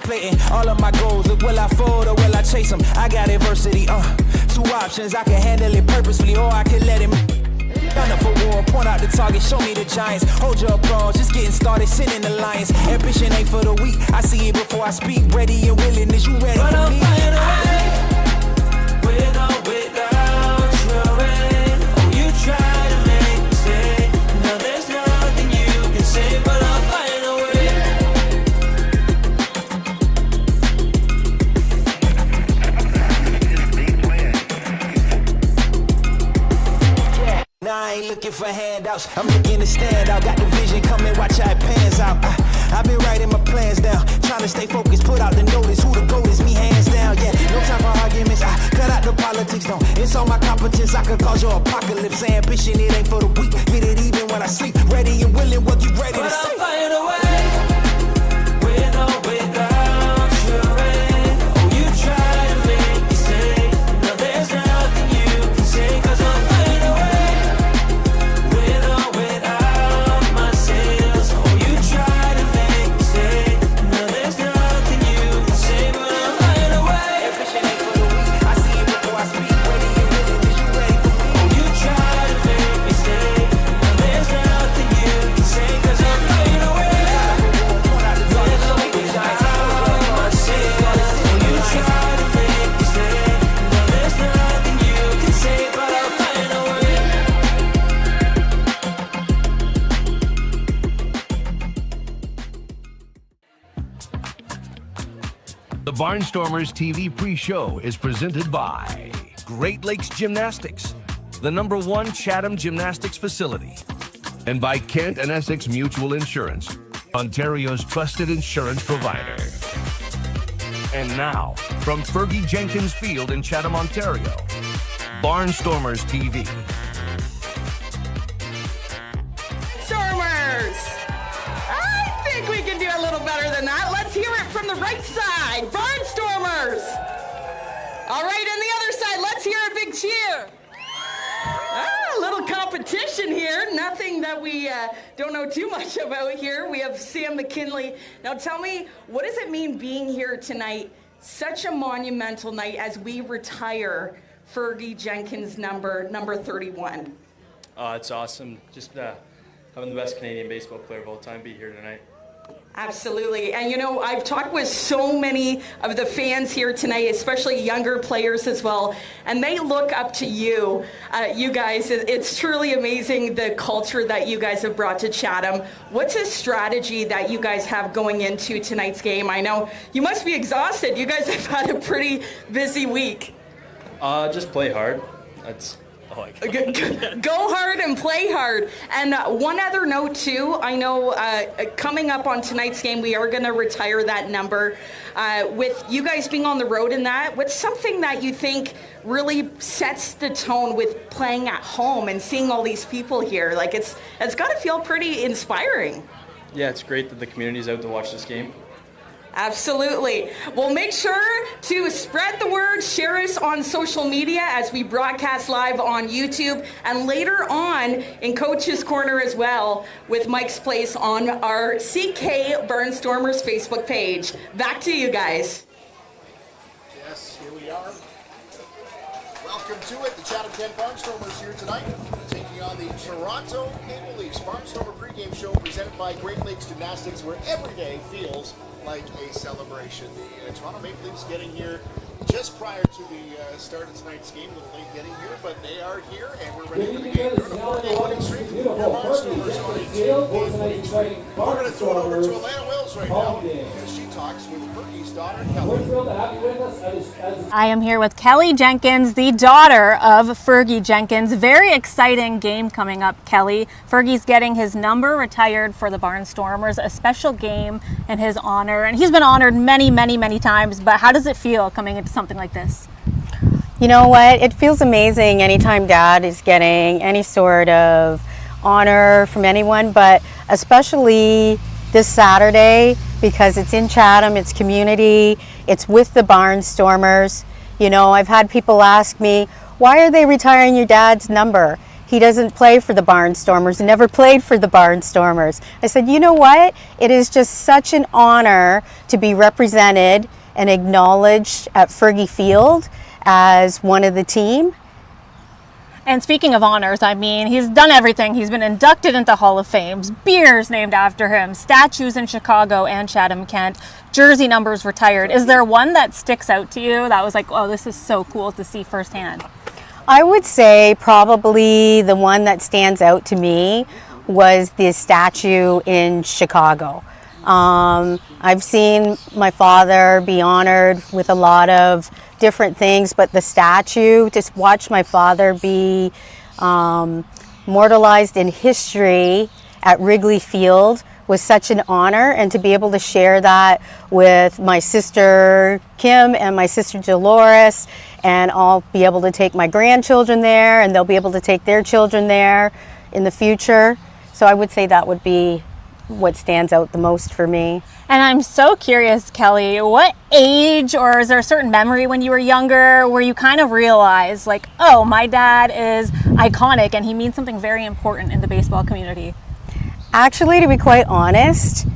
contemplating all of my goals. Look, will I fold or will I chase them? I got adversity, two options. I can handle it purposefully or I can let it. Gun up for war, point out the target, show me the giants. Hold your applause, just getting started, sending the lions. Ambition ain't for the weak, I see it before I speak. Ready and willing, is you ready but for I'll me? find a way, with or without your rain. Oh, you try to make me stay. No, there's nothing you can say, but I'll find a way. Nah, I ain't looking for handouts, I'm looking to stand out. Got the vision coming, watch how it pans out. I've been writing my plans down, trying to stay focused, put out the notice. Who the GOAT is, me hands down. Yeah, no time for arguments, I cut out the politics, no. It's all my competence, I could cause your apocalypse. Ambition, it ain't for the weak, get it even when I sleep. Ready and willing, what you ready to But say? I'll find a way, with or without your rain. Oh, you try to make me stay. No, there's nothing you can say, 'cause I'll find a way, with or without my sails. Oh, you try to make me stay. No, there's nothing you can say, but I'll find a way. Ambition ain't for the weak, I see it before I speak. Ready and willing, is you ready for me? Oh, you try to make me stay. No, there's nothing you can say, 'cause I'll find a way. The Barnstormers TV pre-show is presented by Great Lakes Gymnastics, the #1 Chatham gymnastics facility, and by Kent and Essex Mutual Insurance, Ontario's trusted insurance provider. And now, from Fergie Jenkins Field in Chatham, Ontario, Barnstormers TV. Stormers! I think we can do a little better than that. Let's hear it from the right side. Barnstormers! All right, and the other side, let's hear a big cheer. A little competition here. Nothing that we don't know too much about here. We have Sam McKinley. Now tell me, what does it mean being here tonight? Such a monumental night as we retire Fergie Jenkins number 31. It's awesome. Just having the best Canadian baseball player of all time be here tonight. Absolutely. And you know, I've talked with so many of the fans here tonight, especially younger players as well, and they look up to you, you guys. It's truly amazing the culture that you guys have brought to Chatham. What's a strategy that you guys have going into tonight's game? I know you must be exhausted. You guys have had a pretty busy week. Just play hard. That's all I got. Go hard and play hard. And one other note too, I know coming up on tonight's game, we are going to retire that number. With you guys being on the road in that, what's something that you think really sets the tone with playing at home and seeing all these people here? Like it's got to feel pretty inspiring. Yeah, it's great that the community's out to watch this game. Absolutely. Well, make sure to spread the word, share us on social media as we broadcast live on YouTube and later on in Coach's Corner as well with Mike's Place on our CK Barnstormers Facebook page. Back to you guys. Yes, here we are. Welcome to it. The Chatham-Kent Barnstormers here tonight, taking on the Toronto Maple Leafs. Barnstormer pregame show presented by Great Lakes Gymnastics, where every day feels like a celebration. The Toronto Maple Leafs getting here just prior to the start of tonight's game. A little late getting here, but they are here, and we're ready for the game. They're on a 4-game winning streak. The Barnstormers on a 2-game winning streak. We're going to throw it over to Alana Wills right now as she talks with Fergie's daughter, Kelly. I am here with Kelly Jenkins, the daughter of Fergie Jenkins. Very exciting game coming up, Kelly. Fergie's getting his number retired for the Barnstormers, a special game in his honor. And he's been honored many, many, many times. But how does it feel coming into something like this? You know what? It feels amazing anytime Dad is getting any sort of honor from anyone, but especially this Saturday because it's in Chatham, it's community, it's with the Barnstormers. You know, I've had people ask me, why are they retiring your dad's number? he doesn't play for the Barnstormers, never played for the Barnstormers. I said, you know what? It is just such an honor to be represented and acknowledged at Fergie Field as one of the team. And speaking of honors, I mean, he's done everything. He's been inducted into Hall of Fames, beers named after him, statues in Chicago and Chatham-Kent, jersey numbers retired. Is there one that sticks out to you that was like, oh, this is so cool to see firsthand? I would say probably the one that stands out to me was the statue in Chicago. I've seen my father be honored with a lot of different things, but the statue, just watch my father be immortalized in history at Wrigley Field was such an honor, and to be able to share that with my sister Kim and my sister Dolores, and I'll be able to take my grandchildren there and they'll be able to take their children there in the future. So I would say that would be what stands out the most for me. And I'm so curious, Kelly, what age, or is there a certain memory when you were younger where you kind of realized like, oh, my dad is iconic and he means something very important in the baseball community? Actually, to be quite honest,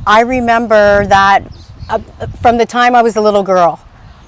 I remember that from the time I was a little girl.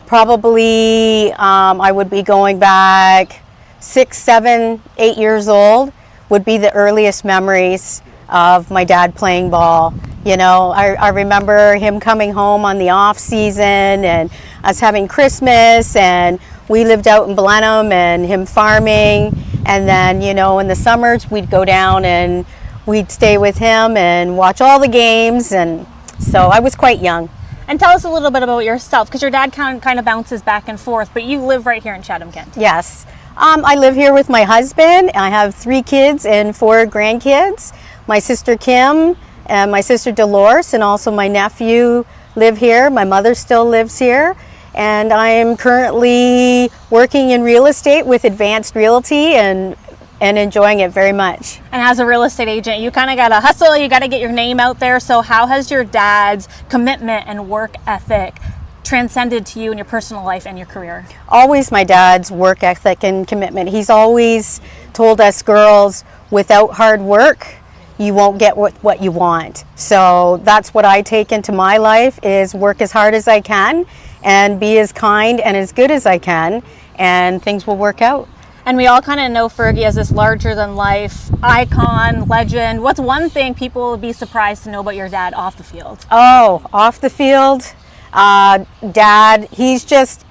Probably I would be going back 6, 7, 8 years old would be the earliest memories of my dad playing ball. You know, I remember him coming home on the off season and us having Christmas, and we lived out in Blenheim and him farming, and then, you know, in the summers we'd go down and we'd stay with him and watch all the games, and so I was quite young. And tell us a little bit about yourself, because your dad kind of bounces back and forth, but you live right here in Chatham-Kent. Yes. I live here with my husband. I have 3 kids and 4 grandkids. My sister Kim and my sister Dolores and also my nephew live here. My mother still lives here. And I am currently working in real estate with Advanced Realty and enjoying it very much. And as a real estate agent, you kind of got to hustle, you got to get your name out there. So how has your dad's commitment and work ethic transcended to you in your personal life and your career? Always my dad's work ethic and commitment. He's always told us girls, without hard work, you won't get what you want. So that's what I take into my life, is work as hard as I can and be as kind and as good as I can, and things will work out. And we all kind of know Fergie as this larger than life icon, legend. What's one thing people would be surprised to know about your dad off the field? Oh, off the field, Dad, he's just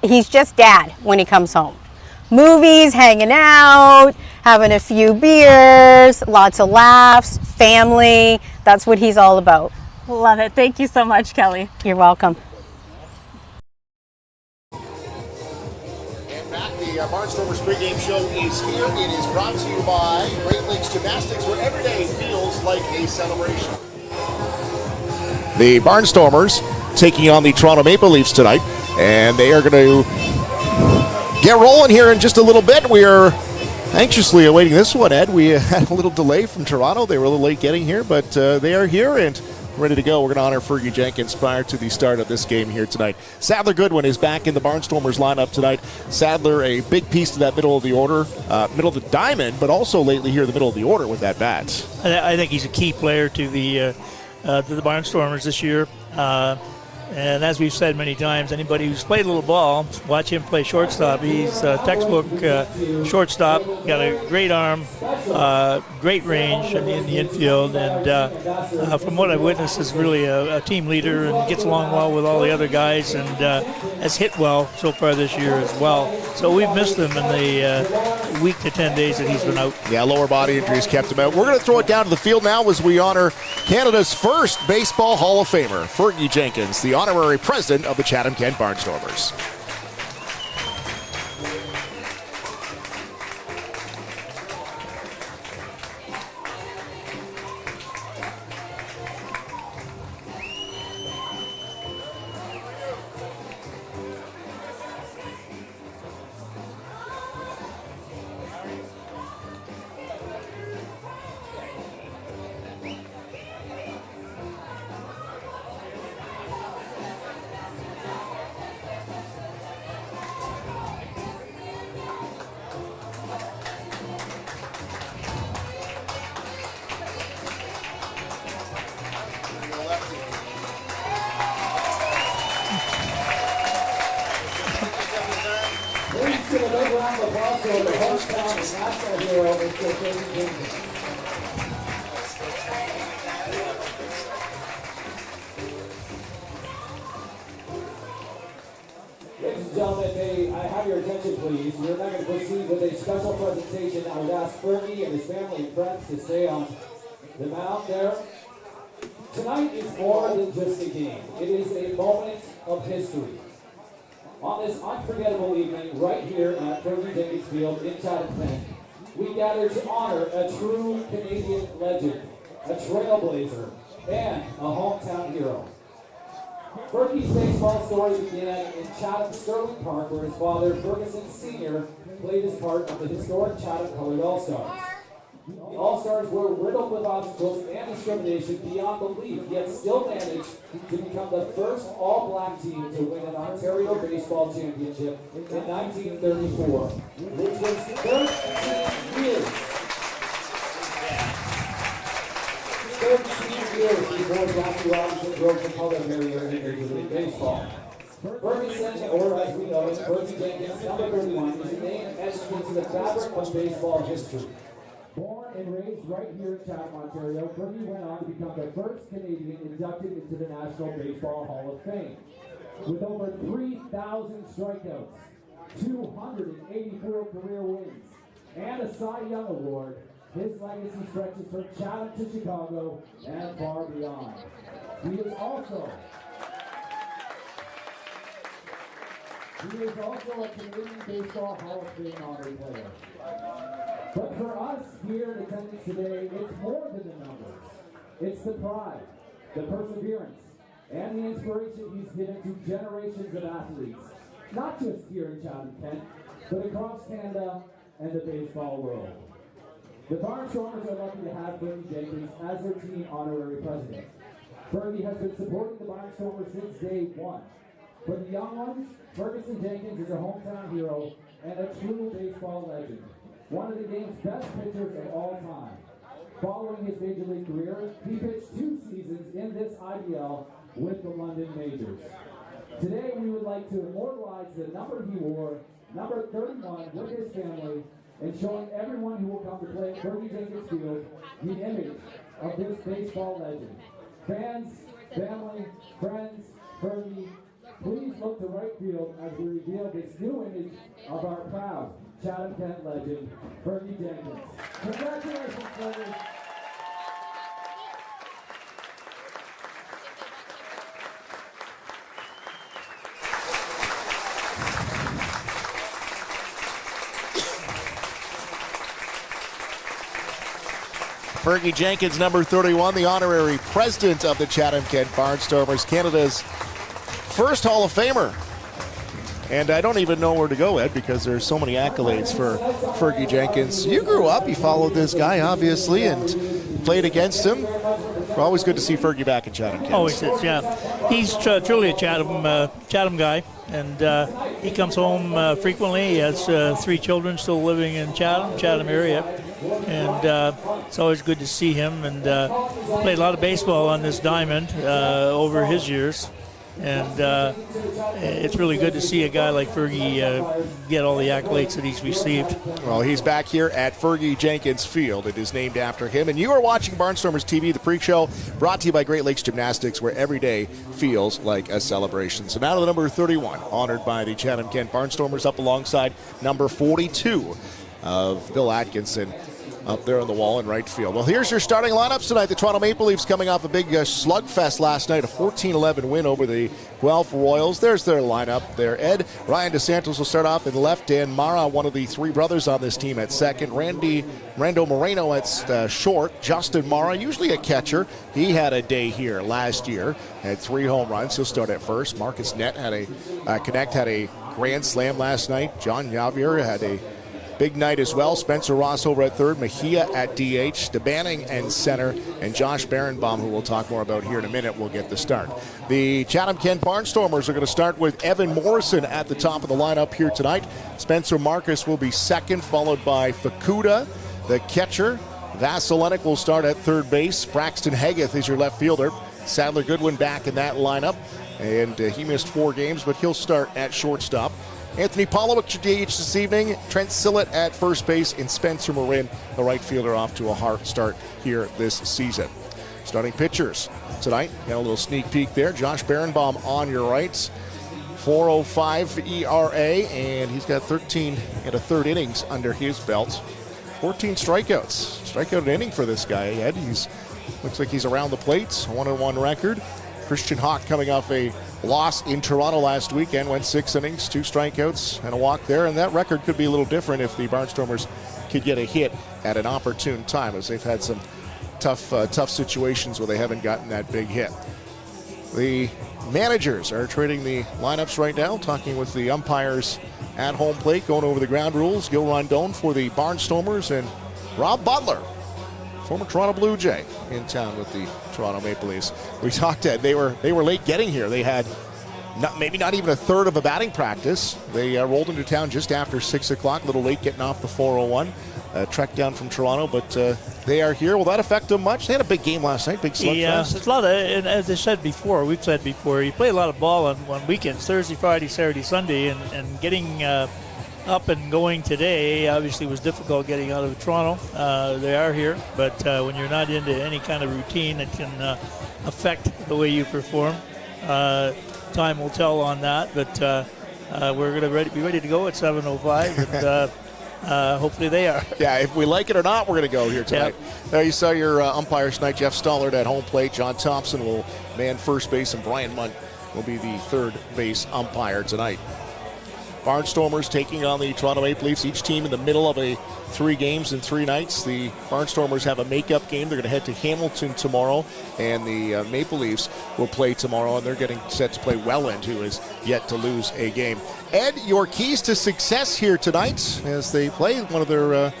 Dad when he comes home. Movies, hanging out, having a few beers, lots of laughs, family. That's what he's all about. Love it. Thank you so much, Kelly. You're welcome. And back, the Barnstormers pregame show is here. It is brought to you by Great Lakes Gymnastics, where every day feels like a celebration. The Barnstormers taking on the Toronto Maple Leafs tonight, and they are going to get rolling here in just a little bit. We are anxiously awaiting this one, Ed. We had a little delay from Toronto. They were a little late getting here, but they are here and ready to go. We're going to honor Fergie Jenkins prior to the start of this game here tonight. Sadler Goodwin is back in the Barnstormers lineup tonight. Sadler, a big piece to that middle of the order, middle of the diamond, but also lately here in the middle of the order with that bat. I think he's a key player to the Barnstormers this year. And as we've said many times, anybody who's played a little ball, watch him play shortstop. He's a textbook shortstop. Got a great arm, great range in the infield, and from what I've witnessed, is really a team leader and gets along well with all the other guys, and has hit well so far this year as well. So we've missed him in the week to 10 days that he's been out. Yeah, lower body injuries kept him out. We're going to throw it down to the field now as we honor Canada's first Baseball Hall of Famer, Fergie Jenkins, the honorary president of the Chatham-Kent Barnstormers. also the hometown national hero, Mr. Kelly Jenkins. Ladies and gentlemen, may I have your attention, please? We're now going to proceed with a special presentation. I would ask Fergie and his family and friends to stay on the mound there. Tonight is more than just a game. It is a moment of history. On this unforgettable evening, right here at Fergie Jenkins Field in Chatham-Kent, we gather to honor a true Canadian legend, a trailblazer, and a hometown hero. Fergie's baseball story began in Chatham-Sterling Park, where his father, Ferguson Sr., played his part of the historic Chatham-colored All-Stars. The All-Stars were riddled with obstacles and discrimination beyond belief, yet still managed to become the first all-black team to win an Ontario Baseball Championship in 1934, which was 13 years. 13 years before Jackie Robinson broke the color barrier in Major League Baseball. Ferguson, or as we know it, Fergie Jenkins, number 31, is a name etched into the fabric of baseball history. Born and raised right here in Chatham, Ontario, Fergie went on to become the first Canadian inducted into the National Baseball Hall of Fame. With over 3,000 strikeouts, 284 career wins, and a Cy Young Award, his legacy stretches from Chatham to Chicago and far beyond. He is also a Canadian Baseball Hall of Fame honored player. But for us here in attendance today, it's more than the numbers. It's the pride, the perseverance, and the inspiration he's given to generations of athletes, not just here in Chatham-Kent, but across Canada and the baseball world. The Barnstormers are lucky to have Fergie Jenkins as their team honorary president. Fergie has been supporting the Barnstormers since day one. For the young ones, Ferguson Jenkins is a hometown hero and a true baseball legend. One of the game's best pitchers of all time. Following his Major League career, he pitched 2 seasons in this IDL with the London Majors. Today, we would like to immortalize the number he wore, number 31, with his family, and showing everyone who will come to play at Fergie Jenkins Field the image of this baseball legend. Fans, family, friends, Fergie, please look to right field as we reveal this new image of our proud Chatham-Kent legend, Fergie Jenkins. Congratulations, Fergie. Fergie Jenkins, number 31, the honorary president of the Chatham-Kent Barnstormers, Canada's first Hall of Famer. And I don't even know where to go, Ed, because there's so many accolades for Fergie Jenkins. You grew up, you followed this guy, obviously, and played against him. Always good to see Fergie back in Chatham-Kent. Always is, yeah. He's truly a Chatham guy, and he comes home frequently. He has 3 children still living in Chatham area, and it's always good to see him. And played a lot of baseball on this diamond over his years. And it's really good to see a guy like Fergie get all the accolades that he's received. Well, he's back here at Fergie Jenkins Field. It is named after him. And you are watching Barnstormers TV, the pre-show, brought to you by Great Lakes Gymnastics, where every day feels like a celebration. So now to the number 31, honored by the Chatham-Kent Barnstormers, up alongside number 42 of Bill Atkinson, up there on the wall in right field. Well, here's your starting lineups tonight. The Toronto Maple Leafs coming off a big slugfest last night, a 14-11 win over the Guelph Royals. There's their lineup there. Ed, Ryan DeSantos will start off in left. Dan Mara, one of the 3 brothers on this team, at second. Rando Moreno at short. Justin Mara, usually a catcher. He had a day here last year, had 3 home runs. He'll start at first. Marcus Nett had a grand slam last night. John Javier had a big night as well. Spencer Ross over at third, Mejia at DH, DeBanning and center, and Josh Barenbaum, who we'll talk more about here in a minute, will get the start. The Chatham-Kent Barnstormers are going to start with Evan Morrison at the top of the lineup here tonight. Spencer Marcus will be second, followed by Fukuda, the catcher. Vasilenic will start at third base. Braxton Haggith is your left fielder. Sadler Goodwin back in that lineup, and he missed 4 games, but he'll start at shortstop. Anthony Pollowick should DH this evening. Trent Sillett at first base, and Spencer Marin, the right fielder, off to a hard start here this season. Starting pitchers tonight, got a little sneak peek there. Josh Berenbaum on your right, 4.05 ERA, and he's got 13 and a third innings under his belt. 14 strikeouts. Strikeout an inning for this guy, Ed. Looks like he's around the plate, 1-1 record. Christian Hawk coming off a loss in Toronto last weekend, went 6 innings, 2 strikeouts, and a walk there, and that record could be a little different if the Barnstormers could get a hit at an opportune time, as they've had some tough situations where they haven't gotten that big hit. The managers are trading the lineups right now, talking with the umpires at home plate, going over the ground rules. Gil Rondon for the Barnstormers, and Rob Butler, former Toronto Blue Jay, in town with the Toronto Maple Leafs. We talked to, they were late getting here. They had maybe not even a third of a batting practice. They rolled into town just after 6 o'clock, a little late getting off the 401. Trek down from Toronto, but they are here. Will that affect them much? They had a big game last night, big slugfest. Yeah, it's a lot of, and as we've said before, you play a lot of ball on weekends, Thursday, Friday, Saturday, Sunday, and getting up and going today obviously was difficult getting out of Toronto. They are here, but when you're not into any kind of routine, it can affect the way you perform. Time will tell on that, but we're going to be ready to go at 7:05. And, hopefully they are. Yeah, if we like it or not, we're going to go here tonight. Yep. There you saw your umpires tonight. Jeff Stollard at home plate. John Thompson will man first base, and Brian Munt will be the third base umpire tonight. Barnstormers taking on the Toronto Maple Leafs, each team in the middle of 3 games in 3 nights. The Barnstormers have a makeup game. They're going to head to Hamilton tomorrow, and the Maple Leafs will play tomorrow, and they're getting set to play Welland, who is yet to lose a game. Ed, your keys to success here tonight as they play one of their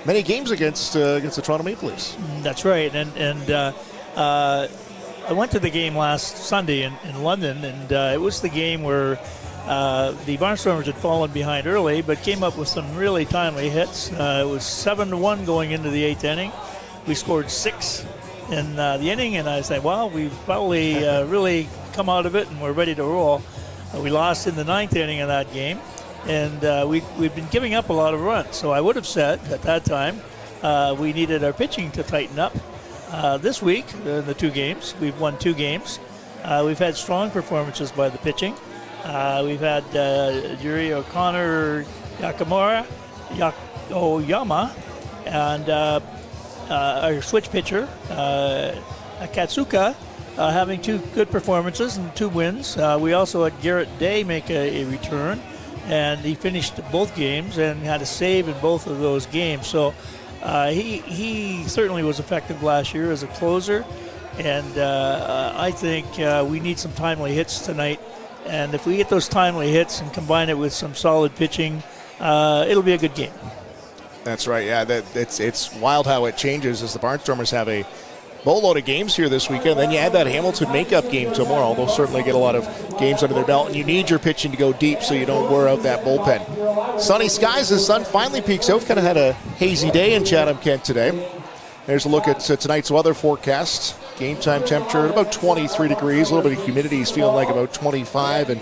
many games against the Toronto Maple Leafs. That's right, and I went to the game last Sunday in London, and it was the game where the Barnstormers had fallen behind early, but came up with some really timely hits. It was 7-1 going into the 8th inning. We scored 6 in the inning, and I said, well, we've probably really come out of it, and we're ready to roll. We lost in the 9th inning of that game, and we've been giving up a lot of runs. So I would have said at that time we needed our pitching to tighten up. This week, the 2 games, we've won 2 games. We've had strong performances by the pitching. We've had Yuri O'Connor Oyama, and our switch pitcher, Katsuka, having 2 good performances and 2 wins. We also had Garrett Day make a return, and he finished both games and had a save in both of those games. So he certainly was effective last year as a closer, and I think we need some timely hits tonight. And if we get those timely hits and combine it with some solid pitching, it'll be a good game. That's right. Yeah, it's wild how it changes as the Barnstormers have a boatload of games here this weekend. Then you add that Hamilton makeup game tomorrow. They'll certainly get a lot of games under their belt, and you need your pitching to go deep so you don't wear out that bullpen. Sunny skies. The sun finally peeks out. Kind of had a hazy day in Chatham-Kent today. There's a look at tonight's weather forecast. Game time temperature at about 23 degrees. A little bit of humidity is feeling like about 25, and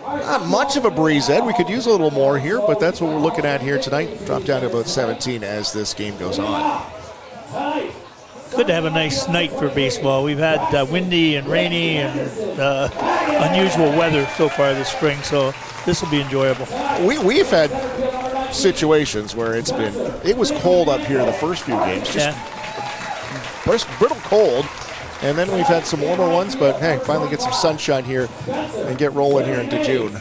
not much of a breeze, Ed. We could use a little more here, but that's what we're looking at here tonight. Drop down to about 17 as this game goes on. Good to have a nice night for baseball. We've had windy and rainy and unusual weather so far this spring, so this will be enjoyable. We've had situations where it was cold up here the first few games, just brittle cold, and then we've had some warmer ones, but hey, finally get some sunshine here and get rolling here into June.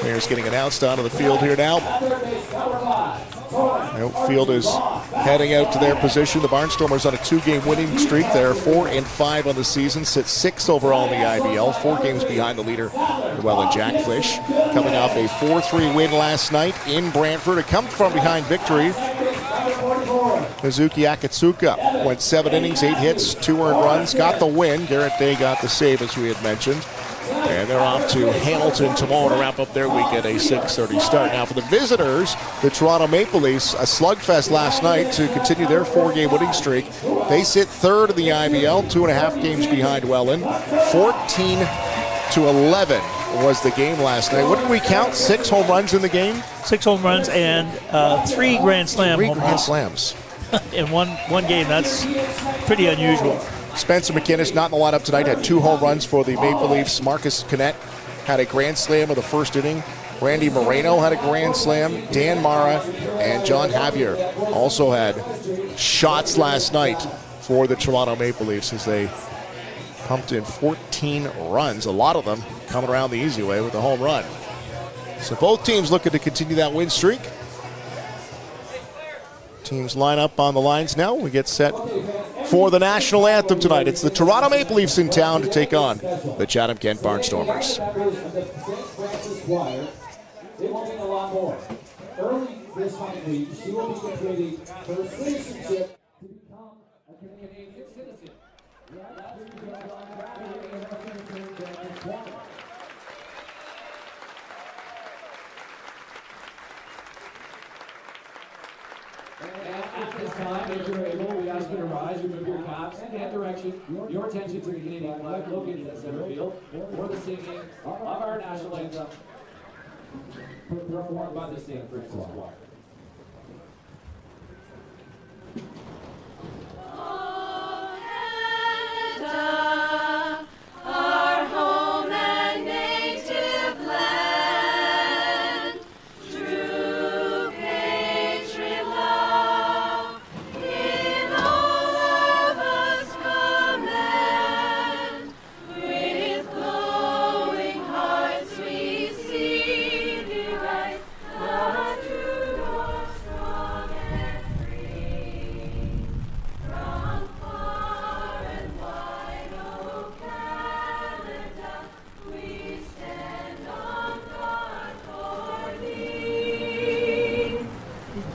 Players getting announced onto the field here now. The outfield is heading out to their position. The Barnstormers on a 2-game winning streak. They're 4-5 on the season, sit 6th overall in the IBL, 4 games behind the leader, Llewellyn Jack Fish. Coming off a 4-3 win last night in Brantford. A come from behind victory. Kazuki Akatsuka went 7 innings, 8 hits, 2 earned runs, got the win. Garrett Day got the save, as we had mentioned. And they're off to Hamilton tomorrow to wrap up their week at a 6:30 start. Now for the visitors, the Toronto Maple Leafs, a slugfest last night to continue their 4-game winning streak. They sit 3rd in the IBL, 2.5 games behind Welland. 14 11 was the game last night. What did we count? 6 home runs in the game? 6 home runs and 3 grand slam home runs. Slams. In one game. That's pretty unusual. Spencer McInnes not in the lineup tonight, had 2 home runs for the Maple Leafs. Marcus Canet had a grand slam of the first inning. Randy Moreno had a grand slam. Dan Mara and John Javier also had shots last night for the Toronto Maple Leafs as they pumped in 14 runs, a lot of them coming around the easy way with a home run. So both teams looking to continue that win streak. Teams line up on the lines now. We get set for the national anthem tonight. It's the Toronto Maple Leafs in town to take on the Chatham-Kent Barnstormers. It will mean a lot more. Early this coming week, she will be completing her citizenship to become a Canadian citizen. At this time, if you're able, we ask you to rise, remove your caps, and hand direction your attention to the Canadian flag located at center field for the singing of our national anthem performed by the St. Francis Choir. Our home and native land, true patriot love, in all of us command. With glowing hearts we see thee rise, the true north, strong and free. From far and wide, O Canada, we stand on guard for thee.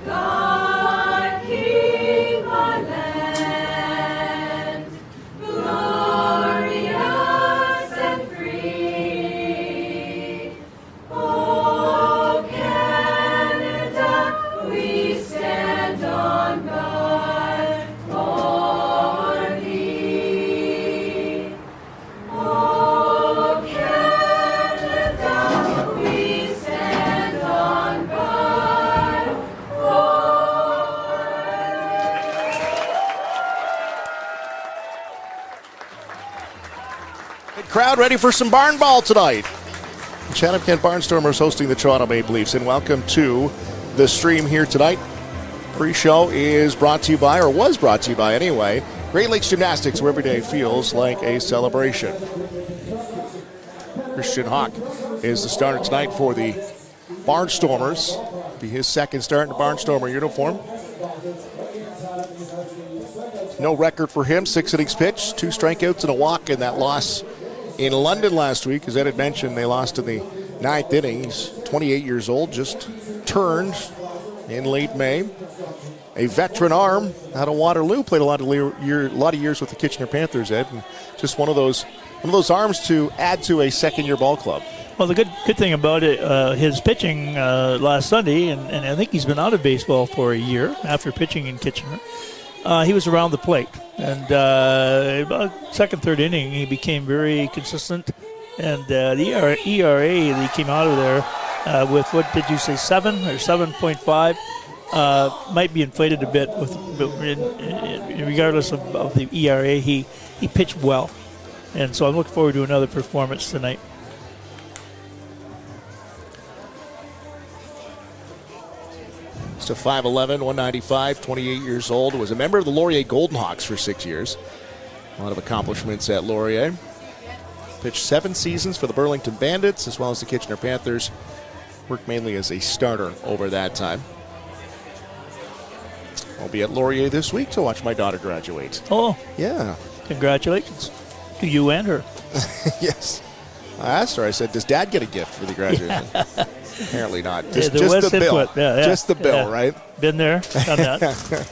God, King, our land, glorious and free. O Canada, we stand on guard for thee. O Canada, we stand on guard for Good crowd ready for some barn ball tonight. Chatham-Kent Barnstormers hosting the Toronto Maple Leafs, and welcome to the stream here tonight. Pre-show is brought to you by, or was brought to you by anyway, Great Lakes Gymnastics, where every day feels like a celebration. Christian Hawk is the starter tonight for the Barnstormers. Be his second start in the Barnstormer uniform. No record for him, 6 innings pitched, 2 strikeouts and a walk in that loss in London last week. As Ed had mentioned, they lost in the 9th inning. He's 28 years old, just turned in late May. A veteran arm out of Waterloo, played a lot of years with the Kitchener Panthers, Ed, and just one of those arms to add to a second-year ball club. Well, the good thing about it, his pitching last Sunday, and I think he's been out of baseball for a year after pitching in Kitchener. He was around the plate, and about second, third inning, he became very consistent. And the ERA that he came out of there with, what did you say, 7 or 7.5, might be inflated a bit. Regardless of the ERA, he pitched well, and so I'm looking forward to another performance tonight. Just a 5'11", 195, 28 years old. Was a member of the Laurier Golden Hawks for 6 years. A lot of accomplishments at Laurier. Pitched 7 seasons for the Burlington Bandits as well as the Kitchener Panthers. Worked mainly as a starter over that time. I'll be at Laurier this week to watch my daughter graduate. Oh. Yeah. Congratulations to you and her. Yes. I asked her, I said, does Dad get a gift for the graduation? Yeah. Apparently not. Just the bill. Yeah. Just the bill, right? Been there, done that.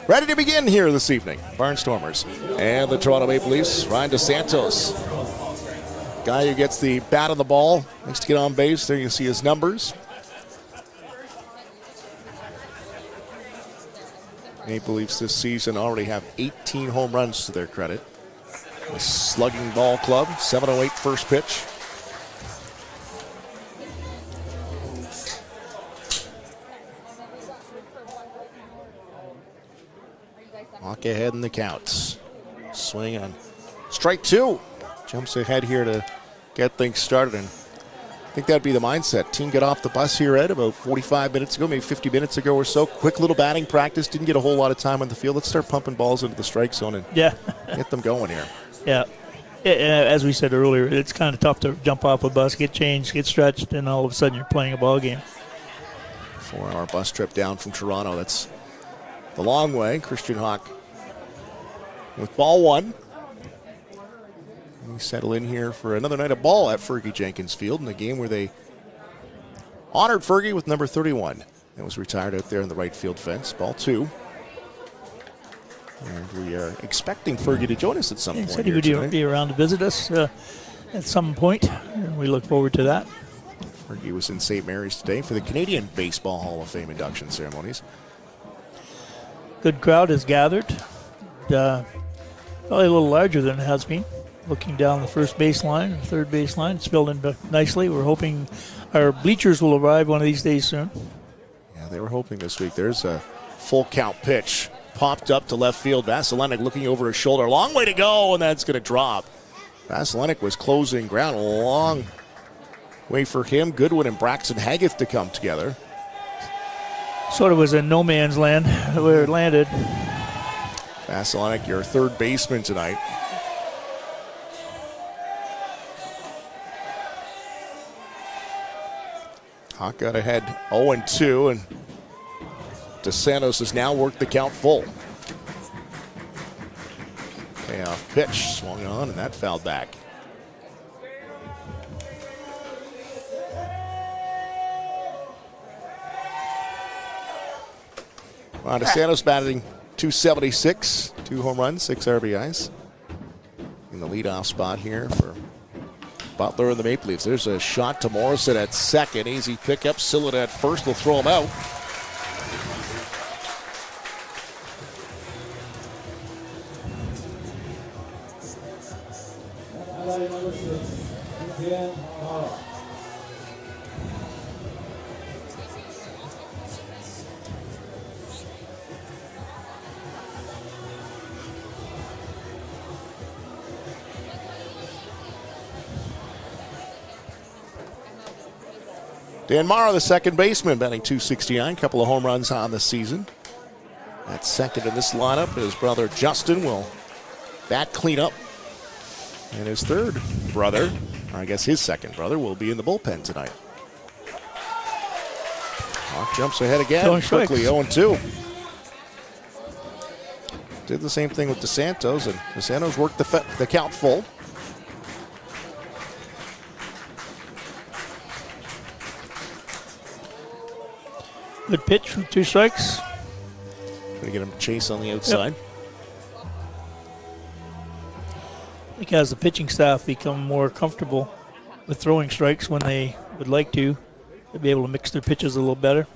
Ready to begin here this evening. Barnstormers and the Toronto Maple Leafs. Ryan DeSantos, guy who gets the bat on the ball, likes to get on base. There you see his numbers. Maple Leafs this season already have 18 home runs to their credit. A slugging ball club, 7:08 first pitch. Hawk ahead in the counts. Swing on strike 2. Jumps ahead here to get things started. And I think that'd be the mindset. Team got off the bus here, Ed, about 45 minutes ago, maybe 50 minutes ago or so. Quick little batting practice. Didn't get a whole lot of time on the field. Let's start pumping balls into the strike zone and get them going here. Yeah. As we said earlier, it's kind of tough to jump off a bus, get changed, get stretched, and all of a sudden you're playing a ball game. 4-hour bus trip down from Toronto. That's the long way. Christian Hawk with ball 1. We settle in here for another night of ball at Fergie Jenkins Field in a game where they honored Fergie with number 31. That was retired out there in the right field fence. Ball 2. And we are expecting Fergie to join us at some point. He said he would be around to visit us at some point, and we look forward to that. Fergie was in St. Mary's today for the Canadian Baseball Hall of Fame induction ceremonies. Good crowd has gathered. Probably a little larger than it has been. Looking down the first baseline and third baseline. It's filled in nicely. We're hoping our bleachers will arrive one of these days soon. Yeah, they were hoping this week. There's a full count pitch. Popped up to left field. Vasilenic looking over his shoulder. Long way to go, and that's going to drop. Vasilenic was closing ground. A long way for him. Goodwin and Braxton Haggith to come together. Sort of was in no man's land where it landed. Vasilenic, your third baseman tonight. Hawk got ahead 0-2, and DeSantos has now worked the count full. Payoff pitch swung on, and that fouled back. Ron DeSantos batting .276, 2 home runs, 6 RBIs. In the leadoff spot here for Butler and the Maple Leafs. There's a shot to Morrison at second. Easy pickup. Sillett at first will throw him out. Dan Morrow, the second baseman, batting .269, couple of home runs on the season. At second in this lineup, his brother Justin will bat clean up. And his third brother, or I guess his second brother, will be in the bullpen tonight. Hawk jumps ahead again, quickly 0-2. Did the same thing with DeSantos, and DeSantos worked the count full. Good pitch with 2 strikes. Going to get him to chase on the outside. Yep. I think as the pitching staff become more comfortable with throwing strikes when they would like to, they'll be able to mix their pitches a little better.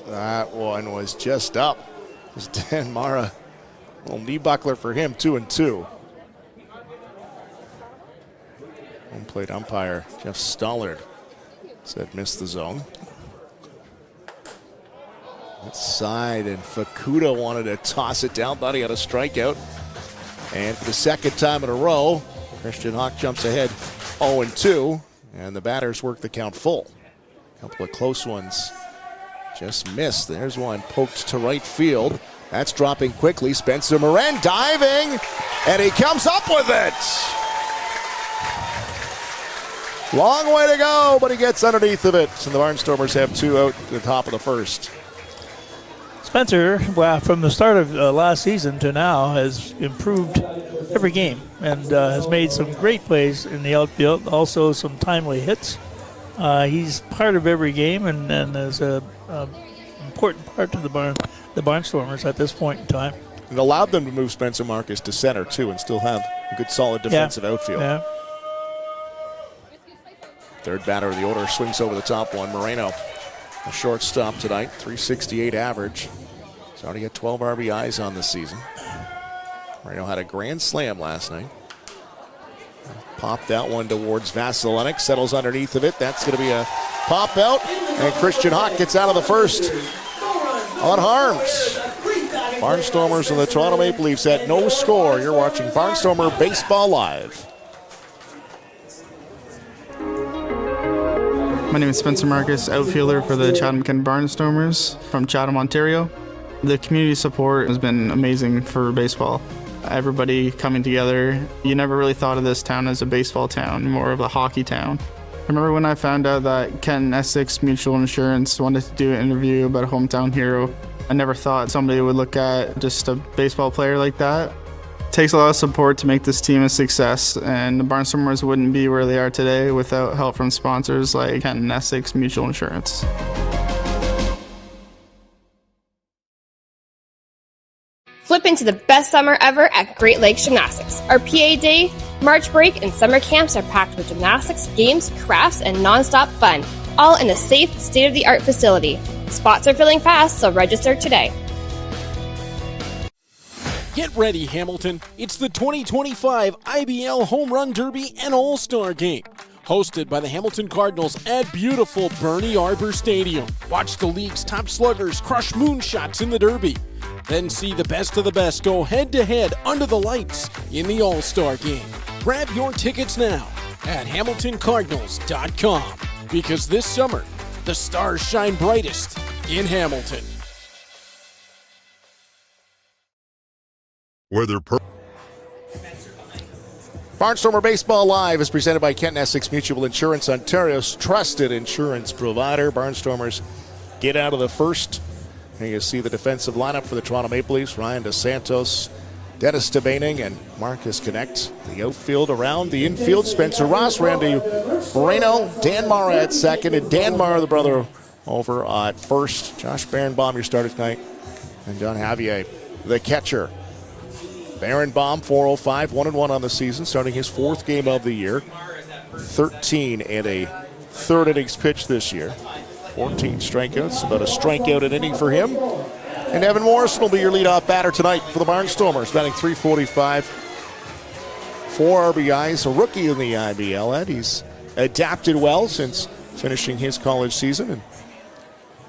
That one was just up. It was Dan Mara. A little knee buckler for him, 2-2. Home plate umpire Jeff Stollard said missed the zone. Outside, and Fukuda wanted to toss it down. Thought he had a strikeout. And for the second time in a row, Christian Hawk jumps ahead 0-2, and the batters work the count full. A couple of close ones just missed. There's one poked to right field. That's dropping quickly. Spencer Moran diving, and he comes up with it. Long way to go, but he gets underneath of it. And the Barnstormers have 2 out at the top of the first. Spencer, well, from the start of last season to now, has improved every game and has made some great plays in the outfield, also some timely hits. He's part of every game and is an important part to the Barnstormers at this point in time. It allowed them to move Spencer Marcus to center, too, and still have a good, solid defensive outfield. Yeah. Third batter of the order swings over the top one. Moreno, a shortstop tonight, .368 average. He's already got 12 RBIs on the season. Moreno had a grand slam last night. Popped that one towards Vasilenic, settles underneath of it. That's going to be a pop out, and Christian Hawk gets out of the first unharmed. Barnstormers and the Toronto Maple Leafs at no score. You're watching Barnstormer Baseball Live. My name is Spencer Marcus, outfielder for the Chatham-Kent Barnstormers from Chatham, Ontario. The community support has been amazing for baseball. Everybody coming together. You never really thought of this town as a baseball town, more of a hockey town. I remember when I found out that Kent Essex Mutual Insurance wanted to do an interview about a hometown hero. I never thought somebody would look at just a baseball player like that. It takes a lot of support to make this team a success, and the Barnstormers wouldn't be where they are today without help from sponsors like Kent Essex Mutual Insurance. Flip into the best summer ever at Great Lakes Gymnastics. Our PA Day, March break, and summer camps are packed with gymnastics, games, crafts, and non-stop fun, all in a safe, state-of-the-art facility. Spots are filling fast, so register today. Get ready, Hamilton. It's the 2025 IBL Home Run Derby and All-Star Game. Hosted by the Hamilton Cardinals at beautiful Bernie Arbor Stadium. Watch the league's top sluggers crush moonshots in the Derby. Then see the best of the best go head-to-head under the lights in the All-Star Game. Grab your tickets now at HamiltonCardinals.com, because this summer, the stars shine brightest in Hamilton. Barnstormer Baseball Live is presented by Kent Essex Mutual Insurance, Ontario's trusted insurance provider. Barnstormers get out of the first. Here you see the defensive lineup for the Toronto Maple Leafs. Ryan DeSantos, Dennis Debaning, and Marcus Connect. The outfield around the infield. Spencer Ross, Randy Moreno, Dan Mara at second, and Dan Mara, the brother, over at first. Josh Barenbaum, your starter tonight, and John Javier, the catcher. Barenbaum, 405, 1-1 on the season, starting his fourth game of the year. 13 and a third innings pitched this year. 14 strikeouts, about a strikeout an inning for him. And Evan Morrison will be your leadoff batter tonight for the Barnstormers, batting .345, 4 RBIs, a rookie in the IBL, and he's adapted well since finishing his college season and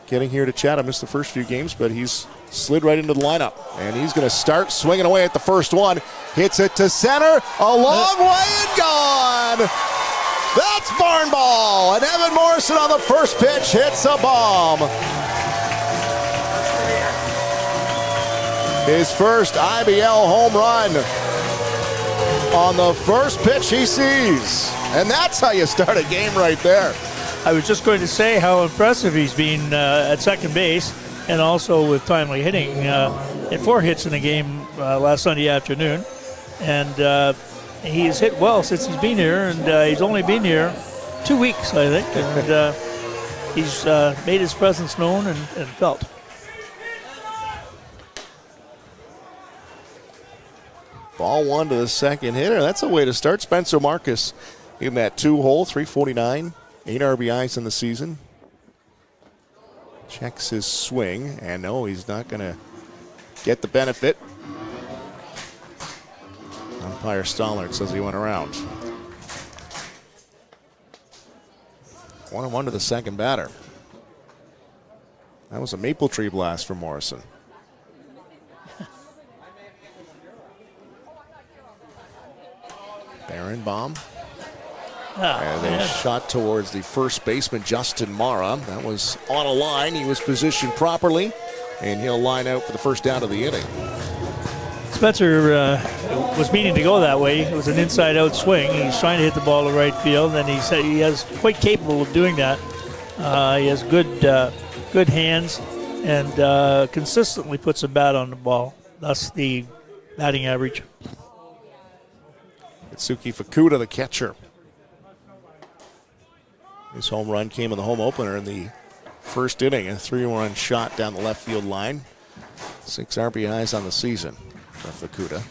getting here to Chatham. Missed the first few games, but he's slid right into the lineup. And he's going to start swinging away at the first one. Hits it to center, a long way and gone. That's barn ball, and Evan Morrison on the first pitch hits a bomb. His first IBL home run on the first pitch he sees. And that's how you start a game right there. I was just going to say how impressive he's been at second base, and also with timely hitting. Had 4 hits in the game last Sunday afternoon, and he's hit well since he's been here, and he's only been here 2 weeks, I think, and he's made his presence known and felt. Ball 1 to the second hitter. That's a way to start. Spencer Marcus in that 2-hole, 349, 8 RBIs in the season. Checks his swing, and no, he's not going to get the benefit. Umpire Stollard says he went around. 1-1 to the second batter. That was a maple tree blast for Morrison. Barenbaum. And they shot towards the first baseman, Justin Mara. That was on a line. He was positioned properly, and he'll line out for the first down of the inning. Spencer was meaning to go that way. It was an inside-out swing. He's trying to hit the ball to right field, and he said he is quite capable of doing that. He has good hands, and consistently puts a bat on the ball. That's the batting average. Itsuki Fukuda, the catcher. His home run came in the home opener in the first inning. A 3-run shot down the left field line. 6 RBIs on the season for Fukuda.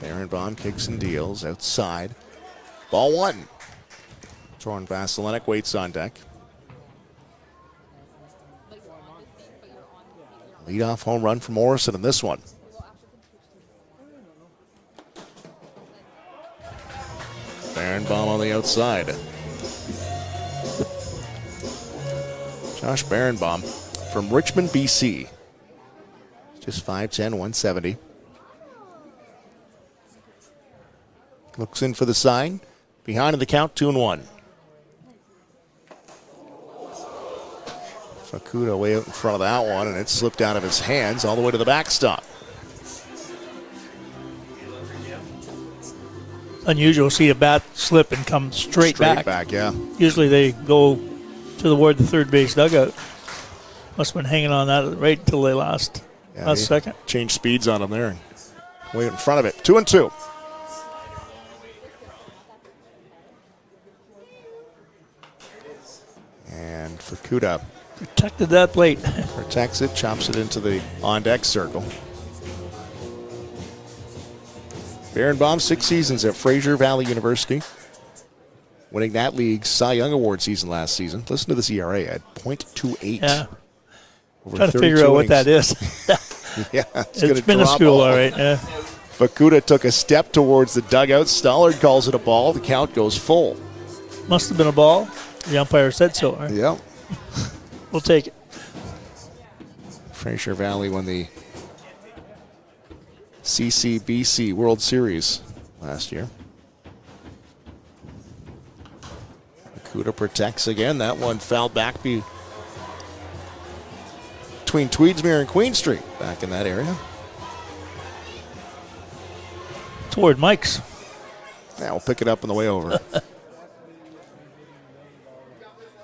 Barenbaum kicks and deals outside. Ball 1. Torn Vasilenic waits on deck. Leadoff home run for Morrison in this one. Barenbaum on the outside. Josh Barenbaum, from Richmond, BC. Just 5'10", 170. Looks in for the sign. Behind in the count, 2-1. Fukuda way out in front of that one, and it slipped out of his hands all the way to the backstop. Unusual to see a bat slip and come straight back. Yeah. Usually they go toward the third base dugout. Must have been hanging on that right until they last second. Changed speeds on him there. Way in front of it. 2-2. And Fukuda protected that plate. Protects it, chops it into the on-deck circle. Barenbaum, 6 seasons at Fraser Valley University, winning that league's Cy Young Award season last season. Listen to this ERA at .28. Yeah. Trying to figure out what that is. Yeah, it's minuscule, all right. Yeah. Fukuda took a step towards the dugout. Stollard calls it a ball. The count goes full. Must have been a ball. The umpire said so. Right? Yeah. We'll take it. Fraser Valley won the CCBC World Series last year. Fukuda protects again. That one fouled back between Tweedsmuir and Queen Street, back in that area. Toward Mike's. Yeah, we'll pick it up on the way over.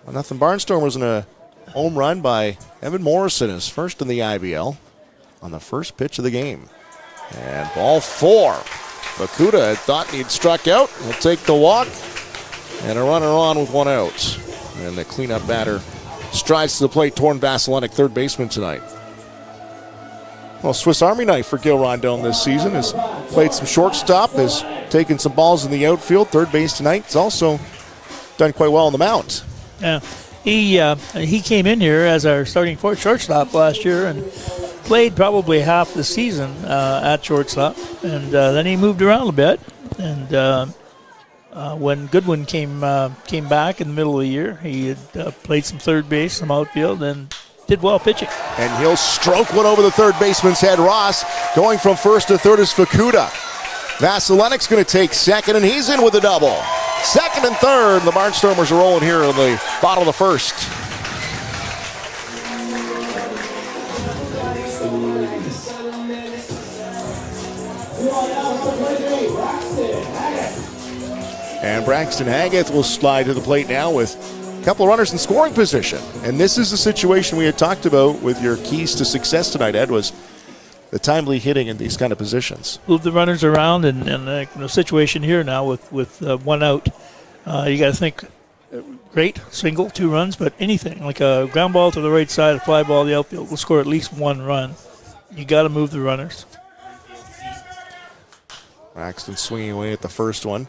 1-0 Barnstormers in a home run by Evan Morrison, his first in the IBL, on the first pitch of the game. And ball 4. Fukuda had thought he'd struck out. He'll take the walk. And a runner on with 1 out. And the cleanup batter strides to the plate. Torn Vasilenic, third baseman tonight. Well, Swiss Army knife for Gil Rondon this season. Has played some shortstop, has taken some balls in the outfield. Third base tonight. He's also done quite well on the mound. Yeah, he came in here as our starting shortstop last year and played probably half the season at shortstop, and then he moved around a bit. And when Goodwin came back in the middle of the year, he had played some third base, some outfield, and did well pitching. And he'll stroke one over the third baseman's head. Ross going from first to third is Fukuda. Vasilenic's going to take second, and he's in with a double. Second and third, the Barnstormers are rolling here in the bottom of the first. And Braxton Hageth will slide to the plate now with a couple of runners in scoring position. And this is the situation we had talked about with your keys to success tonight, Ed, was the timely hitting in these kind of positions. Move the runners around, and the situation here now with 1 out, you got to think great single, 2 runs, but anything like a ground ball to the right side, a fly ball to the outfield will score at least 1 run. You got to move the runners. Braxton swinging away at the first one.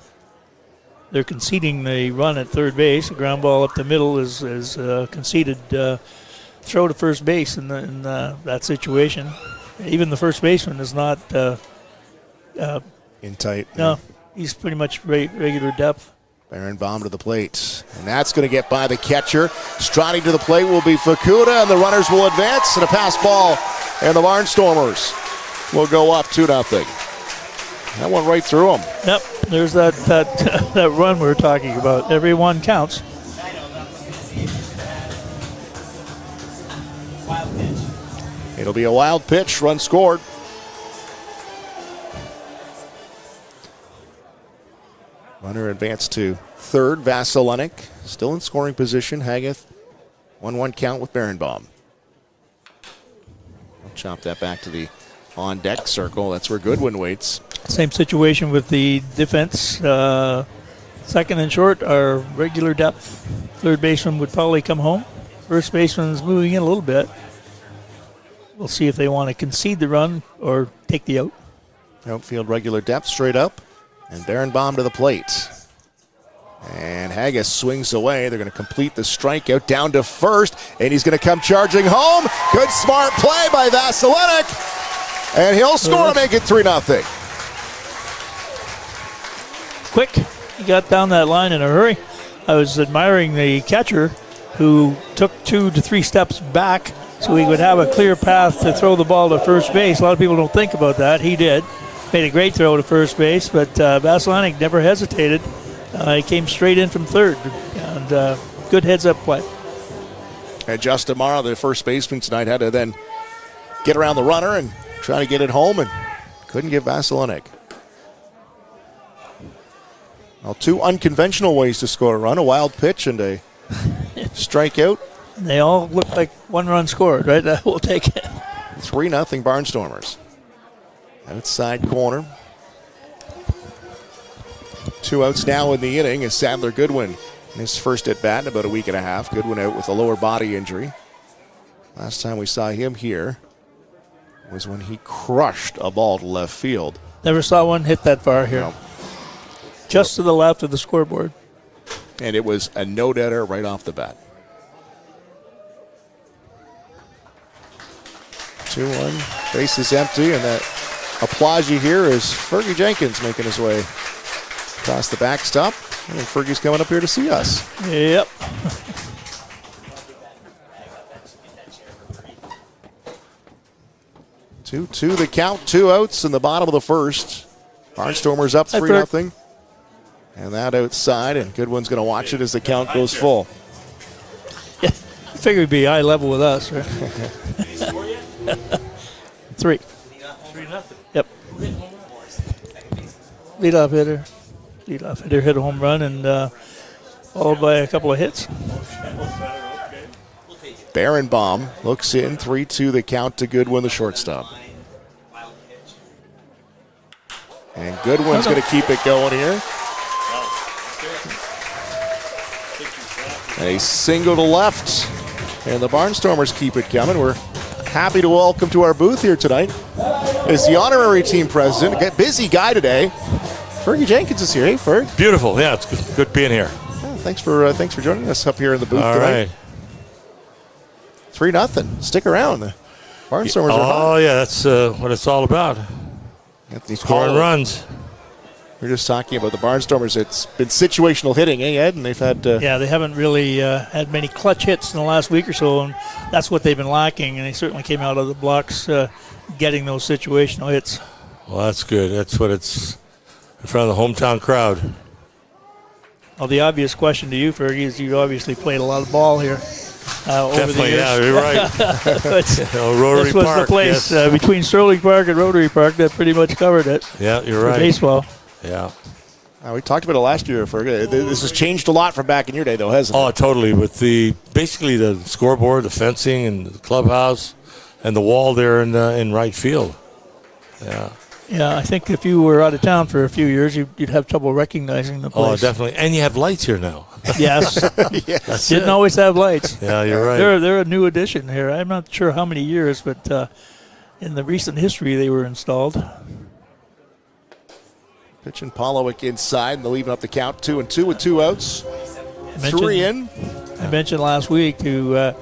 They're conceding the run at third base. A ground ball up the middle is conceded throw to first base in that situation. Even the first baseman is not in tight. No, he's pretty much regular depth. Barenbaum to the plate, and that's going to get by the catcher. Striding to the plate will be Fukuda, and the runners will advance, and a pass ball, and the Barnstormers will go up 2-0. That went right through them. Yep, there's that run we were talking about. Every one counts. It'll be a wild pitch, run scored. Runner advanced to third, Vasilenic, still in scoring position. Hageth, 1-1 count with Barenbaum. I'll chop that back to the on-deck circle. That's where Goodwin waits. Same situation with the defense. Second and short are regular depth. Third baseman would probably come home. First baseman's moving in a little bit. We'll see if they want to concede the run or take the out. Outfield regular depth straight up. And Barenbaum to the plate. And Haggis swings away. They're going to complete the strikeout down to first. And he's going to come charging home. Good smart play by Vasilenic. And he'll score and make it 3-0. Quick. He got down that line in a hurry. I was admiring the catcher who took 2 to 3 steps back so he would have a clear path to throw the ball to first base. A lot of people don't think about that. He did. Made a great throw to first base, but Vasilanic never hesitated. He came straight in from third, and good heads-up play. And Justin Morrow, the first baseman tonight, had to then get around the runner and try to get it home, and couldn't get Vasilanic. Well, two unconventional ways to score a run, a wild pitch and a strikeout. They all look like one run scored, right? We'll take it. 3-0 Barnstormers. Outside corner. 2 outs now in the inning as Sadler Goodwin, his first at bat in about a week and a half. Goodwin out with a lower body injury. Last time we saw him here was when he crushed a ball to left field. Never saw one hit that far here. No. Just to the left of the scoreboard. And it was a no-deader right off the bat. 2-1, base is empty, and that applause you hear is Fergie Jenkins making his way across the backstop. I think Fergie's coming up here to see us. Yep. 2-2 the count, 2 outs in the bottom of the first. Barnstormers up 3-0. And that outside, and Goodwin's going to watch it as the count goes full. Yeah, I figured it'd be eye level with us, right? 3. 3-0. Yep. Leadoff hitter. Leadoff hitter hit a home run, and followed by a couple of hits. Barenbaum looks in, 3-2 the count to Goodwin, the shortstop. And Goodwin's going to keep it going here. A single to left, and the Barnstormers keep it coming. We're happy to welcome to our booth here tonight is the honorary team president, busy guy today. Fergie Jenkins is here. Hey, Ferg. Beautiful. Yeah, it's good being here. Yeah, thanks for joining us up here in the booth All tonight. right. 3-0. Stick around. The Barnstormers are hot. Oh, yeah, that's what it's all about. Scoring runs. We're just talking about the Barnstormers. It's been situational hitting, Ed? And they've had... yeah, they haven't really had many clutch hits in the last week or so, and that's what they've been lacking, and they certainly came out of the blocks getting those situational hits. Well, that's good. That's what it's in front of the hometown crowd. Well, the obvious question to you, Fergie, is you obviously played a lot of ball here over the years. Yeah, you're right. Rotary this was Park, the place yes. Between Sterling Park and Rotary Park that pretty much covered it. Yeah, you're for right. Baseball. Yeah. We talked about it last year, Fergie. This has changed a lot from back in your day, though, hasn't it? Oh, totally. With basically the scoreboard, the fencing, and the clubhouse, and the wall there in right field. Yeah. Yeah, I think if you were out of town for a few years, you'd have trouble recognizing the place. Oh, definitely. And you have lights here now. Yes. Yes. Didn't always have lights. Yeah, you're right. They're a new addition here. I'm not sure how many years, but in the recent history they were installed. Pitching Polowick inside, and they're leaving up the count 2-2 with 2 outs. 3 in. I mentioned last week to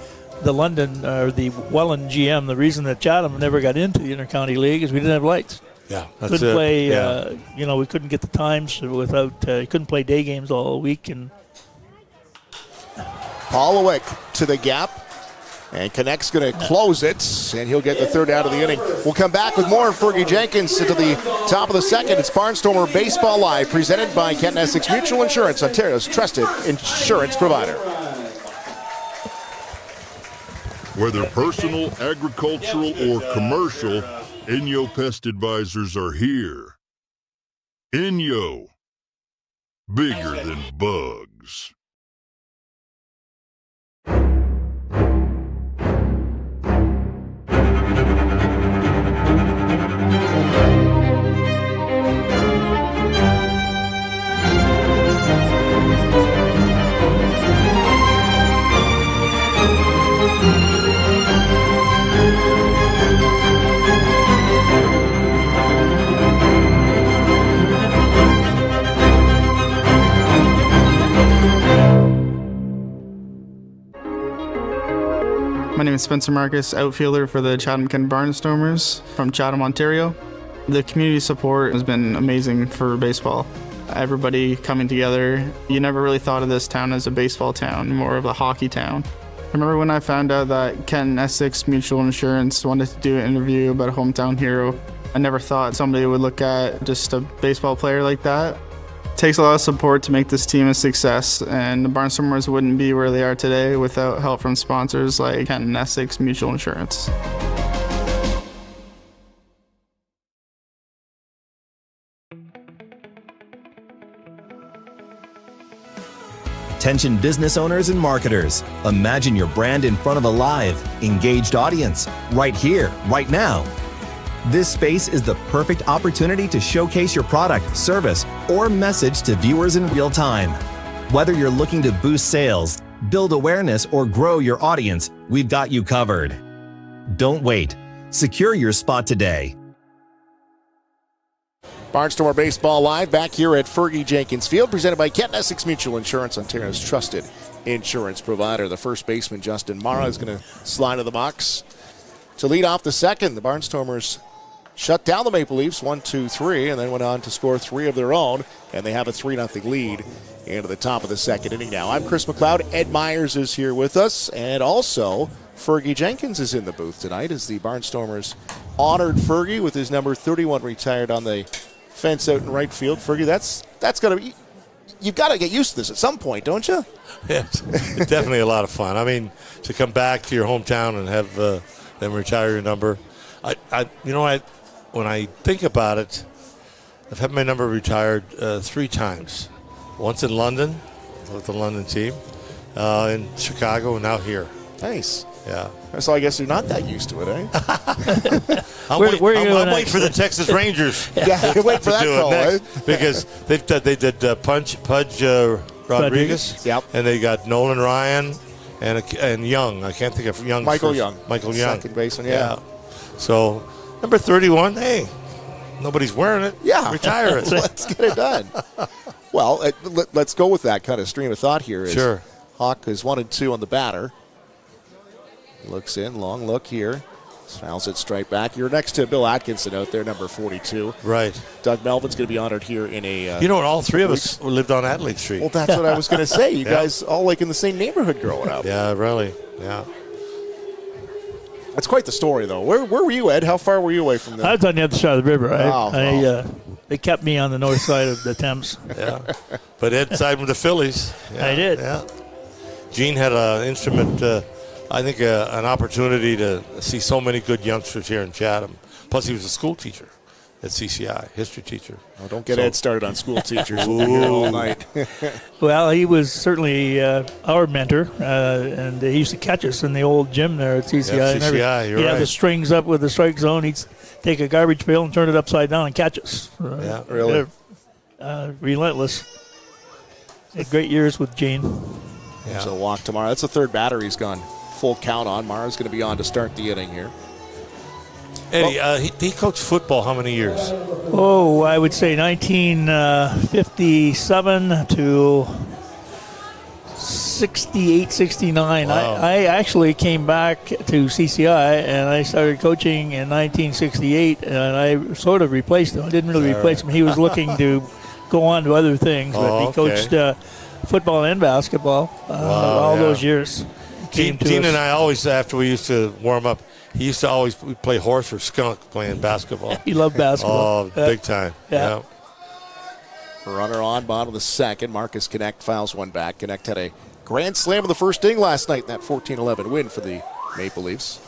the London or the Welland GM, the reason that Chatham never got into the Intercounty League is we didn't have lights. Yeah, that's couldn't it. play. Yeah. We couldn't get the times without. Couldn't play day games all week, and Polowick to the gap, and Connect's going to close it, and he'll get the third out of the inning. We'll come back with more Fergie Jenkins into the top of the second. It's Barnstormer Baseball Live, presented by Kent Essex Mutual Insurance, Ontario's trusted insurance provider. Whether personal, agricultural, or commercial, Inyo Pest Advisors are here. Inyo. Bigger than bugs. My name is Spencer Marcus, outfielder for the Chatham-Kent Barnstormers from Chatham, Ontario. The community support has been amazing for baseball. Everybody coming together. You never really thought of this town as a baseball town, more of a hockey town. I remember when I found out that Kent Essex Mutual Insurance wanted to do an interview about a hometown hero. I never thought somebody would look at just a baseball player like that. It takes a lot of support to make this team a success, and the Barnstormers wouldn't be where they are today without help from sponsors like Kent Essex Mutual Insurance. Attention business owners and marketers. Imagine your brand in front of a live, engaged audience, right here, right now. This space is the perfect opportunity to showcase your product, service, or message to viewers in real time. Whether you're looking to boost sales, build awareness, or grow your audience, we've got you covered. Don't wait. Secure your spot today. Barnstormer Baseball Live back here at Fergie Jenkins Field, presented by Kent Essex Mutual Insurance, Ontario's trusted insurance provider. The first baseman, Justin Mara, is going to slide to the box to lead off the second. The Barnstormers shut down the Maple Leafs 1-2-3 and then went on to score 3 of their own, and they have a 3-0 lead into the top of the second inning now. I'm Chris McLeod. Ed Myers is here with us, and also Fergie Jenkins is in the booth tonight as the Barnstormers honored Fergie with his number 31 retired on the fence out in right field. Fergie, that's got to be, you've got to get used to this at some point, don't you? Yeah, it's definitely a lot of fun. I mean, to come back to your hometown and have them retire your number. When I think about it, I've had my number retired 3 times. Once in London with the London team, in Chicago, and now here. Nice. Yeah. So I guess you're not that used to it, eh? I'm waiting for the Texas Rangers. Yeah, wait for that call, eh? Because they did Pudge Rodriguez. Yep. And they got Nolan Ryan and Young. I can't think of Young. Michael Young. Second baseman, yeah. So number 31. Hey, nobody's wearing it. Yeah. Retire it. Let's get it done. Well, let's go with that kind of stream of thought here. Sure. Hawk is 1-2 on the batter. Looks in, long look here. Fouls it straight back. You're next to Bill Atkinson out there, number 42. Right. Doug Melvin's going to be honored here in a... you know what? All 3 of us lived on Adelaide Street. Well, that's what I was going to say. You guys all like in the same neighborhood growing up. Yeah, really. Yeah. That's quite the story, though. Where were you, Ed? How far were you away from them? I was on the other side of the river. They kept me on the north side of the Thames. Yeah. But Ed sided with the Phillies. Yeah, I did. Yeah. Gene had an instrument, I think an opportunity to see so many good youngsters here in Chatham. Plus, he was a school teacher at CCI, history teacher. Oh, don't get Ed started on school teachers. We'll be here all night. Well, he was certainly our mentor, and he used to catch us in the old gym there at CCI. Yeah, CCI, you're he'd right. have the strings up with the strike zone. He'd take a garbage pail and turn it upside down and catch us. Yeah, really? Relentless. Had great years with Gene. Yeah. So walk tomorrow. That's the third batter he's gone full count on. Mara's going to be on to start the inning here. Eddie, he coached football how many years? Oh, I would say 1957 to 68, 69. Wow. I actually came back to CCI, and I started coaching in 1968, and I sort of replaced him. I didn't really replace him. He was looking to go on to other things, but he coached football and basketball all those years. Gene and I always, after we used to warm up, he used to always play horse or skunk playing basketball. He loved basketball. Oh, big time. Yeah. Runner on, bottom of the second. Marcus Connect fouls one back. Connect had a grand slam in the first inning last night in that 14-11 win for the Maple Leafs.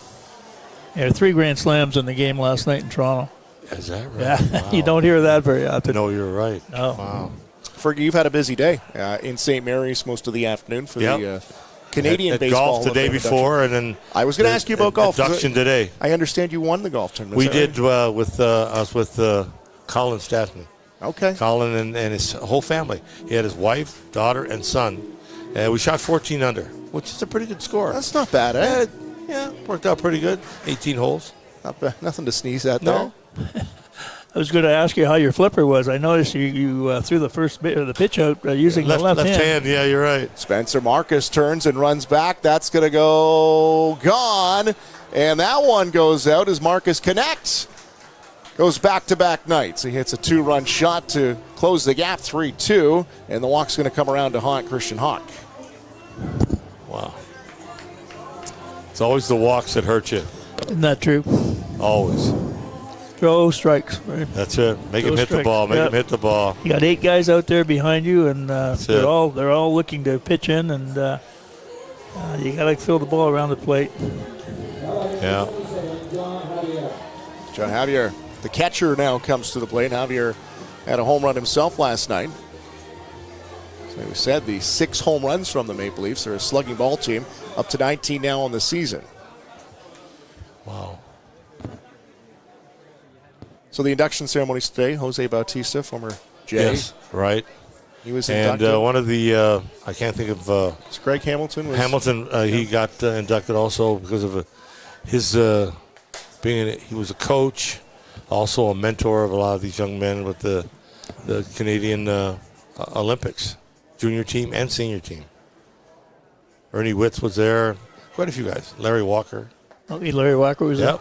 Yeah, 3 grand slams in the game last night in Toronto. Is that right? Yeah, Wow. You don't hear that very often. No, you're right. No. Wow. Fergie, you've had a busy day in St. Mary's most of the afternoon for the Canadian at baseball. Golf the day before, and then I was going to ask you about golf. Induction today. I understand you won the golf tournament. We did with Colin Stastny. Okay. Colin and his whole family. He had his wife, daughter, and son. We shot 14 under, which is a pretty good score. That's not bad, eh? Yeah, worked out pretty good. 18 holes. Not bad. Nothing to sneeze at No. there. I was going to ask you how your flipper was. I noticed you threw the first bit of the pitch out using the left hand. Yeah, you're right. Spencer Marcus turns and runs back. That's going to go gone. And that one goes out as Marcus connects. Goes back-to-back nights. He hits a 2-run shot to close the gap, 3-2. And the walk's going to come around to haunt Christian Hawk. Wow. It's always the walks that hurt you. Isn't that true? Always. Throw strikes. Right? That's it. Make him hit the ball. Make him hit the ball. You got 8 guys out there behind you, and they're all looking to pitch in, and you got to throw the ball around the plate. Yeah. John Javier, the catcher, now comes to the plate. Javier had a home run himself last night. So we said the 6 home runs from the Maple Leafs. They're a slugging ball team, up to 19 now on the season. Wow. So the induction ceremonies today, Jose Bautista, former Jay. Yes, right. He was inducted. And one of the, I can't think of. It's Greg Hamilton. He got inducted also because of his he was a coach, also a mentor of a lot of these young men with the Canadian Olympics, junior team and senior team. Ernie Witz was there. Quite a few guys. Larry Walker. Oh, Larry Walker was there?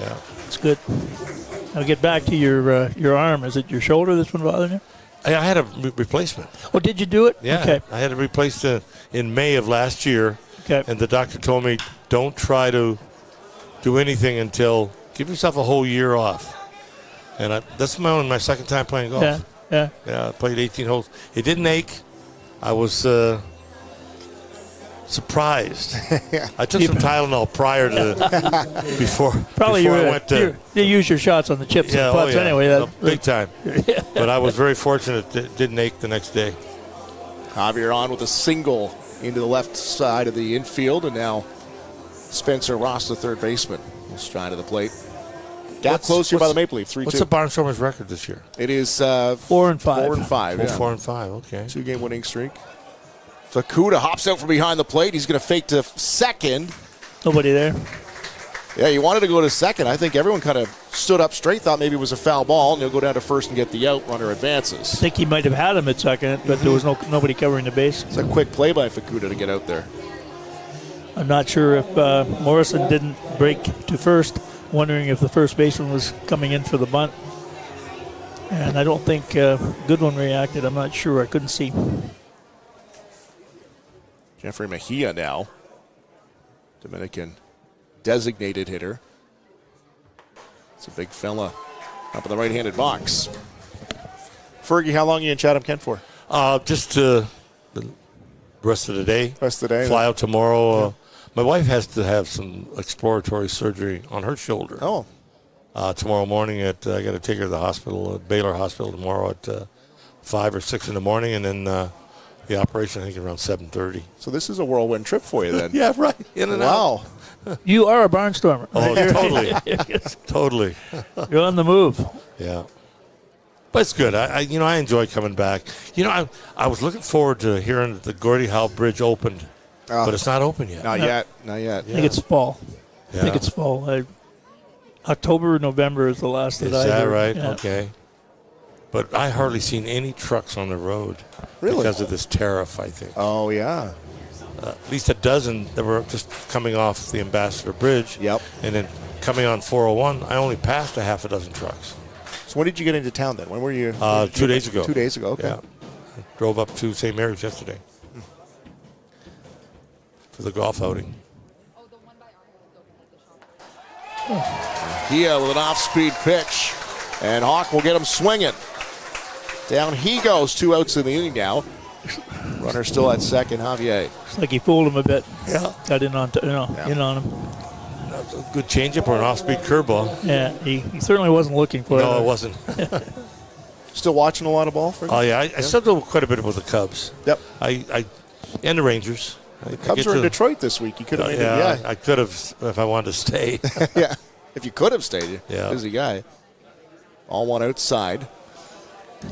Yeah. That's good. Now get back to your arm. Is it your shoulder that's been bothering you? I had a replacement. Oh, did you do it? Yeah. Okay. I had it replaced in May of last year. Okay. And the doctor told me, don't try to do anything until give yourself a whole year off. And that's my second time playing golf. Yeah. I played 18 holes. It didn't ache. I was surprised. I took some Tylenol prior to before I went to. You use your shots on the chips and putts anyway. Big time. But I was very fortunate that it didn't ache the next day. Javier on with a single into the left side of the infield, and now Spencer Ross, the third baseman, will stride to the plate. Gap closed here by the Maple Leaf, 3-2. What's the Barnstormers record this year? It is 4-5. 4-5. Yeah. 4-5. Okay. 2-game winning streak. Fukuda hops out from behind the plate. He's going to fake to second. Nobody there. Yeah, he wanted to go to second. I think everyone kind of stood up straight, thought maybe it was a foul ball, and he'll go down to first and get the out. Runner advances. I think he might have had him at second, but there was nobody covering the base. It's a quick play by Fukuda to get out there. I'm not sure if Morrison didn't break to first, wondering if the first baseman was coming in for the bunt. And I don't think Goodwin reacted. I'm not sure. I couldn't see. Jeffrey Mejia now, Dominican designated hitter. It's a big fella up in the right-handed box. Fergie, how long are you in Chatham-Kent for? Just the rest of the day. Fly out tomorrow. My wife has to have some exploratory surgery on her shoulder. Oh. Tomorrow morning I got to take her to the hospital, Baylor Hospital tomorrow at 5 or 6 in the morning, and then the operation, I think, around 7:30. So this is a whirlwind trip for you then. Yeah, right. In and out. Wow. You are a Barnstormer. Oh, totally. Totally. You're on the move. Yeah. But it's good. I enjoy coming back. I was looking forward to hearing that the Gordie Howe Bridge opened, but it's not open yet. Not yet. I think it's fall. Yeah. I think it's fall. October, November is the last that I heard. Is that right? Yeah. Okay. But I hardly seen any trucks on the road because of this tariff, I think. Oh, yeah. At least a dozen that were just coming off the Ambassador Bridge. Yep. And then coming on 401, I only passed a half a dozen trucks. So when did you get into town then? When were you? 2 days ago. 2 days ago, okay. Yeah. Drove up to St. Mary's yesterday for the golf outing. Mejia with an off-speed pitch, and Hawk will get him swinging. Down he goes, 2 outs in the inning now. Runner still at second, Javier. It's like he fooled him a bit. Yeah. Got in on him. That was a good changeup or an off-speed curveball. Yeah, he certainly wasn't looking for it. No, it wasn't. Still watching a lot of ball? Oh, yeah. I still do quite a bit with the Cubs. Yep. And the Rangers. The Cubs are in Detroit this week. You could have made it. Yeah, I could have if I wanted to stay. Yeah, if you could have stayed. Yeah. Busy guy. All one outside.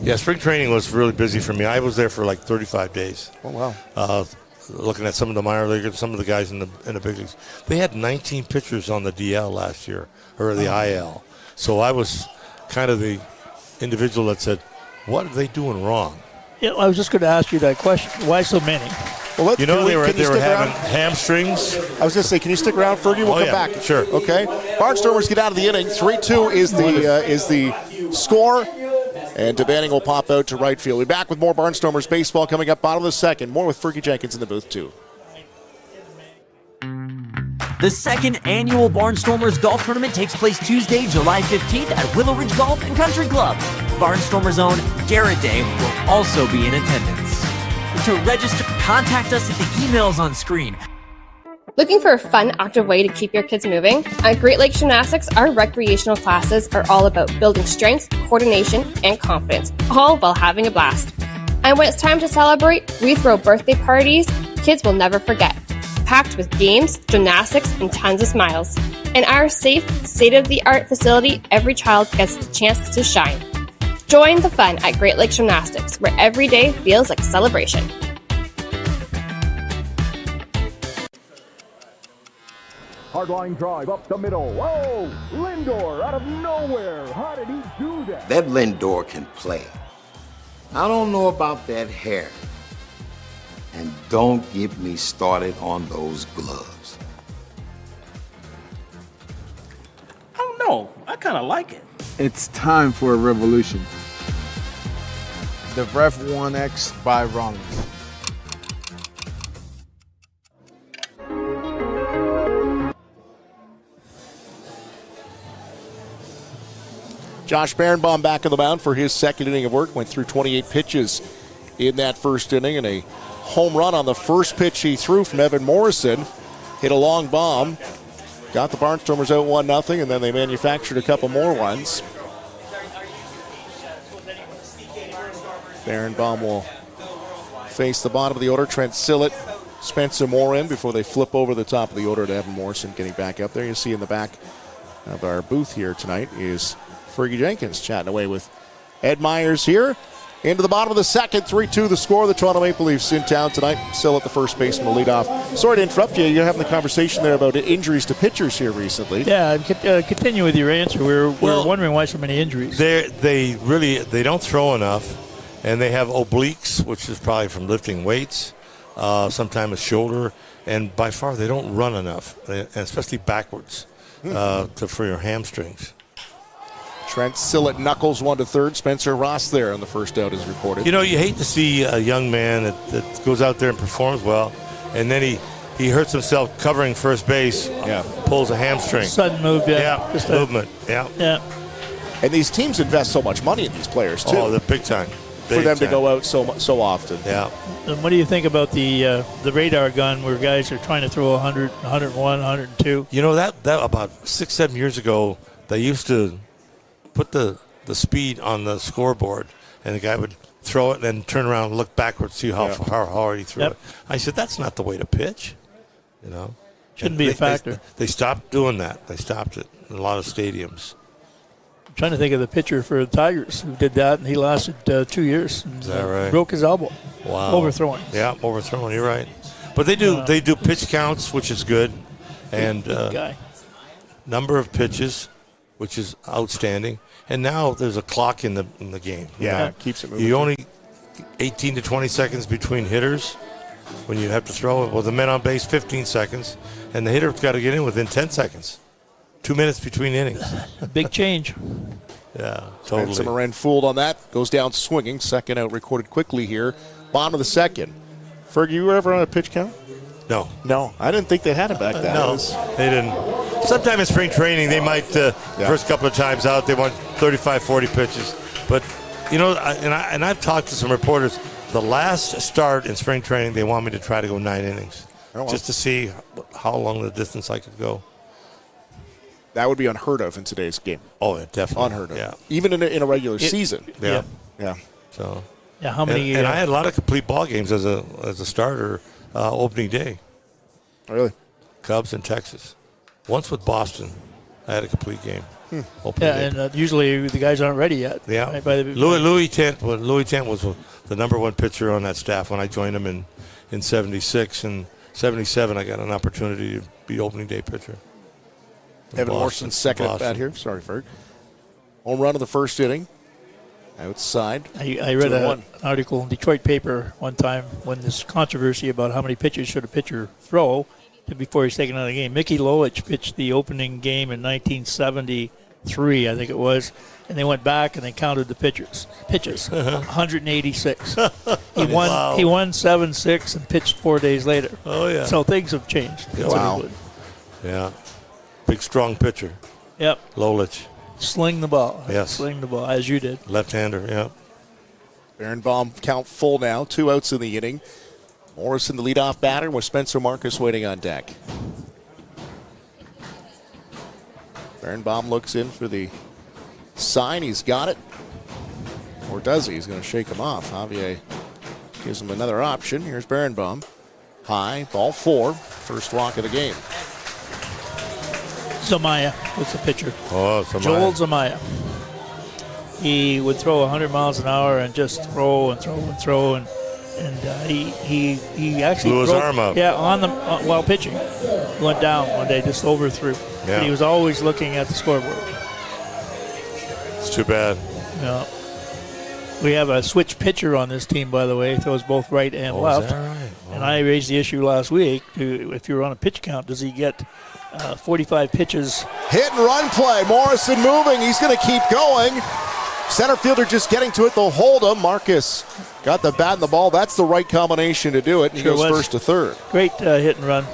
Yeah, spring training was really busy for me. I was there for like 35 days. Oh, wow. Looking at some of the minor leaguers, some of the guys in the big leagues. They had 19 pitchers on the DL last year, or the IL. So I was kind of the individual that said, what are they doing wrong? Yeah, I was just going to ask you that question. Why so many? Well, they were having hamstrings. I was going to say, can you stick around, Fergie? We'll come back. Sure. Okay. Barnstormers get out of the inning. 3-2 is the score. And DeBanning will pop out to right field. We'll be back with more Barnstormers baseball coming up bottom of the second. More with Fergie Jenkins in the booth, too. The second annual Barnstormers Golf Tournament takes place Tuesday, July 15th at Willow Ridge Golf and Country Club. Barnstormers' own Garrett Day will also be in attendance. To register, contact us at the emails on screen. Looking for a fun, active way to keep your kids moving? At Great Lakes Gymnastics, our recreational classes are all about building strength, coordination, and confidence, all while having a blast. And when it's time to celebrate, we throw birthday parties kids will never forget, packed with games, gymnastics, and tons of smiles. In our safe, state-of-the-art facility, every child gets the chance to shine. Join the fun at Great Lakes Gymnastics, where every day feels like a celebration. Hardline drive up the middle. Whoa! Lindor out of nowhere. How did he do that? That Lindor can play. I don't know about that hair. And don't get me started on those gloves. I don't know. I kind of like it. It's time for a revolution. The Ref 1X by Rollins. Josh Berenbaum back on the mound for his second inning of work. Went through 28 pitches in that first inning, and a home run on the first pitch he threw from Evan Morrison. Hit a long bomb. Got the Barnstormers out 1-0, and then they manufactured a couple more runs. Berenbaum will face the bottom of the order. Trent Sillett, Spencer Moore in before they flip over the top of the order to Evan Morrison getting back up there. You see in the back of our booth here tonight is Fergie Jenkins chatting away with Ed Myers here. Into the bottom of the second, 3-2 the score. The Toronto Maple Leafs in town tonight. Still at the first baseman will lead off. Sorry to interrupt you. You're having the conversation there about injuries to pitchers here recently. Yeah, continue with your answer. We're wondering why so many injuries. They don't throw enough, and they have obliques, which is probably from lifting weights, sometimes a shoulder, and by far they don't run enough, and especially backwards for your hamstrings. Trent Sillett knuckles one to third. Spencer Ross there on the first out is reported. You know, you hate to see a young man that goes out there and performs well, and then he hurts himself covering first base, pulls a hamstring. Sudden move, just movement, yeah. And these teams invest so much money in these players, too. Oh, they're big time. For them to go out so often. Yeah. And what do you think about the radar gun where guys are trying to throw 100, 101, 102? You know, that about 6-7 years ago, they used to put the speed on the scoreboard, and the guy would throw it and then turn around and look backwards, see how hard he threw it. I said, that's not the way to pitch. You know, shouldn't be a factor. They stopped doing that. They stopped it in a lot of stadiums. I'm trying to think of the pitcher for the Tigers who did that, and he lasted 2 years. Is that right? Broke his elbow. Wow. Overthrowing. Yeah, overthrowing. You're right. But they do pitch counts, which is good, and guy. Number of pitches, which is outstanding. And now there's a clock in the game. Yeah, it keeps it moving. You only 18 to 20 seconds between hitters when you have to throw it. Well, the men on base 15 seconds, and the hitter's got to get in within 10 seconds. 2 minutes between innings. A big change. Yeah, totally. Spencer Moran fooled on that. Goes down swinging. Second out recorded quickly here. Bottom of the second. Fergie, you were ever on a pitch count? No. No, I didn't think they had it back then. No, they didn't. Sometime in spring training, they might, first couple of times out, they want 35, 40 pitches. But, you know, and I've talked to some reporters, the last start in spring training, they want me to try to go 9 innings. Just to see how long the distance I could go. That would be unheard of in today's game. Oh, yeah, definitely. Unheard of. Yeah. Even in a regular season. Yeah. So. Yeah, how many? And I had a lot of complete ball games as a starter opening day. Really? Cubs in Texas. Once with Boston, I had a complete game. Yeah, and usually the guys aren't ready yet. Yeah. Right, Louis Tent was the number one pitcher on that staff when I joined him in 76. And 77, I got an opportunity to be opening day pitcher. Evan Morrison's second at bat here. Sorry, Ferg. Home run of the first inning. Outside. I read an article in Detroit paper one time when this controversy about how many pitches should a pitcher throw before he's taken out of the game. Mickey Lolich pitched the opening game in 1973, I think it was, and they went back and they counted the pitches. 186. He won 7-6 and pitched 4 days later. Oh, yeah. So things have changed. Wow. Yeah. Big, strong pitcher. Yep. Lolich. Sling the ball. Yes. Sling the ball, as you did. Left-hander, yeah. Birnbaum count full now. 2 outs in the inning. Morrison, the leadoff batter, with Spencer Marcus waiting on deck. Birnbaum looks in for the sign. He's got it. Or does he? He's going to shake him off. Javier gives him another option. Here's Birnbaum. High, ball 4. First walk of the game. Zamaya was the pitcher. Oh, Zamaya. Joel Zamaya. He would throw 100 miles an hour and just throw and throw and throw, and he actually blew his arm up. Yeah, on the while pitching, went down one day, just overthrew. Yeah. But he was always looking at the scoreboard. It's too bad. Yeah. We have a switch pitcher on this team, by the way. He throws both right and left. Is that right? And I raised the issue last week. If you're on a pitch count, does he get 45 pitches? Hit and run play. Morrison moving. He's going to keep going. Center fielder just getting to it. They'll hold him. Marcus got the bat and the ball. That's the right combination to do it. And he goes first to third. Great hit and run.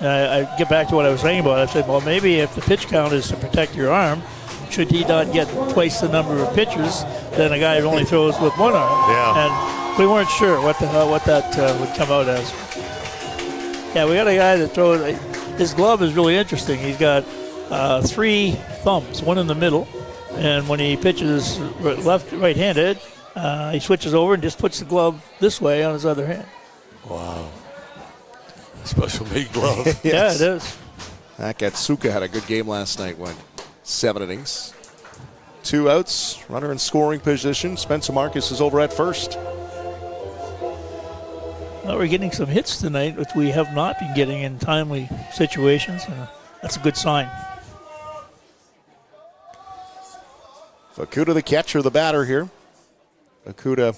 I get back to what I was saying about it. I said, well, maybe if the pitch count is to protect your arm, should he not get twice the number of pitches than a guy who only throws with one arm? Yeah. And we weren't sure what that would come out as. Yeah, we got a guy that throws. His glove is really interesting. He's got 3 thumbs, one in the middle, and when he pitches right-handed, he switches over and just puts the glove this way on his other hand. Wow. Special made glove. Yes. Yeah, it is. Akatsuka had a good game last night. Went 7 innings. 2 outs, runner in scoring position. Spencer Marcus is over at first. Well, we're getting some hits tonight, which we have not been getting in timely situations. That's a good sign. Fukuda, the catcher, the batter here. Fukuda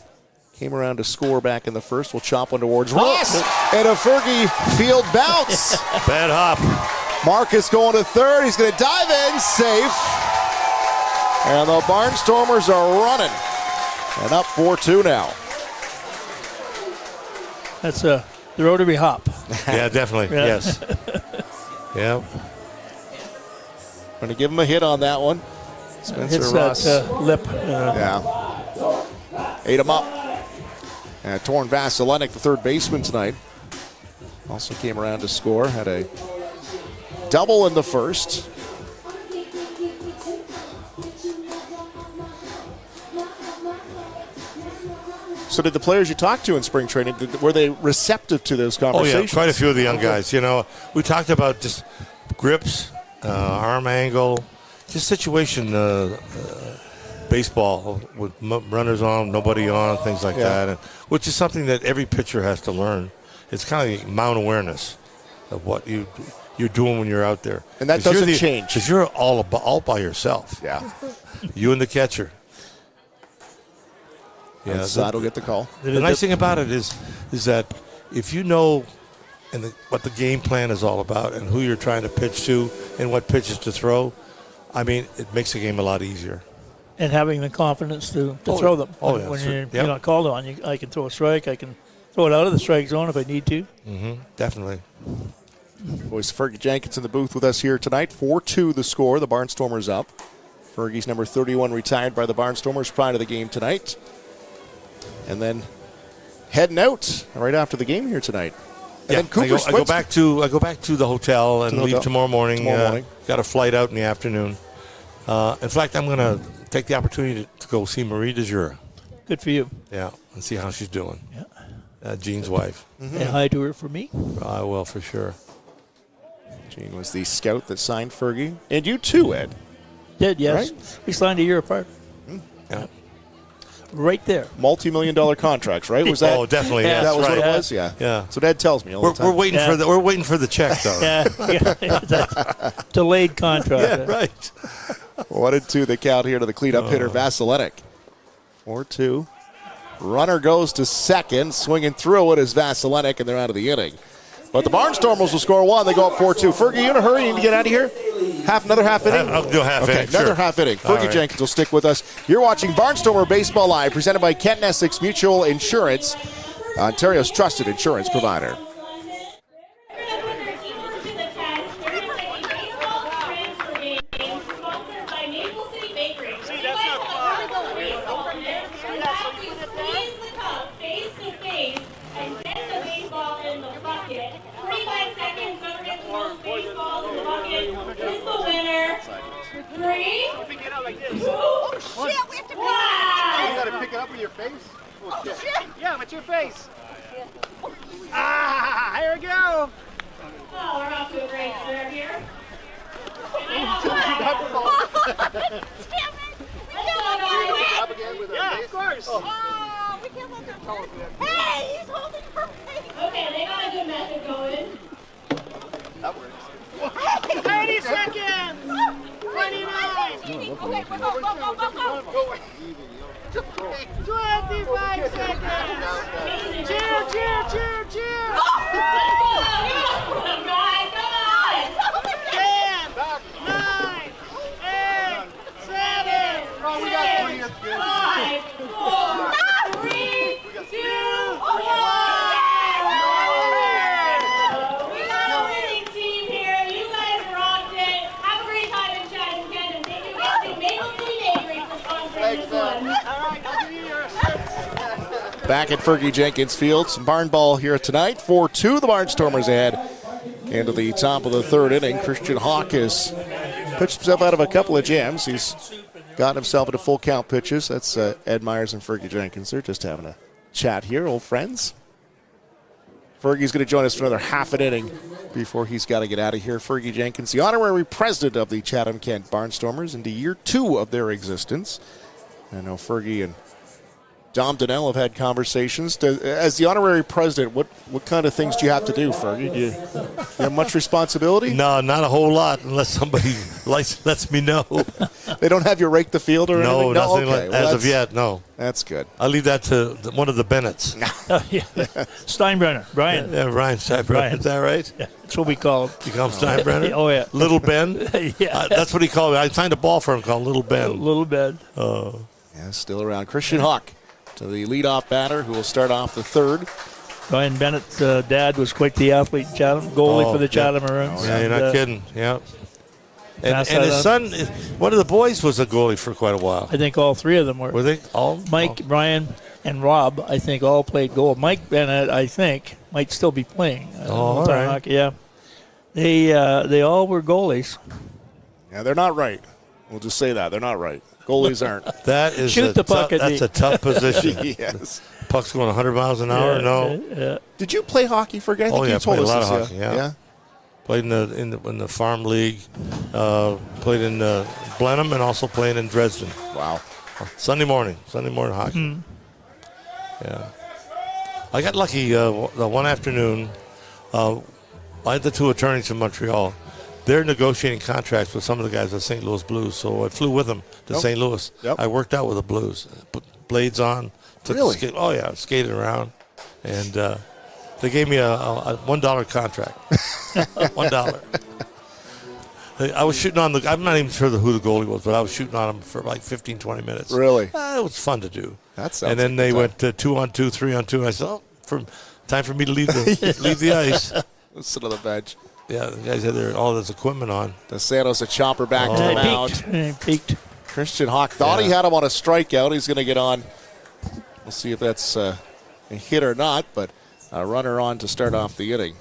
came around to score back in the first. We'll chop one towards Ross. And a Fergie field bounce. Bad hop. Marcus going to third. He's going to dive in, safe. And the Barnstormers are running. And up 4-2 now. That's the rotary hop. Yeah, definitely. Yeah. Yes. Yeah. Going to give him a hit on that one. Spencer Hits Ross. that lip. Yeah. Ate him up. And Torn Vasilenic, the third baseman tonight, also came around to score. Had a double in the first. So did the players you talked to in spring training, were they receptive to those conversations? Oh, yeah, quite a few of the young guys. You know, we talked about just grips, arm angle, just situation, baseball with runners on, nobody on, things like that, and, which is something that every pitcher has to learn. It's kind of mound awareness of what you're doing when you're out there. And that doesn't change. Because you're all by yourself. Yeah. You and the catcher. Yeah, Zod will get the call. The nice thing about it is that if you know what the game plan is all about and who you're trying to pitch to and what pitches to throw, I mean, it makes the game a lot easier. And having the confidence to throw them. Oh, yeah. When you're not called on, I can throw a strike. I can throw it out of the strike zone if I need to. Mm-hmm. Definitely. Voice Fergie Jenkins in the booth with us here tonight. 4-2 the score. The Barnstormers up. Fergie's number 31 retired by the Barnstormers prior to the game tonight. And then heading out right after the game here tonight. And then Cooper I go back to the hotel and leave tomorrow morning. Got a flight out in the afternoon. In fact, I'm going to take the opportunity to go see Marie DeJure. Good for you. Yeah, and see how she's doing. Yeah. Jean's wife. Say hi to her for me. I will, for sure. Jean was the scout that signed Fergie. And you too, Ed. Did, yes. Right? We signed a year apart. Yeah. Right there. Multi-million-dollar contracts, right? Was that? Oh, definitely. Yeah, that was right. what it was. Yeah. Yeah. So Dad tells me all the time. We're waiting for the check, though. Yeah. Delayed contract. Yeah, right. 1-2 the count here to the cleanup hitter Vasilenic. 4-2. Runner goes to second, swinging through it is Vasilenic, and they're out of the inning. But the Barnstormers will score 1. They go up 4-2. Fergie, you in a hurry? You need to get out of here? Another half inning? I'll do a half inning. Another sure. half inning. All Fergie right. Jenkins will stick with us. You're watching Barnstormer Baseball Live, presented by Kent Essex Mutual Insurance, Ontario's trusted insurance provider. most baseballs in the bucket is the winner. 3, 2, 1. You gotta pick it up with your face? Oh, shit. Yeah, with your face. Ah, here we go. Oh, we're off to a great start here. Yeah, of course. Oh, we can't let them. Hey, he's holding her face. Okay, they got a good method going. That works. 30 seconds. 29. Okay, go. 25 seconds. Cheer. Come on. 10, 9, 8, 7, 6, 5, 4, 3, 2, 1. We got a winning team here. You guys rocked it. Have a great time in Chatham-Kent, and thank you guys to Maple City Bakery for sponsoring this one. All right, I'll give you your assist. Back at Fergie Jenkins Field, some barn ball here tonight. 4-2, the Barnstormers ahead into the top of the third inning. Christian Hawk has pitched himself out of a couple of jams. He's got himself into full count pitches. That's Ed Myers and Fergie Jenkins. They're just having a chat here, old friends. Fergie's going to join us for another half an inning before he's got to get out of here. Fergie Jenkins, the honorary president of the Chatham-Kent Barnstormers, into year 2 of their existence. I know Fergie and Dom Donnell have had conversations. As the honorary president, what kind of things do you have to do, Fergie? Do you have much responsibility? No, not a whole lot, unless somebody lets me know. They don't have you rake the field or anything? No, nothing okay. as of yet, no. That's good. I'll leave that to one of the Bennetts. Steinbrenner, Brian. Yeah, Brian Steinbrenner. Brian. Is that right? Yeah, that's what we call him. You call him Steinbrenner? Oh, yeah. Little Ben? Yeah. That's what he called me. I signed a ball for him called Little Ben. Little Ben. Oh. Yeah, still around. Christian Hawk to the leadoff batter, who will start off the third. Brian Bennett's dad was quite the athlete in Chatham, goalie for the Chatham Maroons. Yeah, you're not kidding. Yeah. And his son, one of the boys was a goalie for quite a while. I think all 3 of them were. Were they all? Mike, Brian, and Rob, I think, all played goal. Mike Bennett, I think, might still be playing. All right. Hockey. Yeah. They all were goalies. Yeah, they're not right. We'll just say that. They're not right. Goalies aren't. That is Shoot the puck at that's a tough position. Yes. Puck's going 100 miles an hour. Yeah, no. Yeah. Did you play hockey, Fergie? I think you told played us a lot this, of hockey. Yeah. Played in the farm league. Played in Blenheim and also played in Dresden. Wow. Sunday morning hockey. Mm. Yeah. I got lucky the one afternoon. I had the 2 attorneys from Montreal. They're negotiating contracts with some of the guys at St. Louis Blues, so I flew with them to St. Louis. Yep. I worked out with the Blues. Put blades on. Really? Skated around. And they gave me a $1 contract. $1. I was shooting on I'm not even sure who the goalie was, but I was shooting on him for like 15, 20 minutes. Really? It was fun to do. That sounds And then they went to 2-on-2, 3-on-2. And I said, time for me to leave the ice. Sit on the bench. Yeah, the guys had all this equipment on. DeSantos a chopper back to the mound. Peaked. Christian Hawk thought he had him on a strikeout. He's going to get on. We'll see if that's a hit or not, but a runner on to start off the inning.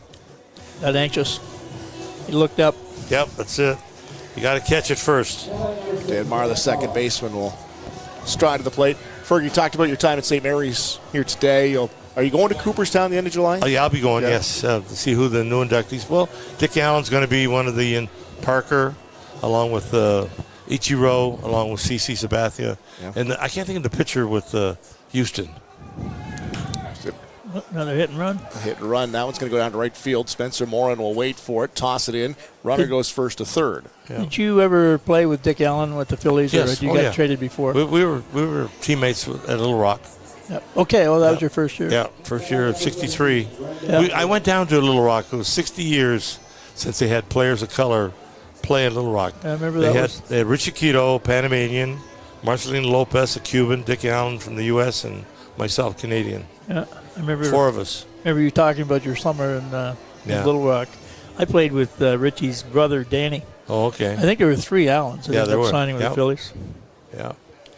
That anxious. He looked up. Yep, that's it. You got to catch it first. Dan Marr, the second baseman, will stride to the plate. Fergie, you talked about your time at St. Mary's here today. Are you going to Cooperstown the end of July? Oh, yeah, I'll be going, yes, to see who the new inductees. Well, Dick Allen's going to be one of the Parker, along with Ichiro, along with CC Sabathia. Yeah. And I can't think of the pitcher with Houston. Another hit and run. A hit and run. That one's going to go down to right field. Spencer Morin will wait for it, toss it in. Runner goes first to third. Yeah. Did you ever play with Dick Allen with the Phillies, yes. or did you get traded before? We were teammates at Little Rock. Yep. Okay, well, that was your first year. Yeah, first year of 63. Yep. I went down to Little Rock. It was 60 years since they had players of color play in Little Rock. I remember they had Richie Quito, Panamanian, Marcelino Lopez, a Cuban, Dick Allen from the U.S., and myself, Canadian. Yeah, I remember. 4 of us. Remember you talking about your summer in Little Rock. I played with Richie's brother, Danny. Oh, okay. I think there were 3 Allens that ended up signing with the Phillies. Yeah.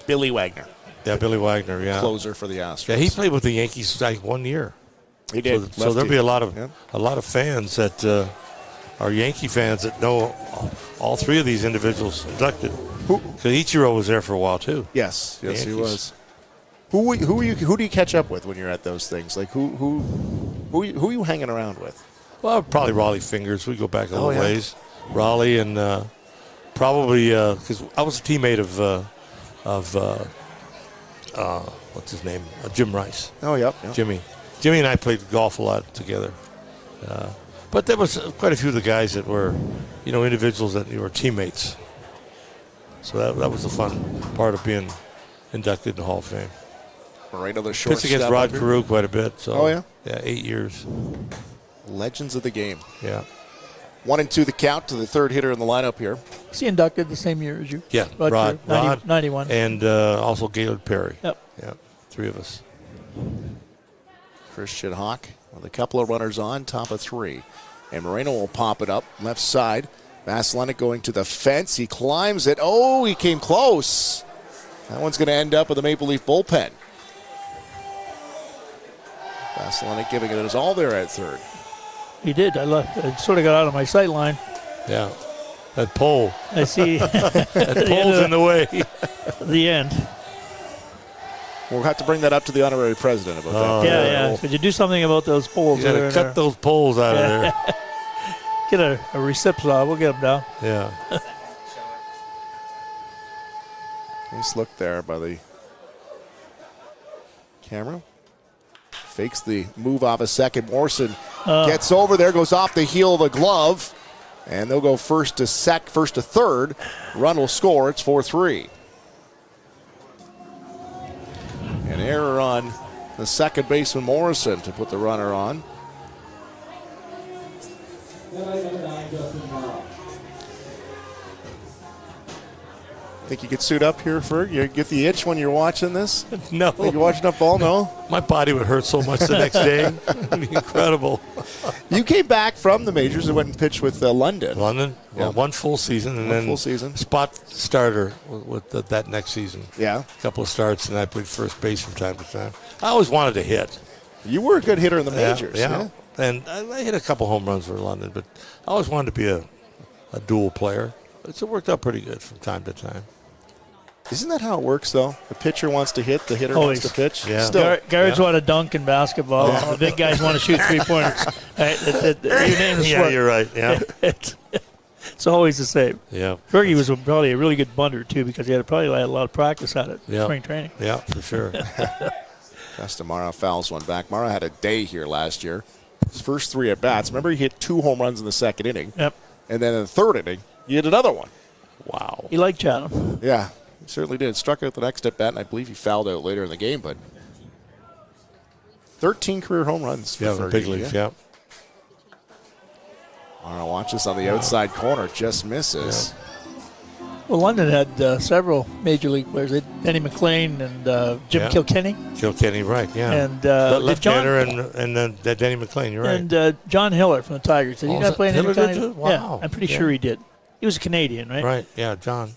Billy Wagner. Yeah, Billy Wagner, yeah. Closer for the Astros. Yeah, he played with the Yankees like 1 year. He did. So there'll be a lot of fans that Yankee fans that know all three of these individuals inducted. Because Ichiro was there for a while too. Yes, he was. Who do you catch up with when you're at those things? Like who are you hanging around with? Well, probably Raleigh Fingers. We go back a little ways. Raleigh and probably because I was a teammate of what's his name? Jim Rice. Oh, yep. Jimmy and I played golf a lot together. But there was quite a few of the guys that were, individuals that were teammates. So that was the fun part of being inducted in the Hall of Fame. Right on the short. Pitched against Rod Carew quite a bit. So, yeah, 8 years. Legends of the game. Yeah. 1-2 the count to the third hitter in the lineup here. Was he inducted the same year as you? Yeah, Rod 91. And also Gaylord Perry. Yep. Yeah, three of us. Christian Hawk with a couple of runners on, top of 3. And Moreno will pop it up, left side. Vasilenic going to the fence. He climbs it. Oh, he came close. That one's going to end up with the Maple Leaf bullpen. Vasilenic giving it his all there at third. He did. I sort of got out of my sight line. Yeah. That pole. I see. That pole's in the way. The end. We'll have to bring that up to the honorary president about that. Yeah. Could you do something about those poles? You got to cut those poles out of there. Get a recip saw. We'll get them down. Yeah. Nice look there by the camera. Fakes the move off a second. Morrison gets over there, goes off the heel of the glove, and they'll go first to third. Run will score. It's 4-3. An error on the second baseman Morrison to put the runner on. Think you could suit up here, Ferg? You get the itch when you're watching this? No. Think you're watching enough ball? No? My body would hurt so much the next day. It would be incredible. You came back from the majors and went and pitched with London. Well, one full season and then full season. Spot starter with that next season. Yeah. A couple of starts, and I played first base from time to time. I always wanted to hit. You were a good hitter in the majors. Yeah. And I hit a couple home runs for London, but I always wanted to be a dual player. It worked out pretty good from time to time. Isn't that how it works, though? The pitcher wants to hit, the hitter wants to pitch. Yeah. Still. Guards want to dunk in basketball. Yeah. The big guys want to shoot 3-pointers. Yeah, you're right. Yeah. It's always the same. Yeah. Fergie was probably a really good bunter, too, because he had a lot of practice at it in spring training. Yeah, for sure. Justin Mara fouls one back. Mara had a day here last year. His first 3 at-bats. Remember, he hit 2 home runs in the second inning. Yep. And then in the third inning, he hit another one. Wow. He liked Chatham. Yeah. He certainly did. Struck out the next at bat, and I believe he fouled out later in the game. But 13 career home runs for Fergie. Big leagues, yeah. Mara watches on the outside corner, just misses. Yeah. Well, London had several major league players. They had Denny McLean and Jim Kilkenny. Kilkenny, right? Yeah. And left-hander and then Denny McLean. You're right. And John Hiller from the Tigers. Did he not play in Intercounty? Wow. Yeah, I'm pretty sure he did. He was a Canadian, right? Right. Yeah, John.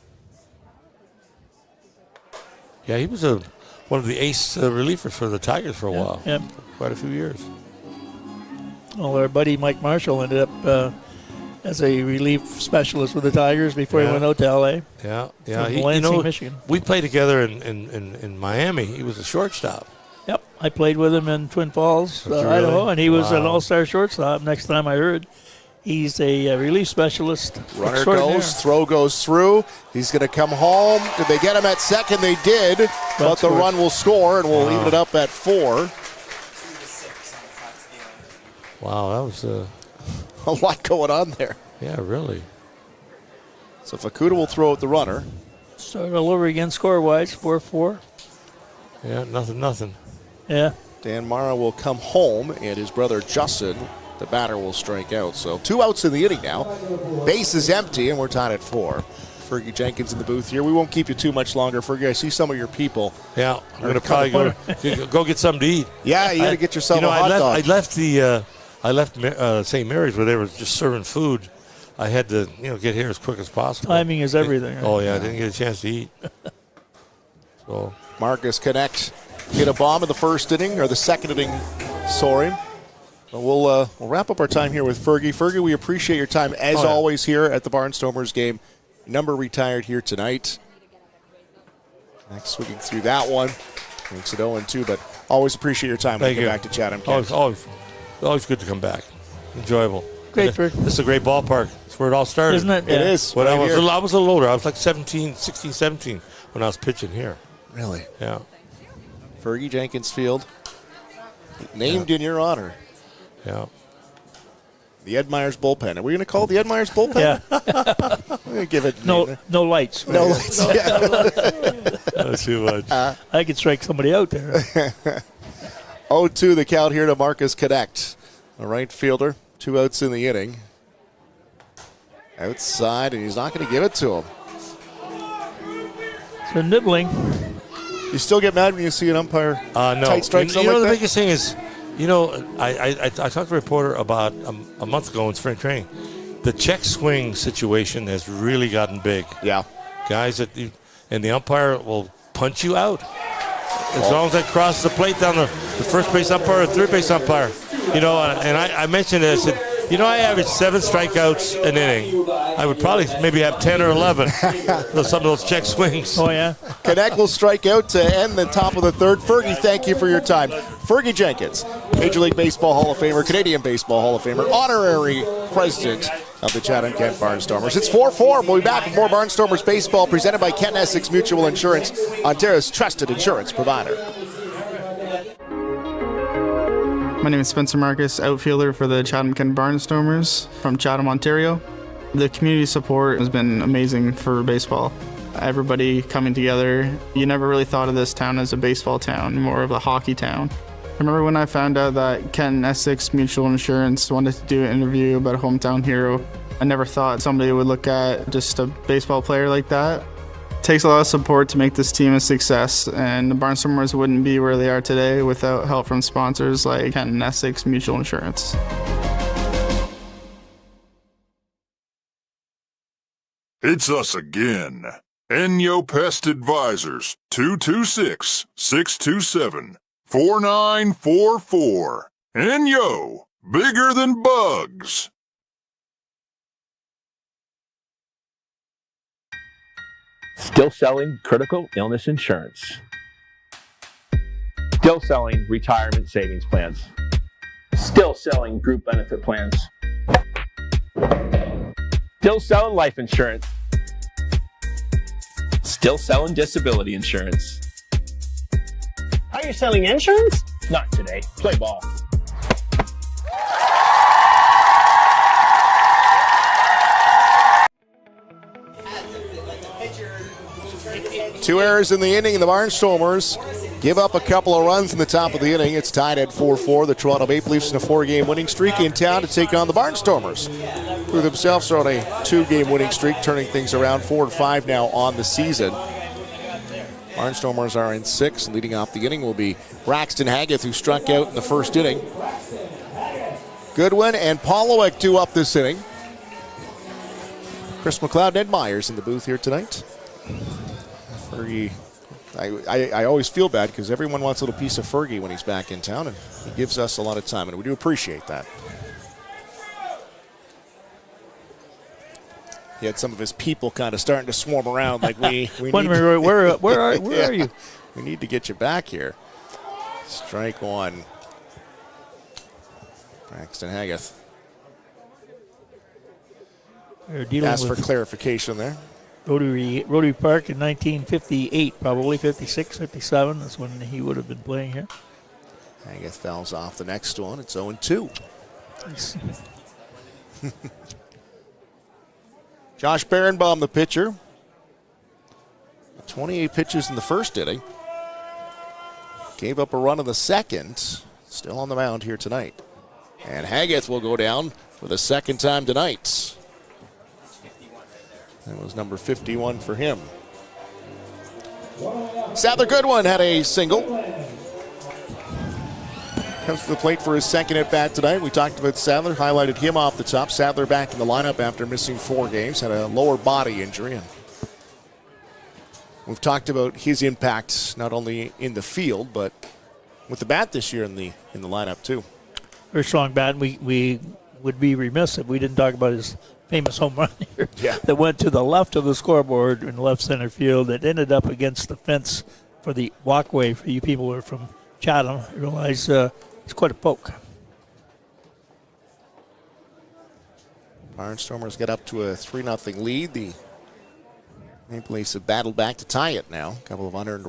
Yeah, he was one of the ace relievers for the Tigers for a while. Yep. Quite a few years. Well, our buddy Mike Marshall ended up as a relief specialist with the Tigers before he went out to L.A. Yeah. From Lansing, Michigan. We played together in Miami. He was a shortstop. Yep. I played with him in Twin Falls, Idaho, and he was an all-star shortstop. Next time I heard. He's a relief specialist. Runner goes, throw goes through. He's going to come home. Did they get him at second? They did. But the run will score, and we'll even it up at 4. Wow, that was a lot going on there. Yeah, really. So Fukuda will throw at the runner. Start all over again score-wise, 4-4. Yeah, nothing. Yeah. Dan Mara will come home, and his brother Justin, the batter, will strike out. So 2 outs in the inning now. Base is empty, and we're tied at 4. Fergie Jenkins in the booth here. We won't keep you too much longer, Fergie. I see some of your people. Yeah, I'm going to probably go get something to eat. Yeah, you got to get yourself a hot dog. I left St. Mary's where they were just serving food. I had to get here as quick as possible. Timing is everything. Right? Oh, yeah, I didn't get a chance to eat. So Marcus Connect hit a bomb in the first inning, or the second inning, sorry. We'll wrap up our time here with Fergie. Fergie, we appreciate your time, as always, here at the Barnstormers game. Number retired here tonight. Next, swinging through that one. Makes it 0-2, but always appreciate your time when you come back to Chatham-Kent. Always good to come back. Enjoyable. Great, This is a great ballpark. It's where it all started. Isn't it? It is. When I was a little older. I was like 16, 17 when I was pitching here. Really? Yeah. Fergie Jenkins Field, named in your honor. Yeah. The Ed Myers bullpen. Are we going to call it the Ed Myers bullpen? Yeah. We're going to give it no lights. No lights. Yeah. That's too much. I could strike somebody out there. 0-2 the count here to Marcus Connect, the right fielder. 2 outs in the inning. Outside, and he's not going to give it to him. So nibbling. You still get mad when you see an umpire tight strike the biggest thing is, I talked to a reporter about a month ago in spring training. The check swing situation has really gotten big. Yeah. Guys, and the umpire will punch you out. As long as that crosses the plate down the first base umpire or third base umpire. And I mentioned it. I said, I average 7 strikeouts an inning. I would probably maybe have 10 or 11. Some of those check swings. Oh, yeah. Connect will strike out to end the top of the third. Fergie, thank you for your time. Fergie Jenkins, Major League Baseball Hall of Famer, Canadian Baseball Hall of Famer, honorary president of the Chatham-Kent Barnstormers. It's 4-4. We'll be back with more Barnstormers baseball presented by Kent Essex Mutual Insurance, Ontario's trusted insurance provider. My name is Spencer Marcus, outfielder for the Chatham-Kent Barnstormers from Chatham, Ontario. The community support has been amazing for baseball. Everybody coming together. You never really thought of this town as a baseball town, more of a hockey town. I remember when I found out that Kent Essex Mutual Insurance wanted to do an interview about a hometown hero. I never thought somebody would look at just a baseball player like that. It takes a lot of support to make this team a success, and the Barnstormers wouldn't be where they are today without help from sponsors like Kent Essex Mutual Insurance. It's us again. Enyo Pest Advisors, 226-627-4944. Enyo, bigger than bugs. Still selling critical illness insurance. Still selling retirement savings plans. Still selling group benefit plans. Still selling life insurance. Still selling disability insurance. Are you selling insurance? Not today. Play ball. Two errors in the inning, and the Barnstormers give up a couple of runs in the top of the inning. It's tied at 4-4. The Toronto Maple Leafs in a 4-game winning streak in town to take on the Barnstormers, who themselves are on a 2-game winning streak, turning things around. 4-5 now on the season. Barnstormers are in 6. Leading off the inning will be Braxton Haggith, who struck out in the first inning. Goodwin and Pollowick due up this inning. Chris McLeod and Ed Myers in the booth here tonight. Fergie, I always feel bad because everyone wants a little piece of Fergie when he's back in town, and he gives us a lot of time, and we do appreciate that. He had some of his people kind of starting to swarm around like we Where are you? We need to get you back here. Strike one. Braxton Haggith. Asked for clarification there. Rotary Park in 1958, probably 56, 57. That's when he would have been playing here. Haggith fouls off the next one. It's 0-2. Josh Berenbaum, the pitcher. 28 pitches in the first inning. Gave up a run in the second. Still on the mound here tonight. And Haggith will go down for the second time tonight. That was number 51 for him. Sadler Goodwin had a single. Comes to the plate for his second at bat tonight. We talked about Sadler, highlighted him off the top. Sadler back in the lineup after missing 4 games, had a lower body injury. And we've talked about his impact not only in the field, but with the bat this year in the lineup too. very strong bat. We would be remiss if we didn't talk about his famous home run here that went to the left of the scoreboard in left center field. That ended up against the fence for the walkway. For you people who are from Chatham, you realize it's quite a poke. Barnstormers get up to a 3-0 lead. The Maple Leafs have battled back to tie it now. A couple of unearned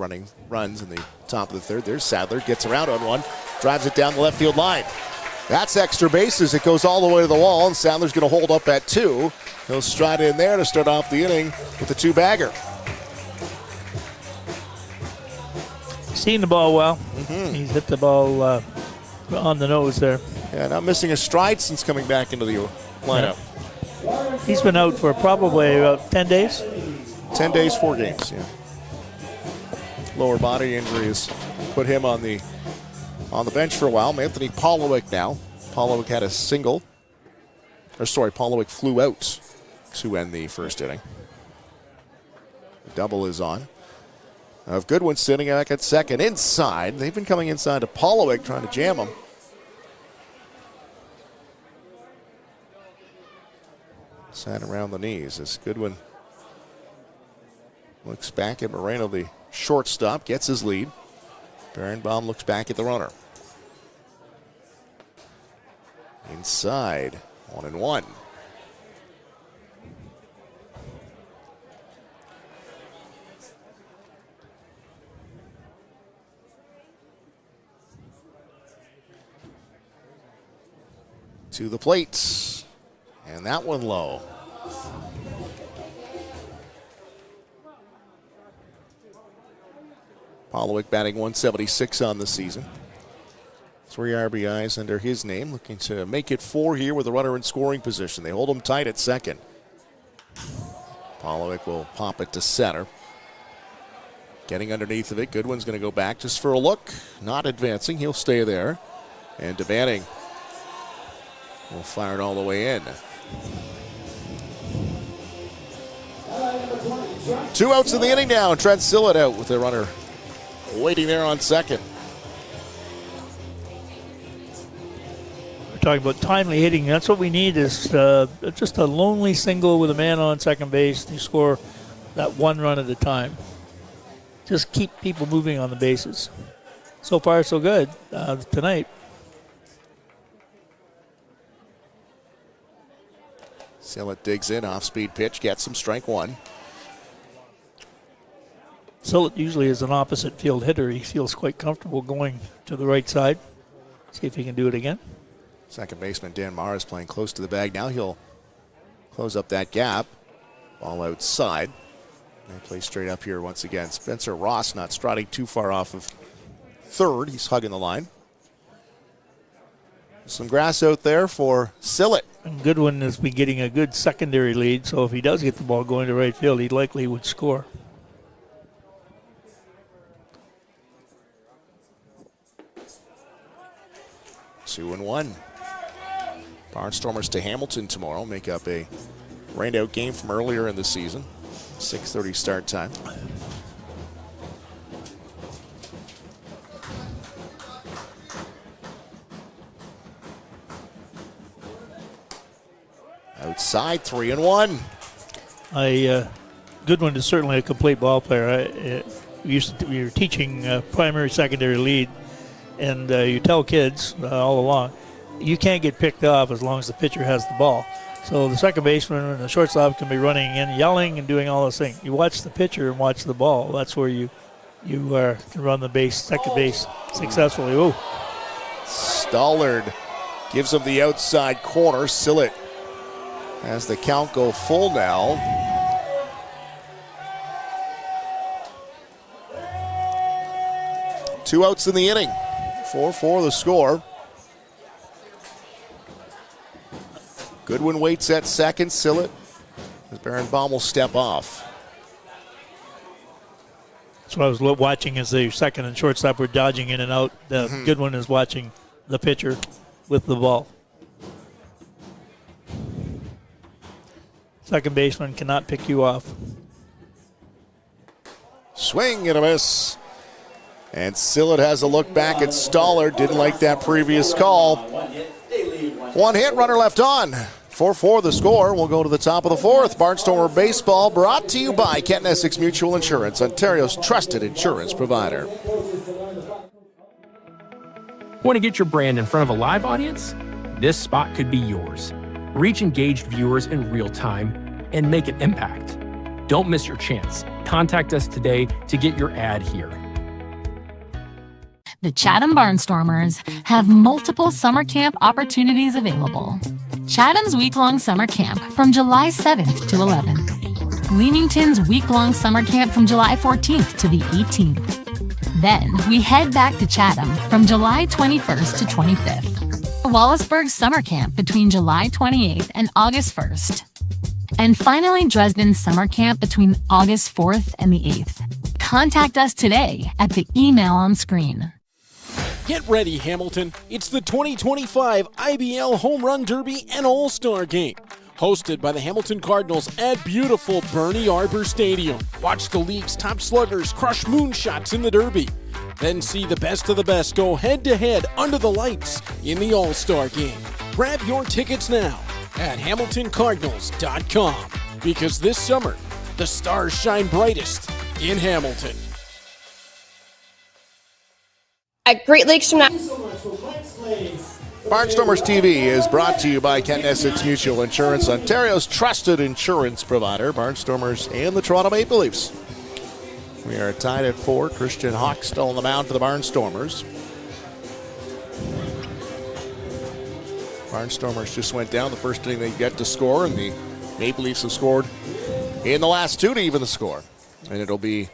runs in the top of the third. There's Sadler, gets around on one, drives it down the left field line. That's extra bases. It goes all the way to the wall, and Sadler's going to hold up at 2. He'll stride in there to start off the inning with a 2-bagger. Seen the ball well. He's hit the ball on the nose there. Yeah, not missing a stride since coming back into the lineup. Yeah. He's been out for probably about 10 days. 10 days, 4 games, yeah. Lower body injuries put him on the bench for a while. Anthony Polowick now. Polowick had a single. Polowick flew out to end the first inning. The double is on. Goodwin sitting back at second inside. They've been coming inside to Polowick, trying to jam him. Sat around the knees as Goodwin looks back at Moreno, the shortstop, gets his lead. Barenbaum looks back at the runner. Inside, 1-1. To the plate, and that one low. Polowick batting 176 on the season. 3 RBIs under his name, looking to make it 4 here with a runner in scoring position. They hold him tight at second. Polowick will pop it to center. Getting underneath of it, Goodwin's going to go back just for a look. Not advancing, he'll stay there. And DeVanning will fire it all the way in. 2 outs in the inning now. Trent Sillett out with the runner waiting there on second. We're talking about timely hitting. That's what we need is just a lonely single with a man on second base to score that 1 run at a time. Just keep people moving on the bases. So far, so good tonight. Sillett digs in, off-speed pitch, gets him, strike 1. Sillett usually is an opposite field hitter. He feels quite comfortable going to the right side. See if he can do it again. Second baseman Dan Marr is playing close to the bag. Now he'll close up that gap. Ball outside. They play straight up here once again. Spencer Ross not striding too far off of third. He's hugging the line. Some grass out there for Sillett. And Goodwin has been getting a good secondary lead, so if he does get the ball going to right field, he likely would score. 2-1. Barnstormers to Hamilton tomorrow. Make up a rained-out game from earlier in the season. 6:30 start time. Outside, 3-1. Goodwin is certainly a complete ball player. We were teaching primary, secondary lead, and you tell kids all along, you can't get picked off as long as the pitcher has the ball. So the second baseman and the shortstop can be running in, yelling and doing all those things. You watch the pitcher and watch the ball. That's where you can run the base, second base successfully. Ooh. Stollard gives him the outside corner. Sillett has the count go full now. Two outs in the inning. 4-4 the score. Goodwin waits at second. Sillett, as Barenbaum will step off. That's what I was watching as the second and shortstop were dodging in and out. Goodwin is watching the pitcher with the ball. Second baseman cannot pick you off. Swing and a miss. And Sillett has a look back at Stoller. Didn't like that previous call. One hit, runner left on. 4-4 the score. We'll go to the top of the fourth. Barnstormer Baseball brought to you by Kent Essex Mutual Insurance, Ontario's trusted insurance provider. Want to get your brand in front of a live audience? This spot could be yours. Reach engaged viewers in real time and make an impact. Don't miss your chance. Contact us today to get your ad here. The Chatham Barnstormers have multiple summer camp opportunities available. Chatham's week-long summer camp from July 7th to 11th. Leamington's week-long summer camp from July 14th to the 18th. Then we head back to Chatham from July 21st to 25th. Wallaceburg summer camp between July 28th and August 1st. And finally Dresden's summer camp between August 4th and the 8th. Contact us today at the email on screen. Get ready, Hamilton. It's the 2025 IBL Home Run Derby and All-Star Game. Hosted by the Hamilton Cardinals at beautiful Bernie Arbor Stadium. Watch the league's top sluggers crush moonshots in the Derby. Then see the best of the best go head-to-head under the lights in the All-Star Game. Grab your tickets now at HamiltonCardinals.com. Because this summer, the stars shine brightest in Hamilton. At Great Lakes Gymnastics. Barnstormers TV is brought to you by Kent Essex Mutual Insurance, Ontario's trusted insurance provider. Barnstormers and the Toronto Maple Leafs. We are tied at 4. Christian Hawk still on the mound for the Barnstormers. Barnstormers just went down the first inning they get to score, and the Maple Leafs have scored in the last 2 to even the score. And it'll be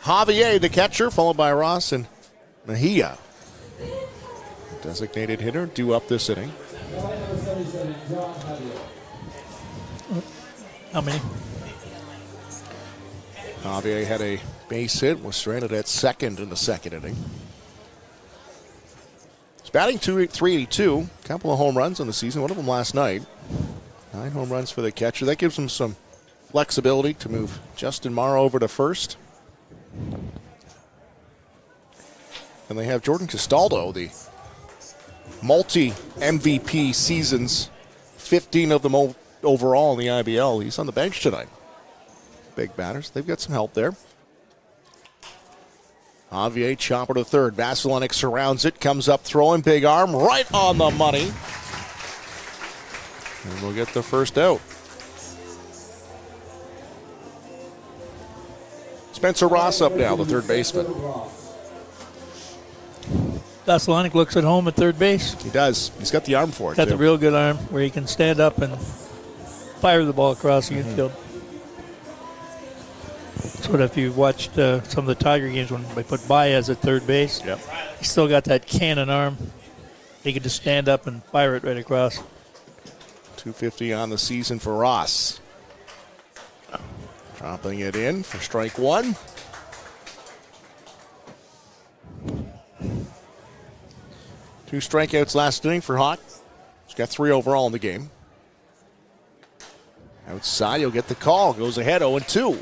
Javier, the catcher, followed by Ross and Mejia. Designated hitter due up this inning. How many? Javier had a base hit, was stranded at second in the second inning. He's batting .382, a couple of home runs on the season, one of them last night. 9 home runs for the catcher. That gives him some flexibility to move Justin Morrow over to first. And they have Jordan Castaldo, the multi-MVP seasons, 15 of them overall in the IBL. He's on the bench tonight. Big batters. They've got some help there. Javier, chopper to third. Vasilonic surrounds it, comes up throwing, big arm, right on the money. And we'll get the first out. Spencer Ross up now, the third baseman. Vasilonic looks at home at third base. He does. He's got the arm for it. Got the real good arm where he can stand up and fire the ball across the infield. That's what if you've watched some of the Tiger games when they put Baez at third base. Yep. He's still got that cannon arm. He can just stand up and fire it right across. .250 on the season for Ross. Dropping it in for strike one. Two strikeouts last inning for Hawk. He's got 3 overall in the game. Outside, he'll get the call. Goes ahead 0-2.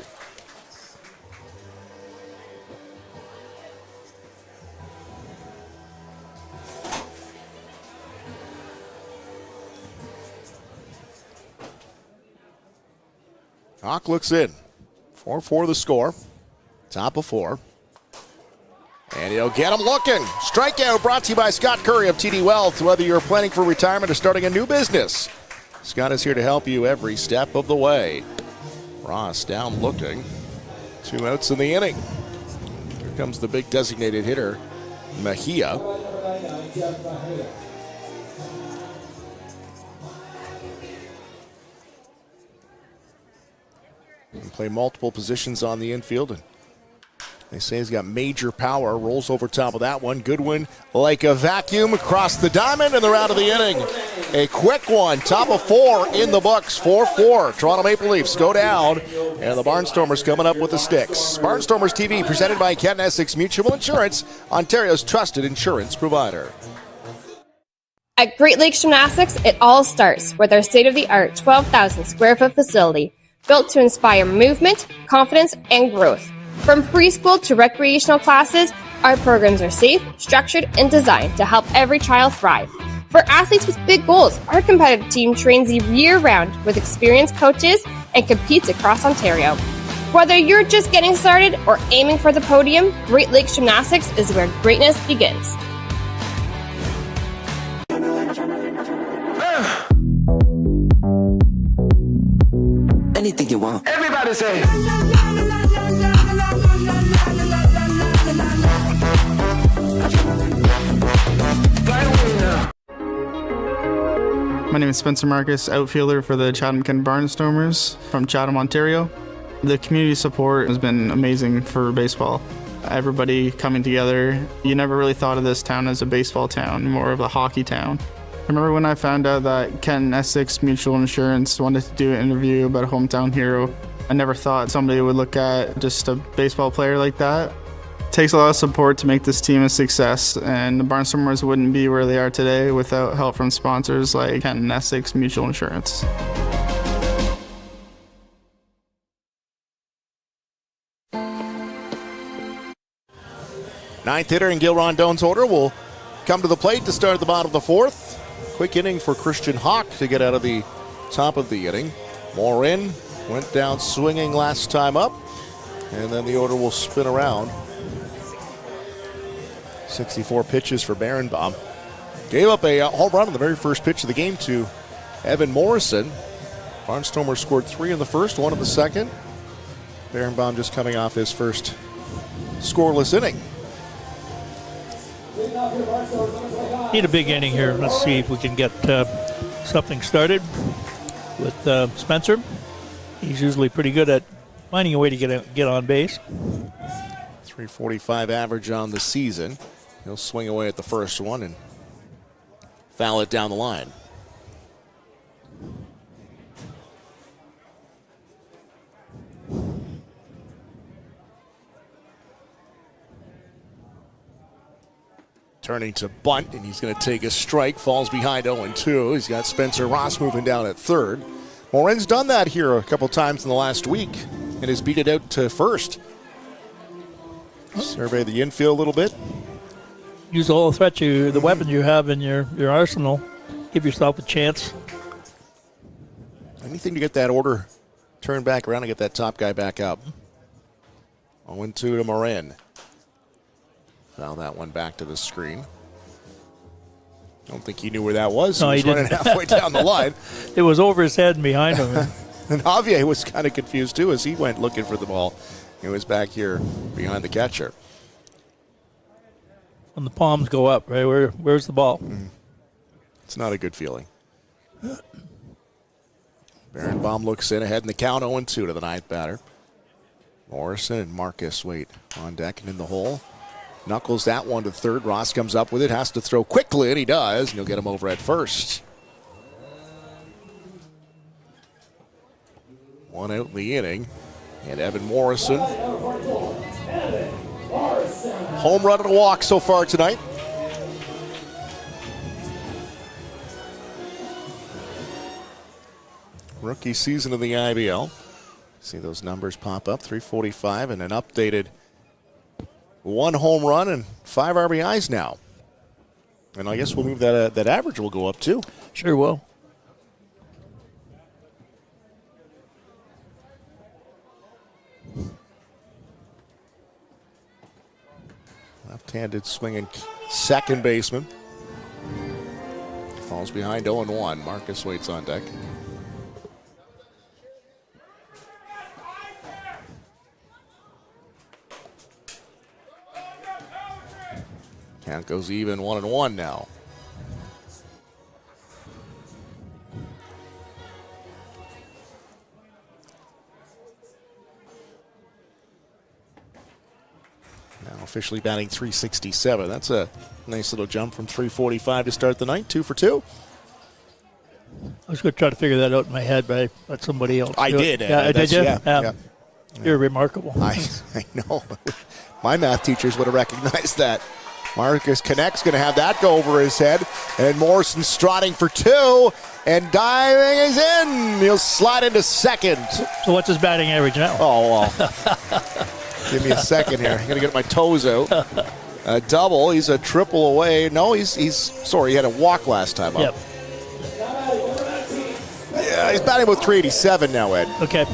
Hawk looks in. 4-4 the score. Top of 4. And he'll get him looking. Strikeout brought to you by Scott Curry of TD Wealth. Whether you're planning for retirement or starting a new business, Scott is here to help you every step of the way. Ross down looking. 2 outs in the inning. Here comes the big designated hitter, Mejia. Can play multiple positions on the infield, and they say he's got major power. Rolls over top of that one. Goodwin like a vacuum across the diamond, and they're out of the inning. A quick one. Top of 4 in the books. 4-4. Toronto Maple Leafs go down, and the Barnstormers coming up with the sticks. Barnstormers TV presented by Kent Essex Mutual Insurance, Ontario's trusted insurance provider. At Great Lakes Gymnastics, it all starts with our state-of-the-art 12,000 square foot facility built to inspire movement, confidence, and growth. From preschool to recreational classes, Our programs are safe, structured, and designed to help every child thrive. For athletes with big goals, our competitive team trains year-round with experienced coaches and competes across Ontario. Whether you're just getting started or aiming for the podium, Great Lakes Gymnastics is where greatness begins. Anything you want. Everybody say. My name is Spencer Marcus, outfielder for the Chatham-Kent Barnstormers from Chatham, Ontario. The community support has been amazing for baseball. Everybody coming together. You never really thought of this town as a baseball town, more of a hockey town. I remember when I found out that Kent Essex Mutual Insurance wanted to do an interview about a hometown hero. I never thought somebody would look at just a baseball player like that. It takes a lot of support to make this team a success, and the Barnstormers wouldn't be where they are today without help from sponsors like Kent Essex Mutual Insurance. Ninth hitter in Gil Rondon's order will come to the plate to start the bottom of the fourth. Quick inning for Christian Hawk to get out of the top of the inning. Morin went down swinging last time up, and then the order will spin around. 64 pitches for Berenbaum. Gave up a home run on the very first pitch of the game to Evan Morrison. Barnstormers scored 3 in the first, 1 in the second. Berenbaum just coming off his first scoreless inning. Need a big inning here. Let's see if we can get something started with Spencer. He's usually pretty good at finding a way to get on base. 345 average on the season. He'll swing away at the first one and foul it down the line. Turning to bunt, and he's going to take a strike. Falls behind 0-2. He's got Spencer Ross moving down at third. Morin's done that here a couple times in the last week and has beat it out to first. Survey the infield a little bit. Use all the weapons you have in your arsenal. Give yourself a chance. Anything to get that order turned back around and get that top guy back up. 0-2 to Morin. Foul that one back to the screen. I don't think he knew where that was. No, he was running halfway down the line. It was over his head and behind him. And Javier was kind of confused too as he went looking for the ball. He was back here behind the catcher. When the palms go up, right? Where's the ball? It's not a good feeling. Berenbaum looks in ahead in the count, 0-2 to the ninth batter. Morrison and Marcus wait on deck and in the hole. Knuckles that one to third. Ross comes up with it, has to throw quickly, and he does, and he'll get him over at first. One out in the inning, and Evan Morrison. Home run and a walk so far tonight. Rookie season of the IBL. See those numbers pop up, 345 and an updated 1 home run and 5 RBIs now. And I guess we'll move that average will go up too. Sure will. Left-handed swinging second baseman. Falls behind 0-1. Marcus waits on deck. Count goes even, 1-1 now. Now officially batting .367. That's a nice little jump from .345 to start the night. 2 for 2. I was going to try to figure that out in my head, but I let somebody else I do did. it. Yeah, did you? Yeah. You're remarkable. I know. My math teachers would have recognized that. Marcus connects, going to have that go over his head. And Morrison strutting for 2. And diving is in. He'll slide into second. So what's his batting average now? Oh, well. Give me a second here. I'm going to get my toes out. a double. He's a triple away. No, he's sorry, he had a walk last time up. Yep. Yeah, he's batting about 387 now, Ed. Okay.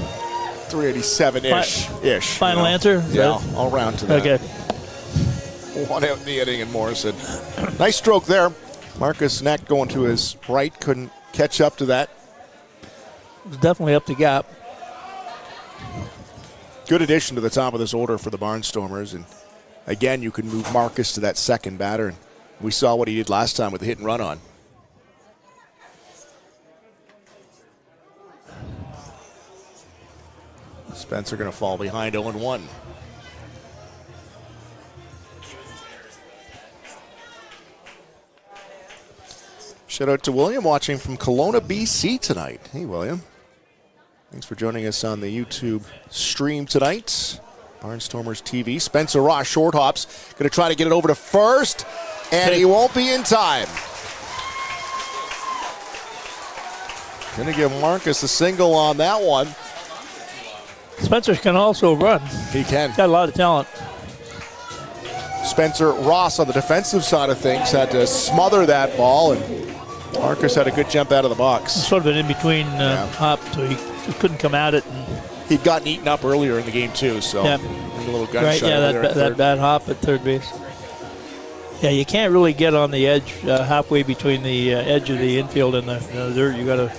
387-ish. Final answer? Yeah, I'll round to that. Okay. 1 out in the inning, and Morrison. Nice stroke there. Marcus Neck going to his right, couldn't catch up to that. It was definitely up the gap. Good addition to the top of this order for the Barnstormers, and again, you can move Marcus to that second batter, and we saw what he did last time with the hit and run on. Spencer going to fall behind 0-1. Shout out to William watching from Kelowna, BC tonight. Hey, William. Thanks for joining us on the YouTube stream tonight. Barnstormers TV. Spencer Ross, short hops. Going to try to get it over to first, and he won't be in time. Going to give Marcus a single on that one. Spencer can also run. He can. Got a lot of talent. Spencer Ross on the defensive side of things had to smother that ball, and Marcus had a good jump out of the box. Sort of an in-between hop, so he couldn't come at it. And he'd gotten eaten up earlier in the game, too, so a little gunshot. Right, that bad hop at third base. Yeah, you can't really get on the edge, halfway between the edge of the infield and the dirt. You got to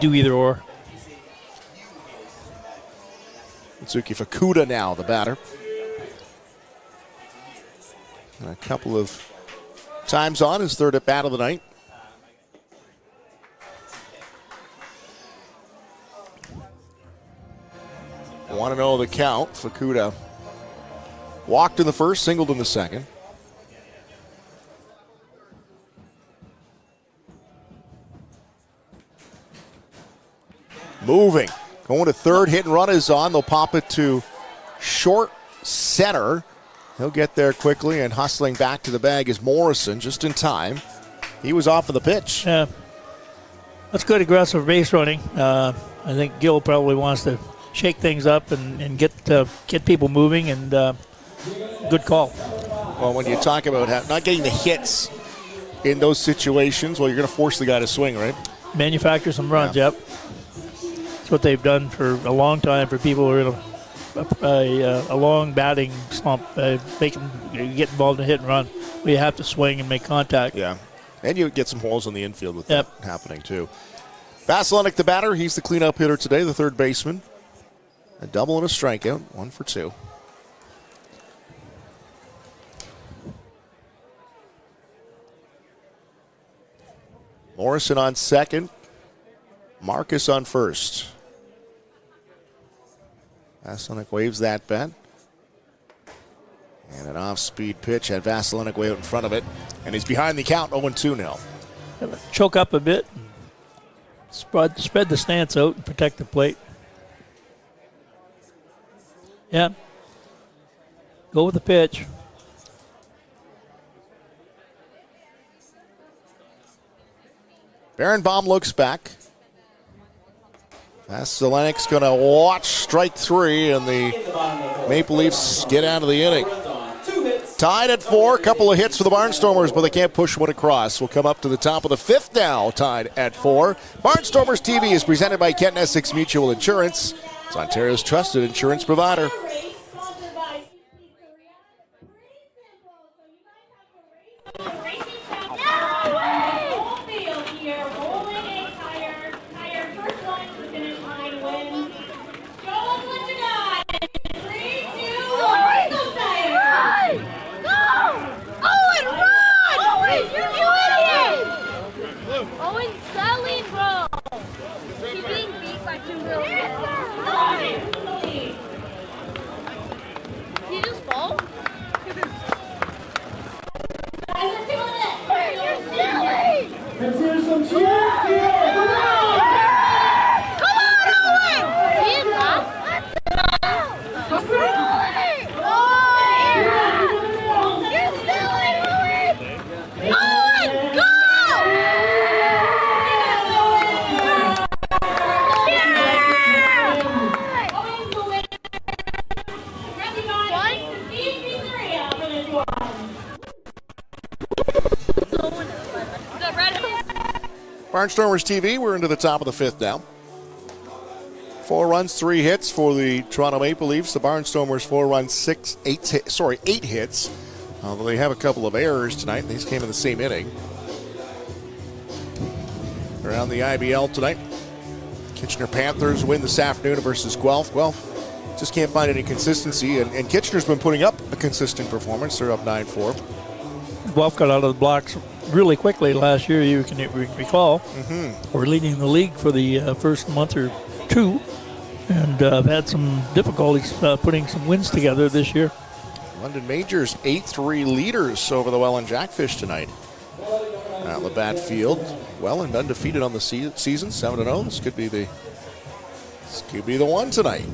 do either or. Itsuki Fukuda now, the batter. And a couple of times on his third at bat of the night. Want to know the count. Fukuda walked in the first, singled in the second. Moving. Going to third, hit and run is on. They'll pop it to short center. He'll get there quickly, and hustling back to the bag is Morrison just in time. He was off of the pitch. Yeah. That's good aggressive base running. I think Gill probably wants to shake things up and get people moving, and good call. Well, when you talk about not getting the hits in those situations, well, you're going to force the guy to swing, right? Manufacture some runs, yep. That's what they've done for a long time for people who are in a long batting slump. Make them get involved in hit and run. We have to swing and make contact. Yeah, and you get some holes in the infield with that happening too. Vasilenic, the batter, he's the cleanup hitter today, the third baseman. A double and a strikeout, 1 for 2. Morrison on second. Marcus on first. Vasilenic waves that bat. And an off-speed pitch had Vasilenic way out in front of it. And he's behind the count, 0-2 now. Choke up a bit. Spread the stance out and protect the plate. Yeah. Go with the pitch. Barenbaum looks back. Vasilenic's going to watch strike 3, and the Maple Leafs get out of the inning. Tied at 4, couple of hits for the Barnstormers, but they can't push one across. We'll come up to the top of the 5th now, tied at 4. Barnstormers TV is presented by Kent Essex Mutual Insurance. It's Ontario's trusted insurance provider. Barnstormers TV, we're into the top of the 5th now. 4 runs, 3 hits for the Toronto Maple Leafs. The Barnstormers 4 runs, 8 hits. Although they have a couple of errors tonight. These came in the same inning. Around the IBL tonight, Kitchener Panthers win this afternoon versus Guelph. Guelph just can't find any consistency, and Kitchener's been putting up a consistent performance. They're up 9-4. Guelph got out of the blocks really quickly last year, you can recall. We're leading the league for the first month or two, and have had some difficulties putting some wins together this year. London Majors 8-3 leaders over the Welland Jackfish tonight. At Labatt Field, Welland undefeated on the season, 7-0. This could be the one tonight.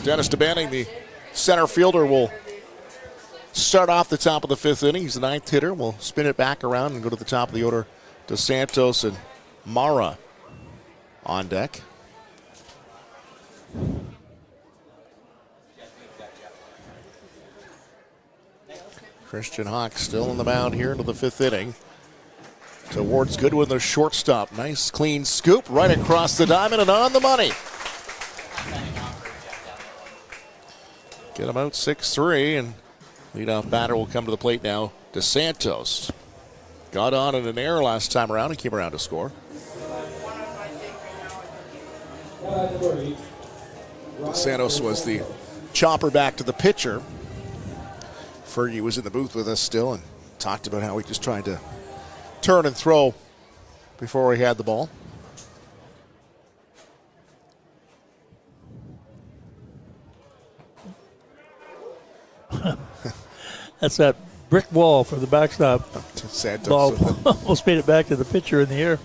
Dennis DeBanning, the center fielder, will start off the top of the 5th inning. He's the 9th hitter. We'll spin it back around and go to the top of the order. Dos Santos and Mara on deck. Christian Hawk still on the mound here into the 5th inning. Towards Goodwin, the shortstop. Nice clean scoop right across the diamond and on the money. Get him out 6-3, and leadoff batter will come to the plate now. Dos Santos got on in an error last time around and came around to score. Dos Santos was the chopper back to the pitcher. Fergie was in the booth with us still and talked about how he just tried to turn and throw before he had the ball. That's that brick wall for the backstop. Santos. Ball almost made it back to the pitcher in the air.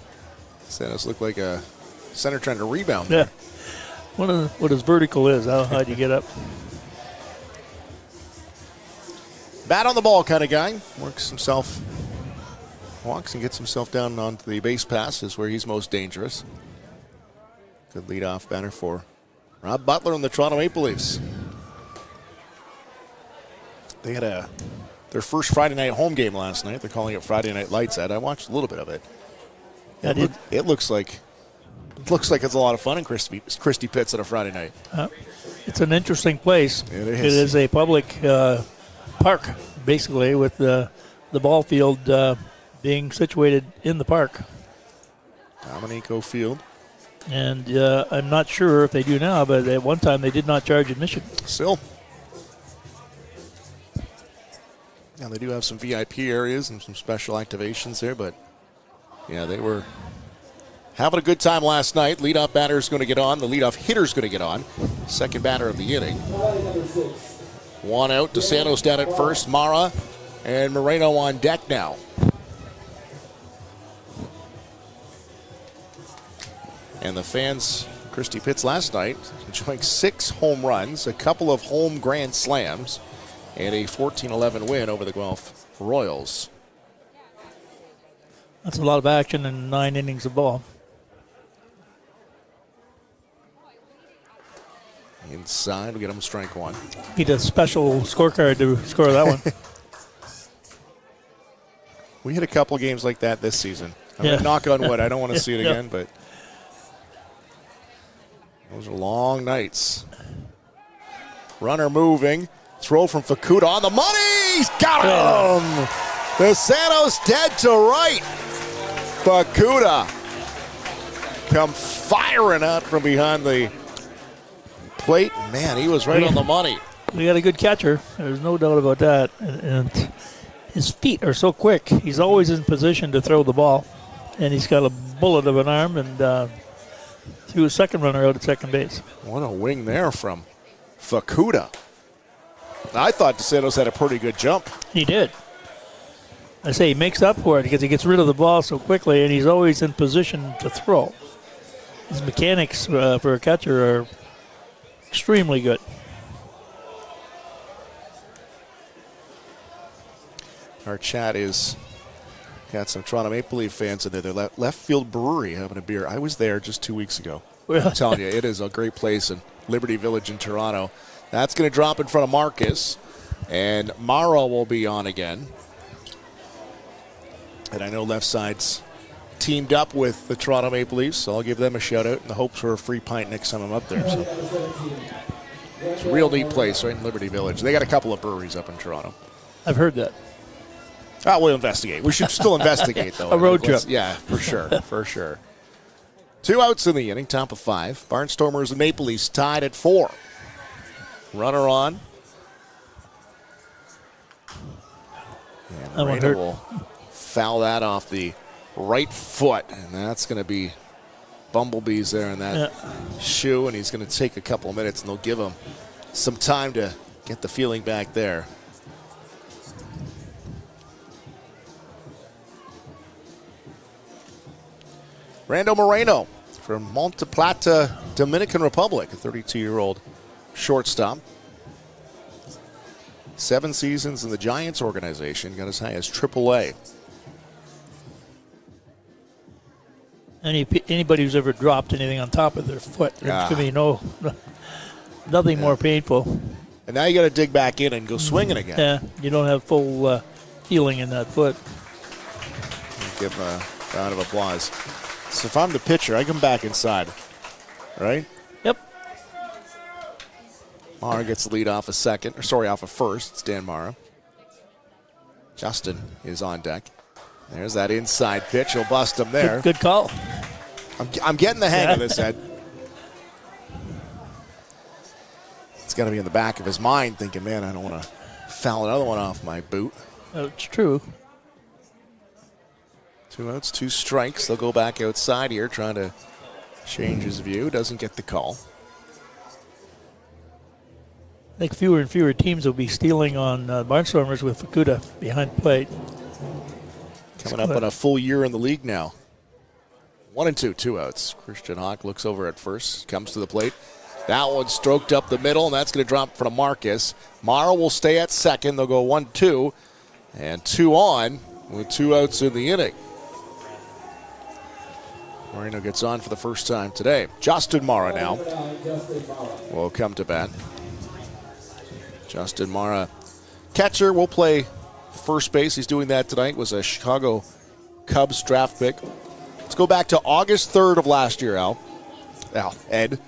Santos looked like a center trying to rebound. Yeah. What his vertical is, how high do you get up? Bat on the ball kind of guy. Walks and gets himself down onto the base pass is where he's most dangerous. Good leadoff batter for Rob Butler and the Toronto Maple Leafs. They had their first Friday night home game last night. They're calling it Friday Night Lights Out. I watched a little bit of it. It looks like it's a lot of fun in Christie Pitts on a Friday night. It's an interesting place. It is. It is a public park, basically, with the ball field being situated in the park. Dominico Field. And I'm not sure if they do now, but at one time they did not charge admission. Still. Yeah, they do have some VIP areas and some special activations there, but yeah, they were having a good time last night. Leadoff batter is going to get on. The leadoff hitter is going to get on. Second batter of the inning. One out. Dos Santos down at first. Mara and Moreno on deck now. And the fans, Christie Pitts last night, enjoying 6 home runs, a couple of home grand slams, and a 14-11 win over the Guelph Royals. That's a lot of action in 9 innings of ball. Inside, we get him strike one. Need a special scorecard to score that one. We hit a couple games like that this season. I mean, knock on wood. I don't want to see it again, but those are long nights. Runner moving. Throw from Fukuda on the money. He's got him. Dos Santos dead to right. Fukuda come firing out from behind the plate. Man, he was right on the money. We got a good catcher. There's no doubt about that. And his feet are so quick. He's always in position to throw the ball. And he's got a bullet of an arm and threw a second runner out at second base. What a wing there from Fukuda. I thought Dos Santos had a pretty good jump. He did. I say he makes up for it because he gets rid of the ball so quickly, and he's always in position to throw. His mechanics for a catcher are extremely good. Our chat is got some Toronto Maple Leaf fans in there. They're left field brewery having a beer. I was there just 2 weeks ago. I'm telling you, it is a great place in Liberty Village in Toronto. That's going to drop in front of Marcus, and Mara will be on again. And I know left side's teamed up with the Toronto Maple Leafs, so I'll give them a shout-out in the hopes for a free pint next time I'm up there. So. It's a real neat place right in Liberty Village. They got a couple of breweries up in Toronto. I've heard that. We'll investigate. We should still investigate, though. A road trip. Yeah, for sure, for sure. 2 outs in the inning, top of 5. Barnstormers and Maple Leafs tied at 4. Runner on. And Moreno will foul that off the right foot, and that's going to be bumblebees there in that shoe, and he's going to take a couple of minutes, and they'll give him some time to get the feeling back there. Rando Moreno from Monte Plata, Dominican Republic, a 32-year-old shortstop. 7 seasons in the Giants organization, got as high as AAA. Anybody who's ever dropped anything on top of their foot, there's going to be nothing more painful. And now you got to dig back in and go swinging again. Yeah, you don't have full healing in that foot. Give him a round of applause. So if I'm the pitcher, I come back inside, right? Yep. Mara gets the lead off of first. It's Dan Mara. Justin is on deck. There's that inside pitch. He'll bust him there. Good call. I'm getting the hang of this, Ed. It's got to be in the back of his mind thinking, man, I don't want to foul another one off my boot. It's true. 2 outs, 2 strikes. They'll go back outside here trying to change his view. Doesn't get the call. I think fewer and fewer teams will be stealing on Barnstormers with Fukuda behind plate. Coming up on a full year in the league now. 1 and 2, 2 outs. Christian Hawk looks over at first, comes to the plate. That one stroked up the middle, and that's going to drop in front of Marcus. Mara will stay at second. They'll go 1-2, and 2 on with 2 outs in the inning. Moreno gets on for the first time today. Justin Mara now will come to bat. Justin Mara, catcher, will play first base. He's doing that tonight. Was a Chicago Cubs draft pick. Let's go back to August 3rd of last year, Ed.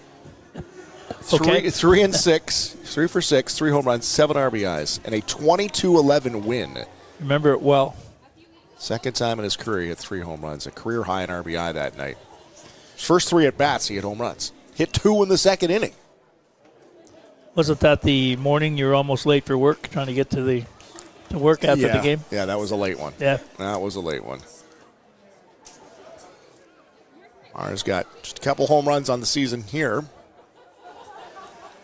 Okay. 3 and 6, 3 for 6, 3 home runs, 7 RBIs, and a 22-11 win. Remember it well. Second time in his career he had 3 home runs, a career high in RBI that night. His first 3 at bats, he had home runs. Hit 2 in the second inning. Wasn't that the morning you were almost late for work, trying to get to work after the game? Yeah, that was a late one. Yeah. That was a late one. Mara's got just a couple home runs on the season here.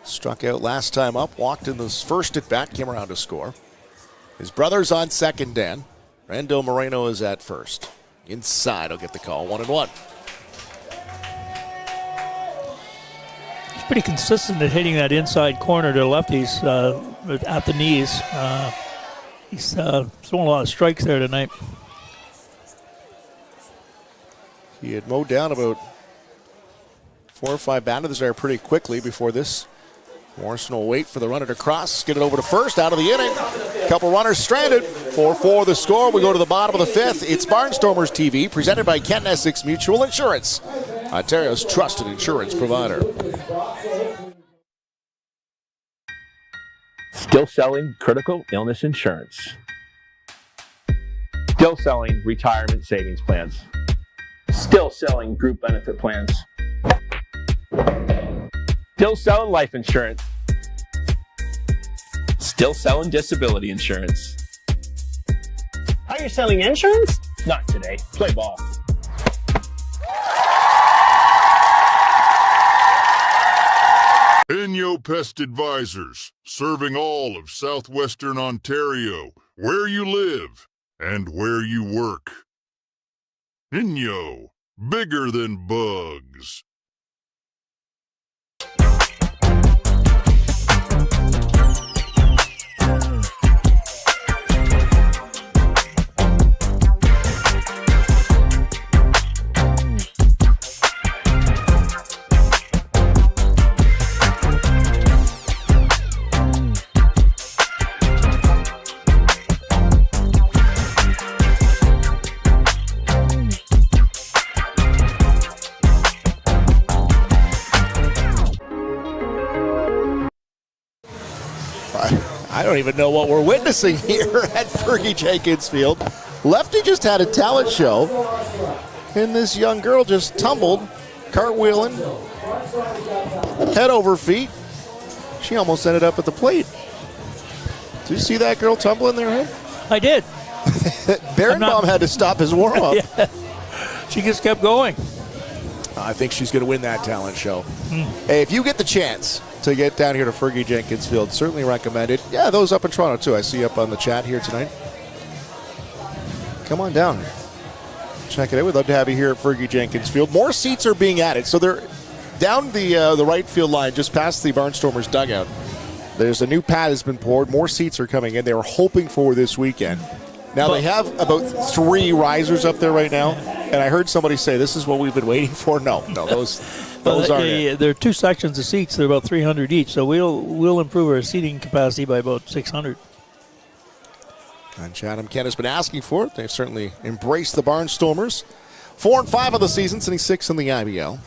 Struck out last time up, walked in this first at bat, came around to score. His brother's on second, Dan. Rando Moreno is at first. Inside, he'll get the call, 1-1. He's pretty consistent at hitting that inside corner to the lefties at the knees. He's throwing a lot of strikes there tonight. He had mowed down about 4 or 5 batters there pretty quickly before this. Morrison will wait for the runner to cross, get it over to first, out of the inning. Couple runners stranded. 4-4 the score. We go to the bottom of the 5th. It's Barnstormers TV, presented by Kent Essex Mutual Insurance, Ontario's trusted insurance provider. Still selling critical illness insurance. Still selling retirement savings plans. Still selling group benefit plans. Still selling life insurance. Still selling disability insurance. Are you selling insurance? Not today. Play ball. Inyo Pest Advisors, serving all of southwestern Ontario, where you live and where you work. Inyo, bigger than bugs. I don't even know what we're witnessing here at Fergie Jenkins Field. Lefty just had a talent show, and this young girl just tumbled, cartwheeling, head over feet. She almost ended up at the plate. Did you see that girl tumbling there, head? I did. Barenbaum had to stop his warm-up. Yeah. She just kept going. I think she's going to win that talent show. Hey, if you get the chance to get down here to Fergie Jenkins Field, certainly recommend it. Yeah, those up in Toronto, too. I see you up on the chat here tonight. Come on down. Check it out. We'd love to have you here at Fergie Jenkins Field. More seats are being added. So they're down the right field line, just past the Barnstormers dugout. There's a new pad has been poured. More seats are coming in. They were hoping for this weekend. Now, they have about 3 risers up there right now. And I heard somebody say, this is what we've been waiting for. No, those aren't it. There are 2 sections of seats. They're about 300 each. So we'll improve our seating capacity by about 600. And Chatham-Kent has been asking for it. They've certainly embraced the Barnstormers. 4-5 of the season, sitting 6th in the IBL.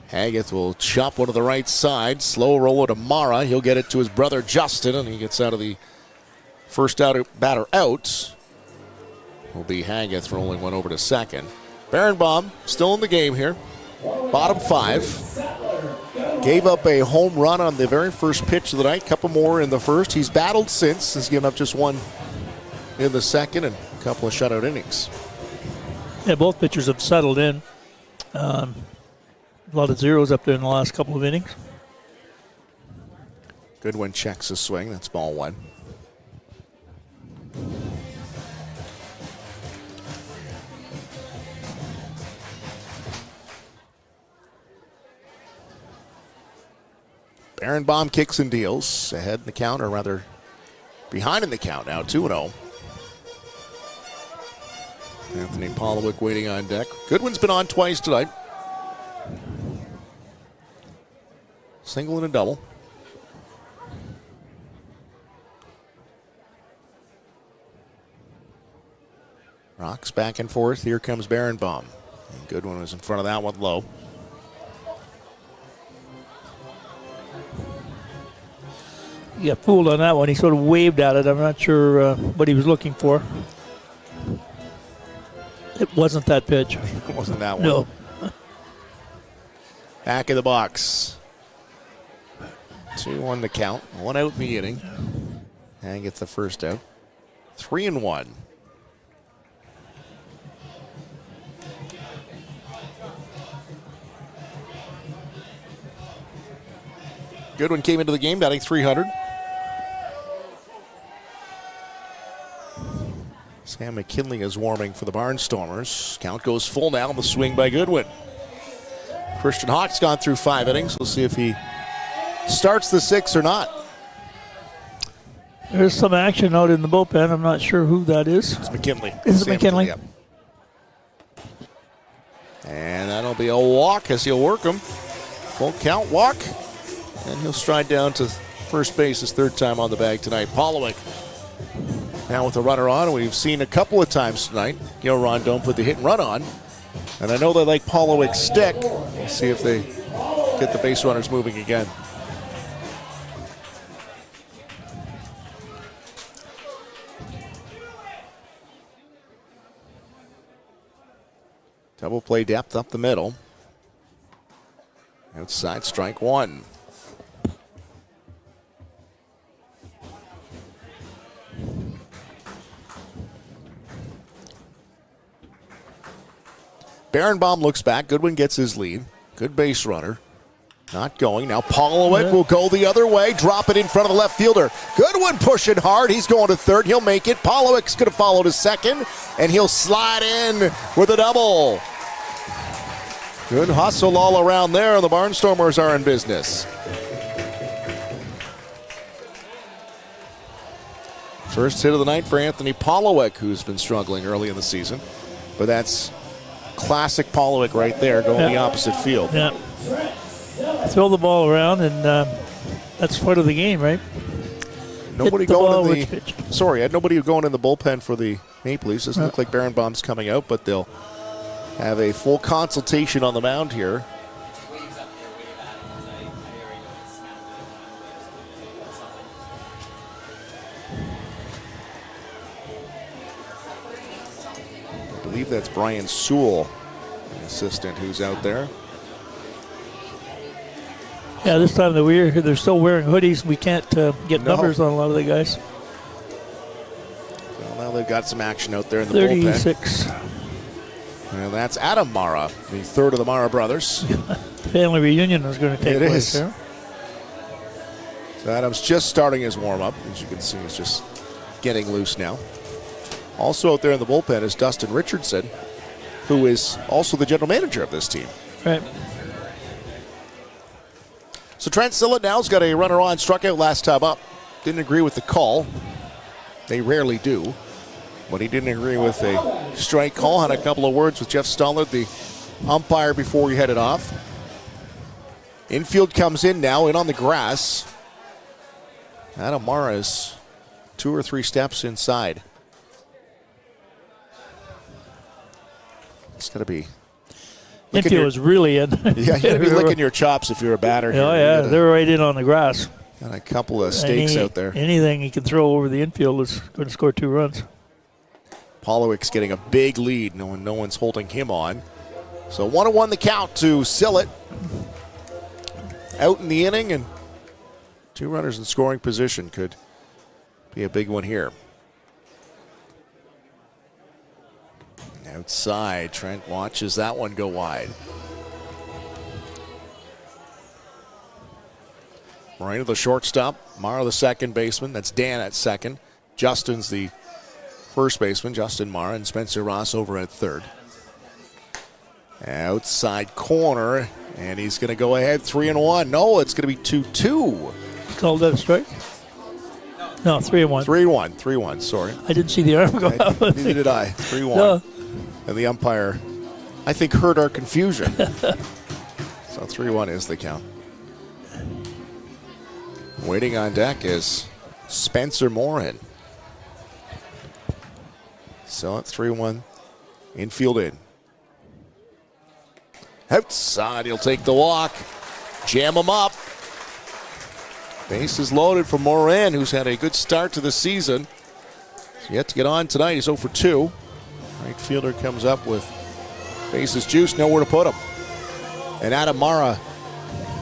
Haggith will chop one to the right side. Slow roller to Mara. He'll get it to his brother Justin, and he gets out of the first batter out. Will be Haggith rolling one over to second. Barenbaum still in the game here. Bottom 5. Gave up a home run on the very first pitch of the night. Couple more in the first. He's battled since. He's given up just 1 in the second and a couple of shutout innings. Yeah, both pitchers have settled in. A lot of zeros up there in the last couple of innings. Goodwin checks his swing. That's ball 1. Barenbaum kicks and deals. Ahead in the count, or rather behind in the count now, 2-0. Anthony Polowick waiting on deck. Goodwin's been on twice tonight. Single and a double. Rocks back and forth. Here comes Barenbaum. And Goodwin was in front of that one low. He got fooled on that one. He sort of waved at it. I'm not sure what he was looking for. It wasn't that pitch. It wasn't that one. No. Back in the box. 2-1 the count. 1 out in the inning. And gets the first out. 3-1. Goodwin came into the game batting .300. Sam McKinley is warming for the Barnstormers. Count goes full now on the swing by Goodwin. Christian Hawk's gone through 5 innings. We'll see if he starts the 6th or not. There's some action out in the bullpen. I'm not sure who that is. It's McKinley. Is it McKinley? Yep. And that'll be a walk as he'll work him. Full count walk. And he'll stride down to first base his 3rd time on the bag tonight. Polowick now with the runner on. We've seen a couple of times tonight. Gil Rondon put the hit and run on. And I know they like Polowick's stick. We'll see if they get the base runners moving again. Double play depth up the middle. Outside strike 1. Barenbaum looks back. Goodwin gets his lead. Good base runner. Not going. Now Polowick will go the other way. Drop it in front of the left fielder. Goodwin pushing hard. He's going to 3rd. He'll make it. Polowick's going to follow to 2nd. And he'll slide in with a double. Good hustle all around there. The Barnstormers are in business. First hit of the night for Anthony Polowick, who's been struggling early in the season. But that's classic Polowick right there, going the opposite field. Yeah. Throw the ball around, and that's part of the game, right? Nobody going in the. Sorry, I had nobody going in the bullpen for the Maple Leafs. Doesn't look like Barenbaum's coming out, but they'll have a full consultation on the mound here. believe that's Brian Sewell, the assistant, who's out there. Yeah, this time of the year, they're still wearing hoodies. We can't get numbers on a lot of the guys. Well, now they've got some action out there in the 36. bullpen. And that's Adam Mara, the third of the Mara brothers. Family reunion is going to take place there. So Adam's just starting his warm-up. As you can see, he's just getting loose now. Also out there in the bullpen is Dustin Richardson, who is also the general manager of this team. Right. So Trent Sillett now's got a runner on, struck out last time up. Didn't agree with the call. They rarely do. But he didn't agree with a strike call. Had a couple of words with Jeff Stollard, the umpire, before he headed off. Infield comes in now, in on the grass. Adam Mara is 2 or 3 steps inside. It's going to be... Infield was really in. Yeah, you got to be licking your chops if you're a batter here. Oh, yeah, they're right in on the grass. Got a couple of stakes out there. Anything he can throw over the infield is going to score 2 runs. Polowick's getting a big lead. No one's holding him on. So 1-1 the count to Sillett. Out in the inning, and 2 runners in scoring position could be a big one here. Outside, Trent watches that one go wide. Moreno, the shortstop. Mara, the second baseman. That's Dan at second. Justin's the first baseman, Justin Mara, and Spencer Ross over at third. Outside corner, and he's going to go ahead 3-1. No, it's going to be 2-2. Called that a strike? No, 3-1. 3-1, sorry. I didn't see the arm go out. Neither did I. 3-1. No. And the umpire, I think, heard our confusion. So 3-1 is the count. Waiting on deck is Spencer Morin. So it's 3-1. Infield in. Outside, he'll take the walk. Jam him up. Base is loaded for Morin, who's had a good start to the season. He's yet to get on tonight. He's 0 for 2. Right fielder comes up with bases juiced, nowhere to put him. And Adam Mara,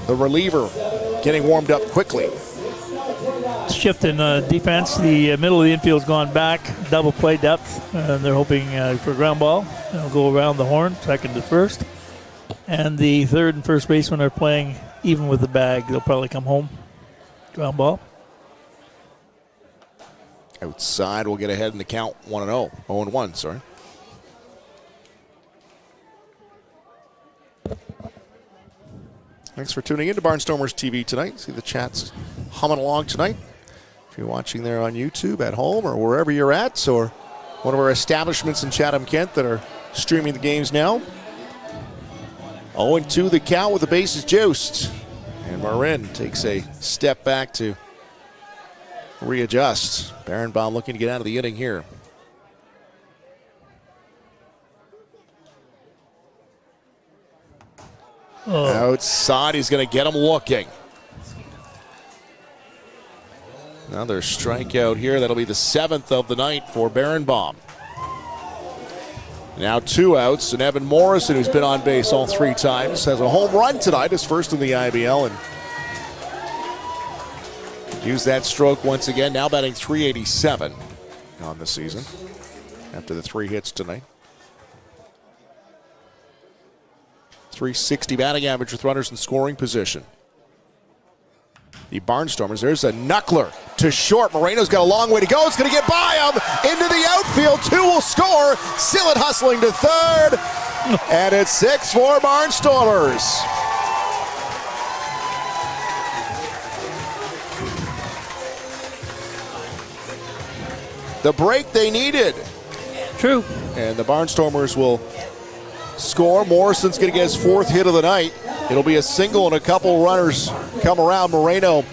the reliever, getting warmed up quickly. Shift in defense. The middle of the infield's gone back. Double play depth. And they're hoping for a ground ball. They'll go around the horn, second to first. And the third and first baseman are playing even with the bag. They'll probably come home. Ground ball. Outside, we'll get ahead in the count 1-0. 0-1, sorry. Thanks for tuning in to Barnstormers TV tonight. See the chats humming along tonight. If you're watching there on YouTube, at home, or wherever you're at, or one of our establishments in Chatham-Kent that are streaming the games now. 0-2 the count with the bases juiced. And Marin takes a step back to readjust. Barenbaum looking to get out of the inning here. Outside, he's going to get him looking. Another strikeout here. That'll be the 7th of the night for Barenbaum. Now 2 outs, and Evan Morrison, who's been on base all 3 times, has a home run tonight, his first in the IBL, and use that stroke once again. Now batting .387 on the season after the 3 hits tonight. .360 batting average with runners in scoring position. The Barnstormers, there's a knuckler to short. Moreno's got a long way to go. It's going to get by him into the outfield. 2 will score. Sillett hustling to third. And it's 6-4 Barnstormers. The break they needed. True. And the Barnstormers will score. Morrison's going to get his 4th hit of the night. It'll be a single and a couple runners come around. Moreno,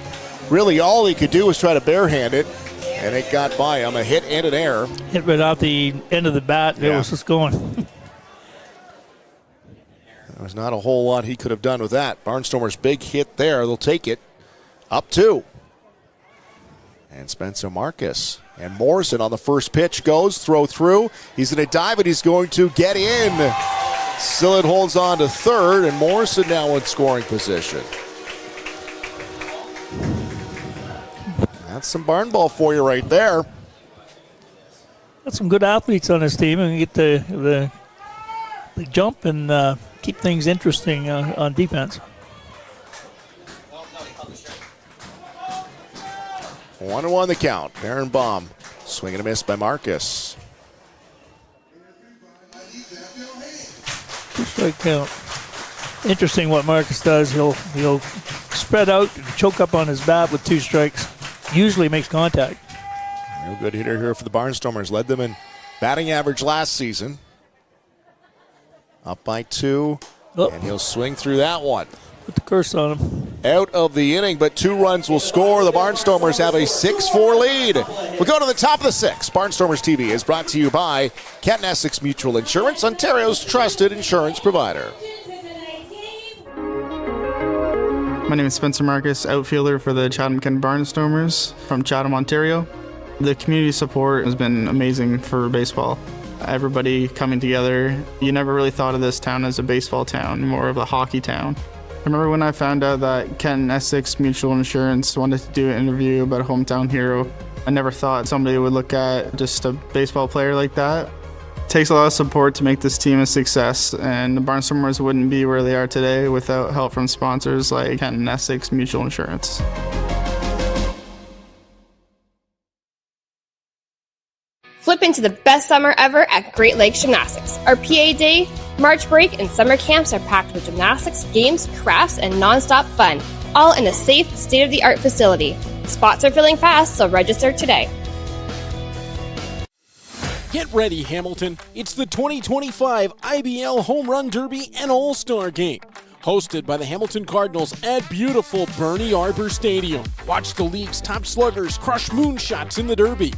really all he could do was try to barehand it, and it got by him. A hit and an error. Hit right out the end of the bat. Yeah. It was just going. There was not a whole lot he could have done with that. Barnstormers' big hit there. They'll take it. Up 2. And Spencer Marcus. And Morrison on the first pitch goes, throw through. He's going to dive and he's going to get in. Still it holds on to third, and Morrison now in scoring position. That's some barn ball for you right there. Got some good athletes on this team, and get the jump and keep things interesting on defense. 1-1 the count. Barenbaum swing and a miss by Marcus. 2-strike count. Interesting what Marcus does. He'll spread out and choke up on his bat with 2 strikes. Usually makes contact. Real good hitter here for the Barnstormers. Led them in batting average last season. Up by 2, and he'll swing through that one. Put the curse on him. Out of the inning, but 2 runs will score. The Barnstormers have a 6-4 lead. We'll go to the top of the 6th. Barnstormers TV is brought to you by Kent Essex Mutual Insurance, Ontario's trusted insurance provider. My name is Spencer Marcus, outfielder for the Chatham-Kent Barnstormers from Chatham, Ontario. The community support has been amazing for baseball. Everybody coming together. You never really thought of this town as a baseball town, more of a hockey town. I remember when I found out that Kent Essex Mutual Insurance wanted to do an interview about a hometown hero. I never thought somebody would look at just a baseball player like that. It takes a lot of support to make this team a success, and the Barnstormers wouldn't be where they are today without help from sponsors like Kent Essex Mutual Insurance. Flip into the best summer ever at Great Lakes Gymnastics. Our PA Day, March break, and summer camps are packed with gymnastics, games, crafts, and non-stop fun, all in a safe, state-of-the-art facility. Spots are filling fast, so register today. Get ready, Hamilton. It's the 2025 IBL Home Run Derby and All-Star Game. Hosted by the Hamilton Cardinals at beautiful Bernie Arbor Stadium. Watch the league's top sluggers crush moonshots in the Derby.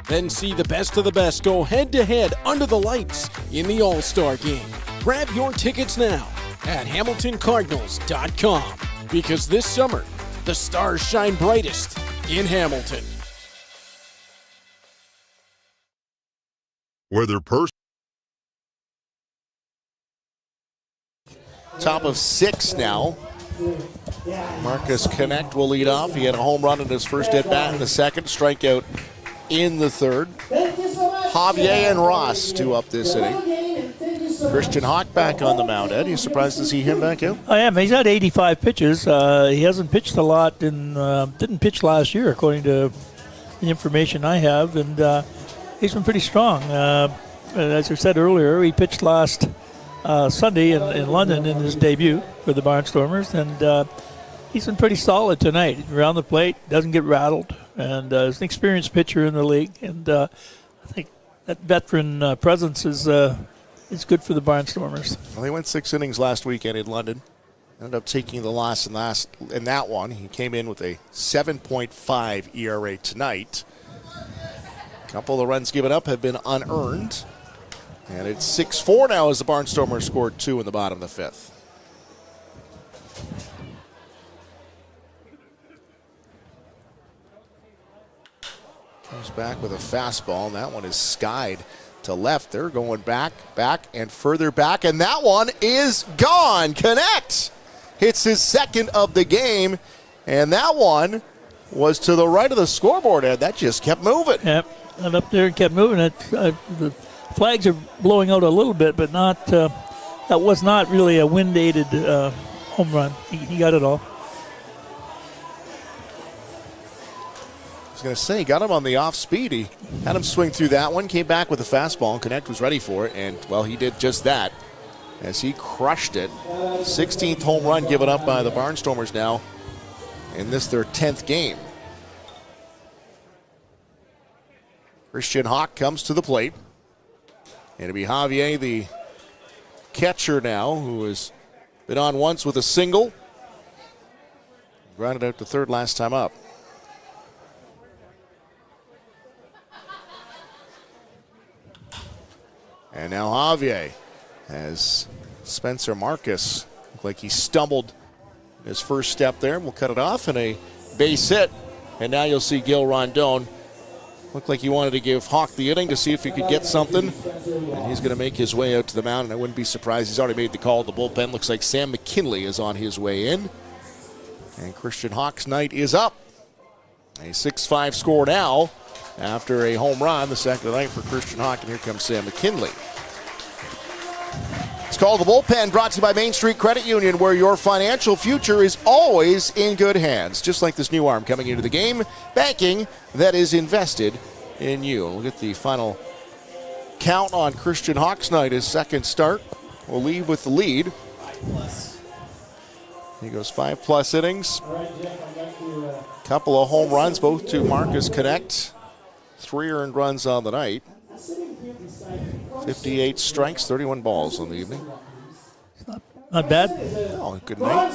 Then see the best of the best go head-to-head under the lights in the All-Star Game. Grab your tickets now at HamiltonCardinals.com, because this summer, the stars shine brightest in Hamilton. Whether Top of 6 now. Marcus Connect will lead off. He had a home run in his first at-bat in the second, strikeout in the third. Javier and Ross 2 up this inning. Christian Hawk back on the mound. Ed, you surprised to see him back out? I am. He's had 85 pitches. He hasn't pitched a lot and didn't pitch last year, according to the information I have, and he's been pretty strong. As I said earlier, he pitched last Sunday in London in his debut for the Barnstormers, and he's been pretty solid tonight. Around the plate, doesn't get rattled, and is an experienced pitcher in the league, and I think that veteran presence is good for the Barnstormers. Well, they went 6 innings last weekend in London. Ended up taking the loss in that one. He came in with a 7.5 ERA tonight. A couple of the runs given up have been unearned. And it's 6-4 now as the Barnstormers scored 2 in the bottom of the 5th. Comes back with a fastball, and that one is skied to left. They're going back, and further back, and that one is gone. Connect hits his second of the game, and that one was to the right of the scoreboard, Ed. That just kept moving. Yep, and up there and kept moving. The flags are blowing out a little bit, but not. That was not really a wind-aided home run. He got it all. I was going to say, he got him on the off speed. He had him swing through that one, came back with a fastball, and Connect was ready for it, and, well, he did just that as he crushed it. 16th home run given up by the Barnstormers now in this their 10th game. Christian Hawk comes to the plate. And it'll be Javier, the catcher now, who has been on once with a single. Grounded out to third last time up. And now Javier has Spencer Marcus. Looked like he stumbled his first step there. We'll cut it off, and a base hit And now you'll see Gil Rondon. Looked like he wanted to give Hawk the inning to see if he could get something. And he's going to make his way out to the mound, and I wouldn't be surprised. He's already made the call. The bullpen looks like Sam McKinley is on his way in. And Christian Hawk's night is up. A 6-5 score now after a home run, the second of the night for Christian Hawk. And here comes Sam McKinley. It's called The Bullpen, brought to you by Main Street Credit Union, where your financial future is always in good hands. Just like this new arm coming into the game, banking that is invested in you. We'll get the final count on Christian Hawk's night, his second start. We'll leave with the lead. He goes 5+ innings. Couple of home runs, both to Marcus Connect. 3 earned runs on the night. 58 strikes, 31 balls on the evening. Not bad. Oh, good night.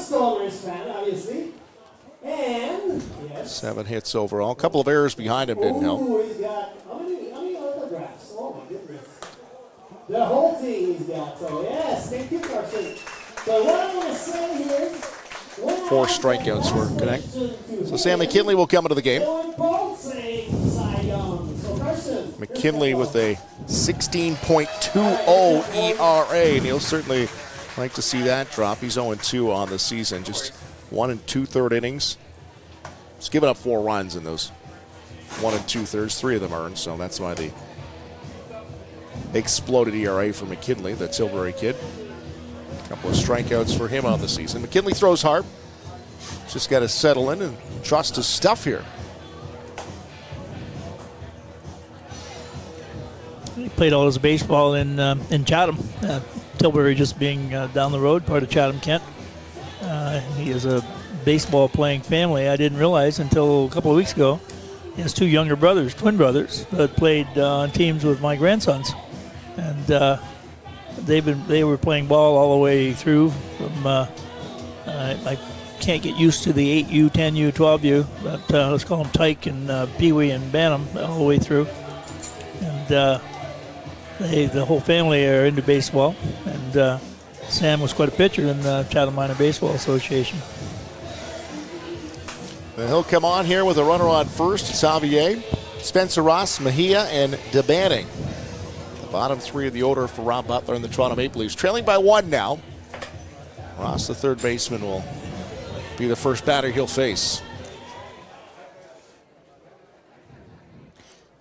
7 hits overall. A couple of errors behind him didn't help. The whole thing he's got. So, yes, thank you, Carson. So, what I want to say here. 4 strikeouts for Connect. So Sam McKinley will come into the game. McKinley with a 16.20 ERA, and he'll certainly like to see that drop. He's 0-2 on the season, just 1 2/3 innings. He's given up 4 runs in those 1 2/3. 3 of them earned, so that's why the exploded ERA for McKinley, the Tilbury kid. A couple of strikeouts for him on the season. McKinley throws hard. Just got to settle in and trust his stuff here. He played all his baseball in Chatham. Tilbury just being down the road, part of Chatham-Kent. He is a baseball-playing family. I didn't realize until a couple of weeks ago. He has 2 younger brothers, twin brothers, that played on teams with my grandsons. And they were playing ball all the way through from I can't get used to the 8U, 10U, 12U, but let's call them Tyke and Pee Wee and Bantam all the way through. And the whole family are into baseball, and Sam was quite a pitcher in the Chatham Minor Baseball Association. And he'll come on here with a runner on first. It's Xavier, Spencer Ross, Mejia, and DeBanning. The bottom 3 of the order for Rob Butler and the Toronto Maple Leafs. Trailing by 1 now. Ross, the third baseman, will be the first batter he'll face.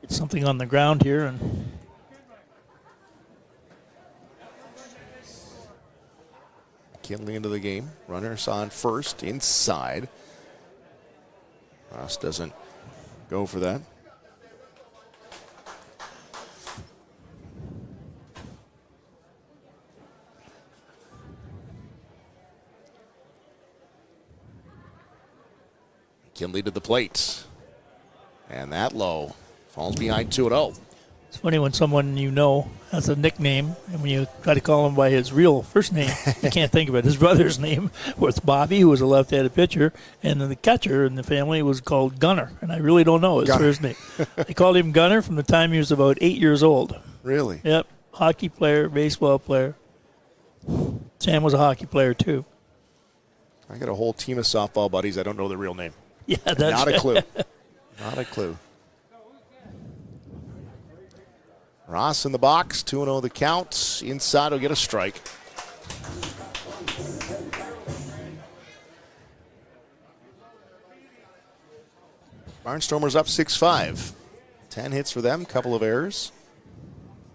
Get something on the ground here, and McKinley into the game. Runners on first, inside. Ross doesn't go for that. McKinley to the plate. And that low. Falls behind 2-0. It's funny when someone you know has a nickname, and when you try to call him by his real first name, you can't think of it. His brother's name was Bobby, who was a left-handed pitcher, and then the catcher in the family was called Gunner, and I really don't know his first name. They called him Gunner from the time he was about 8 years old. Really? Yep. Hockey player, baseball player. Sam was a hockey player, too. I got a whole team of softball buddies. I don't know their real name. Yeah, that's not a clue. Not a clue. Ross in the box, 2-0 the count. Inside will get a strike. Barnstormers up 6-5. 10 hits for them, couple of errors.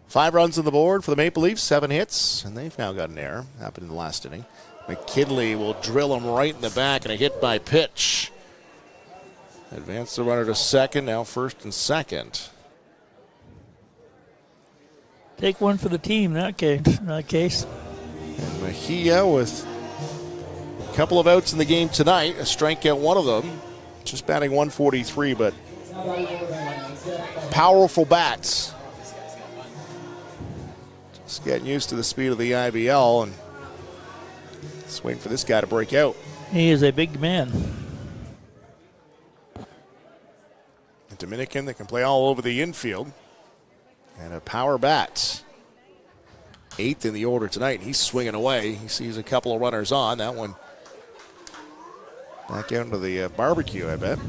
5 runs on the board for the Maple Leafs, 7 hits, and they've now got an error. Happened in the last inning. McKinley will drill him right in the back, and a hit by pitch. Advance the runner to second, now first and second. Take one for the team in that case. And Mejia with a couple of outs in the game tonight. A strikeout, one of them. Just batting 143, but powerful bats. Just getting used to the speed of the IBL, and just waiting for this guy to break out. He is a big man. A Dominican that can play all over the infield. And a power bat. 8th in the order tonight. He's swinging away. He sees a couple of runners on. That one back out into the barbecue, I bet.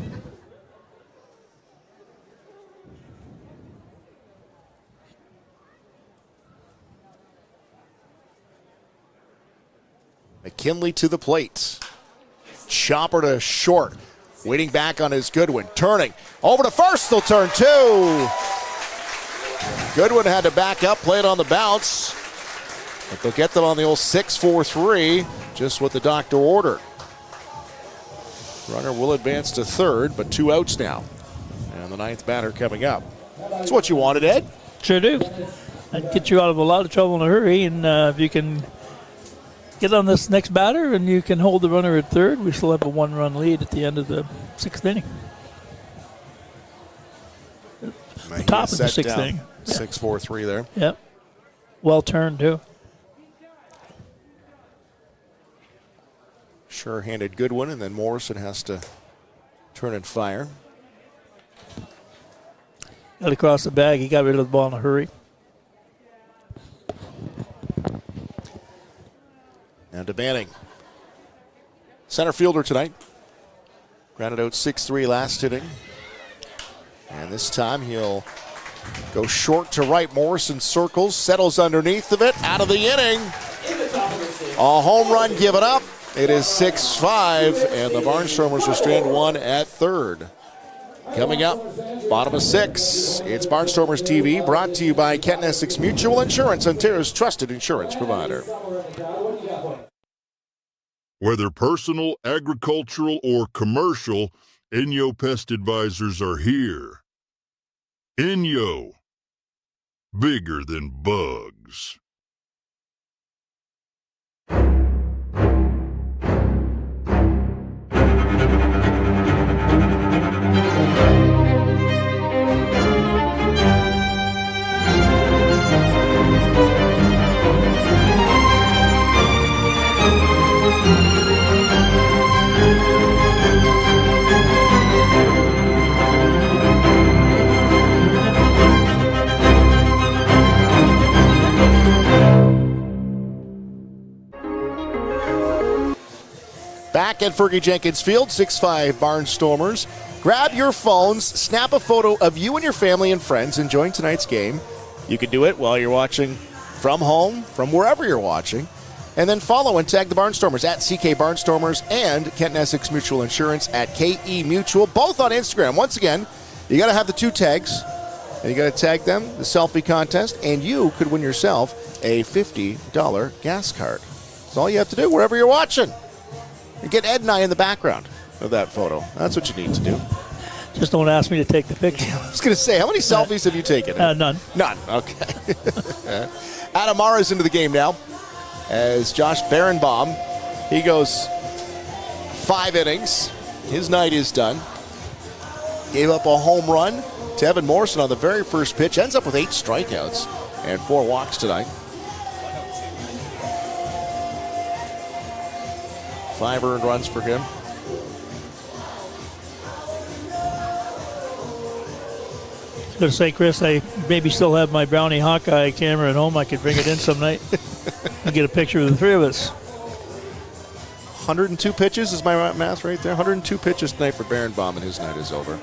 McKinley to the plate. Chopper to short. Waiting back on his Goodwin. Turning. Over to first. They'll turn 2. Goodwin had to back up. Play it on the bounce. But they'll get them on the old 6-4-3. Just what the doctor ordered. Runner will advance to third, but 2 outs now. And the 9th batter coming up. That's what you wanted, Ed. Sure do. That'd get you out of a lot of trouble in a hurry, and if you can get on this next batter and you can hold the runner at third, we still have a 1-run lead at the end of the 6th inning. The top of the 6th inning. 6-4-3 there. Yep. Well turned, too. Sure-handed Goodwin, and then Morrison has to turn and fire. Got across the bag. He got rid of the ball in a hurry. Now to Banning. Center fielder tonight. Grounded out 6-3 last inning. And this time he'll go short to right. Morrison circles, settles underneath of it, out of the inning. A home run given up. It is 6-5, and the Barnstormers will strand 1 at third. Coming up, bottom of 6, it's Barnstormers TV, brought to you by Kent Essex Mutual Insurance, Ontario's trusted insurance provider. Whether personal, agricultural, or commercial, Inyo Pest Advisors are here. Inyo, bigger than bugs. Back at Fergie Jenkins Field, 6-5 Barnstormers. Grab your phones, snap a photo of you and your family and friends enjoying tonight's game. You can do it while you're watching from home, from wherever you're watching. And then follow and tag the Barnstormers at CK Barnstormers and Kent Essex Mutual Insurance at KE Mutual, both on Instagram. Once again, you got to have the 2 tags, and you got to tag them, the selfie contest, and you could win yourself a $50 gas card. That's all you have to do wherever you're watching. And get Ed and I in the background of that photo. That's what you need to do. Just don't ask me to take the picture. I was going to say, how many selfies have you taken? None. None, okay. Adam Mara's into the game now as Josh Berenbaum. He goes 5 innings. His night is done. Gave up a home run to Evan Morrison on the very first pitch. Ends up with 8 strikeouts and 4 walks tonight. 5 earned runs for him. I was going to say, Chris, I maybe still have my Brownie Hawkeye camera at home. I could bring it in some night and get a picture of the 3 of us. 102 pitches is my math right there. 102 pitches tonight for Berenbaum, and his night is over.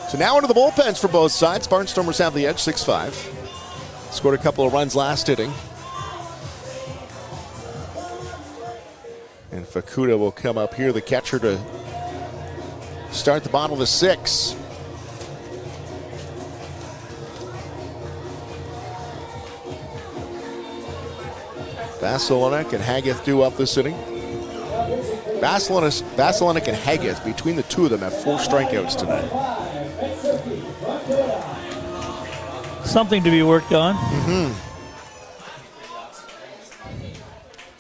So now into the bullpens for both sides. Barnstormers have the edge, 6-5. Scored a couple of runs last inning. And Fukuda will come up here, the catcher, to start the bottom of the 6. Vasilonic and Haggith due up this inning. Vasilonic and Haggith, between the 2 of them, have 4 strikeouts tonight. Something to be worked on.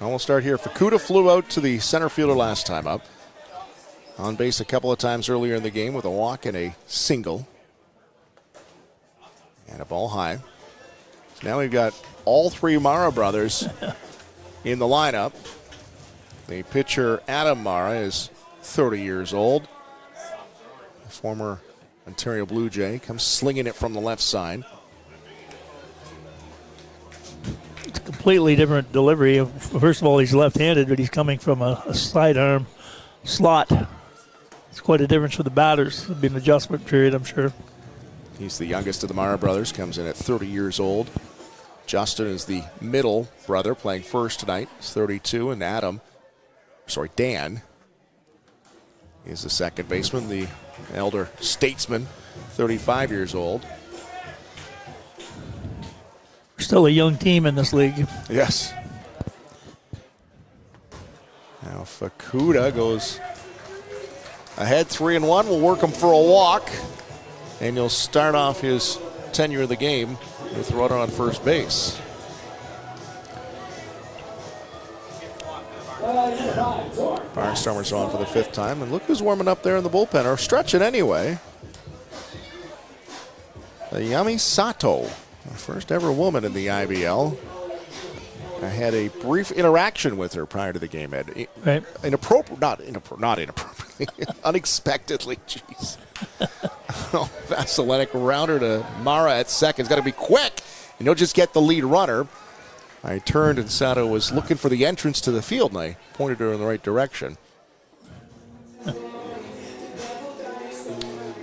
And we'll start here. Fukuda flew out to the center fielder last time up. On base a couple of times earlier in the game with a walk and a single. And a ball high. So now we've got all 3 Mara brothers in the lineup. The pitcher, Adam Mara, is 30 years old. The former Ontario Blue Jay comes slinging it from the left side. It's a completely different delivery. First of all, he's left-handed, but he's coming from a sidearm slot. It's quite a difference for the batters. It'll be an adjustment period, I'm sure. He's the youngest of the Mara brothers, comes in at 30 years old. Justin is the middle brother playing first tonight. He's 32, and Dan is the second baseman, the elder statesman, 35 years old. Still a young team in this league. Yes. Now Fukuda goes ahead 3-1. We'll work him for a walk. And he'll start off his tenure of the game with a runner on first base. Barnstormers on for the 5th time. And look who's warming up there in the bullpen, or stretching anyway. Yami Sato, the first ever woman in the IBL. I had a brief interaction with her prior to the game, Ed. Right. Not inappropriately, unexpectedly, jeez. Vasilenic rounder to Mara at second. It's got to be quick, and you'll just get the lead runner. I turned, and Sato was looking for the entrance to the field, and I pointed her in the right direction.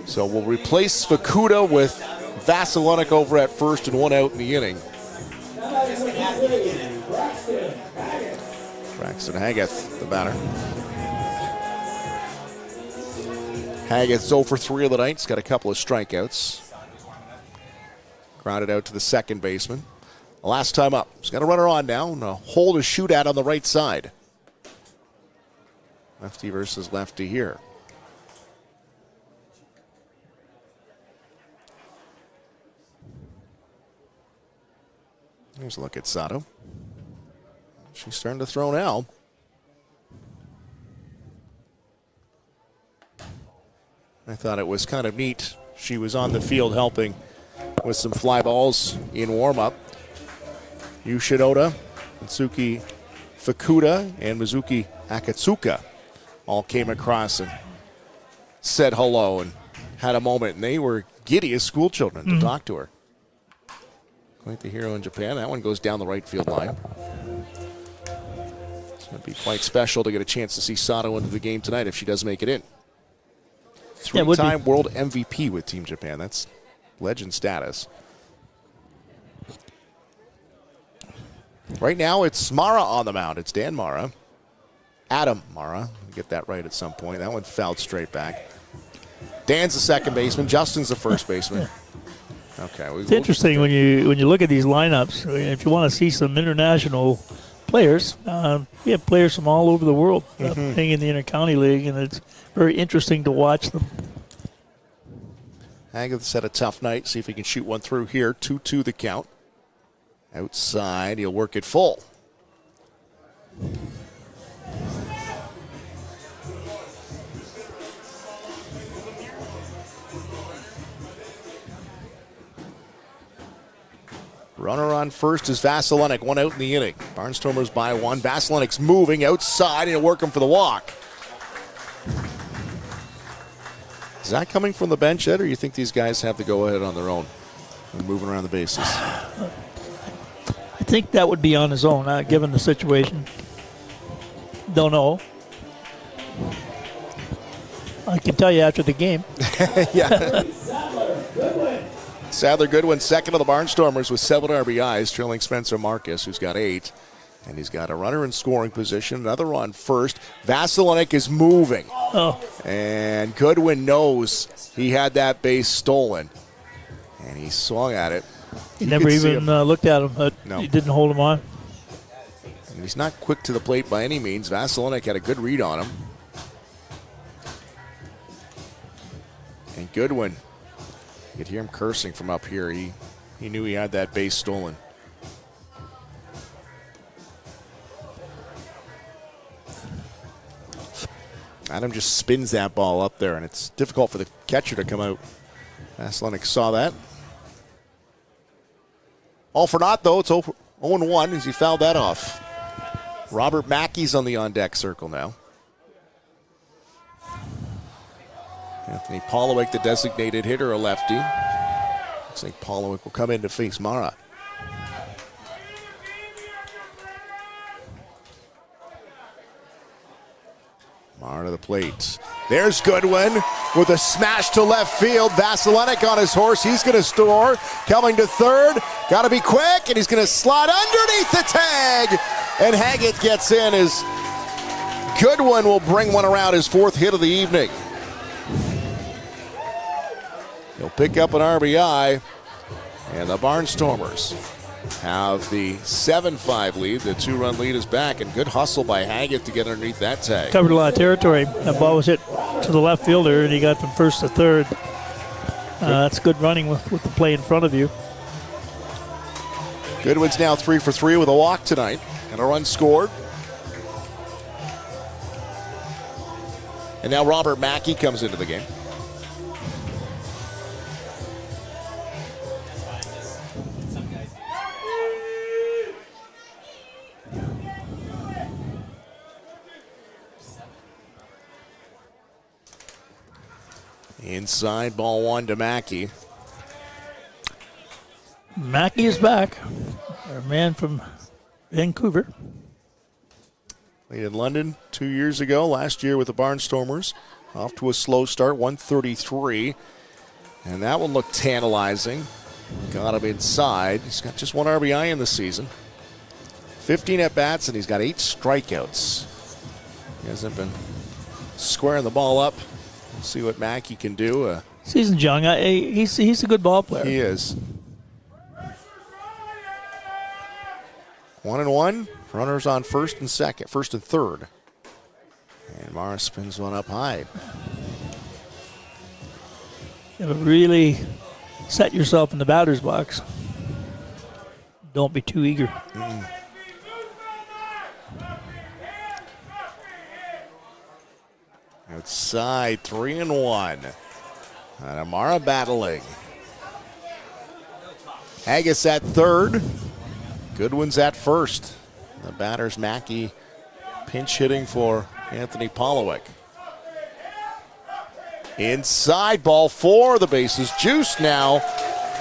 So we'll replace Fukuda with Vasilenic over at first and 1 out in the inning. Braxton Hageth, the batter. Hageth's 0 for 3 of the night. He's got a couple of strikeouts. Grounded out to the second baseman. Last time up. He's got a runner on now and a hole to shoot at on the right side. Lefty versus lefty here. Here's a look at Sato. She's starting to throw now. I thought it was kind of neat. She was on the field helping with some fly balls in warm-up. Yushi Oda, Mitsuki Fukuda, and Mizuki Akatsuka all came across and said hello and had a moment, and they were giddy as school children to talk to her. Quite the hero in Japan. That one goes down the right field line. It's going to be quite special to get a chance to see Sato into the game tonight if she does make it in. 3-time world MVP with Team Japan. That's legend status. Right now, it's Mara on the mound. It's Dan Mara. Adam Mara. We'll get that right at some point. That one fouled straight back. Dan's the second baseman. Justin's the first baseman. Okay. It's interesting when you look at these lineups. If you want to see some international players, we have players from all over the world playing in the Intercounty League, and it's very interesting to watch them. Hageth's had a tough night. See if he can shoot one through here. 2-2 the count. Outside, he'll work it full. Runner on first is Vasilenic, 1 out in the inning. Barnstormers by 1. Vasilenic's moving outside, and he'll work him for the walk. Is that coming from the bench, Ed, or you think these guys have to go ahead on their own and moving around the bases? I think that would be on his own, given the situation. Don't know. I can tell you after the game. Yeah. Sadler Goodwin, second of the Barnstormers with 7 RBIs, trailing Spencer Marcus, who's got 8. And he's got a runner in scoring position, another on first. Vasilenic is moving. Oh. And Goodwin knows he had that base stolen. And he swung at it. He never even looked at him, but no. He didn't hold him on. And he's not quick to the plate by any means. Vasilenic had a good read on him. And Goodwin, you could hear him cursing from up here. He knew he had that base stolen. Adam just spins that ball up there, and it's difficult for the catcher to come out. Vasilenic saw that. All for naught, though. It's 0-1 as he fouled that off. Robert Mackey's on the on-deck circle now. Anthony Polowick, the designated hitter, a lefty. Looks like Polowick will come in to face Mara. Mara to the plate. There's Goodwin with a smash to left field. Vasilenic on his horse. He's going to store. Coming to third. Got to be quick, and he's going to slide underneath the tag. And Haggett gets in as Goodwin will bring one around, his 4th hit of the evening. He'll pick up an RBI, and the Barnstormers have the 7-5 lead. The 2-run lead is back, and good hustle by Haggett to get underneath that tag. Covered a lot of territory. That ball was hit to the left fielder, and he got from first to third. That's good running with the play in front of you. Goodwin's now 3 for 3 with a walk tonight, and a run scored. And now Robert Mackey comes into the game. Inside, ball 1 to Mackey. Mackey is back. Our man from Vancouver. Played in London 2 years ago, last year with the Barnstormers. Off to a slow start, 133. And that one looked tantalizing. Got him inside. He's got just 1 RBI in the season. 15 at-bats, and he's got 8 strikeouts. He hasn't been squaring the ball up. We'll see what Mackey can do. Season's young. He's a good ball player. He is. 1-1. Runners on first and third. And Mara spins one up high. You have to really set yourself in the batter's box. Don't be too eager. Outside, 3-1. And Amara battling. Haggis at third. Goodwin's at first. The batter's Mackey pinch hitting for Anthony Polowick. Inside, ball 4. The base is juiced now.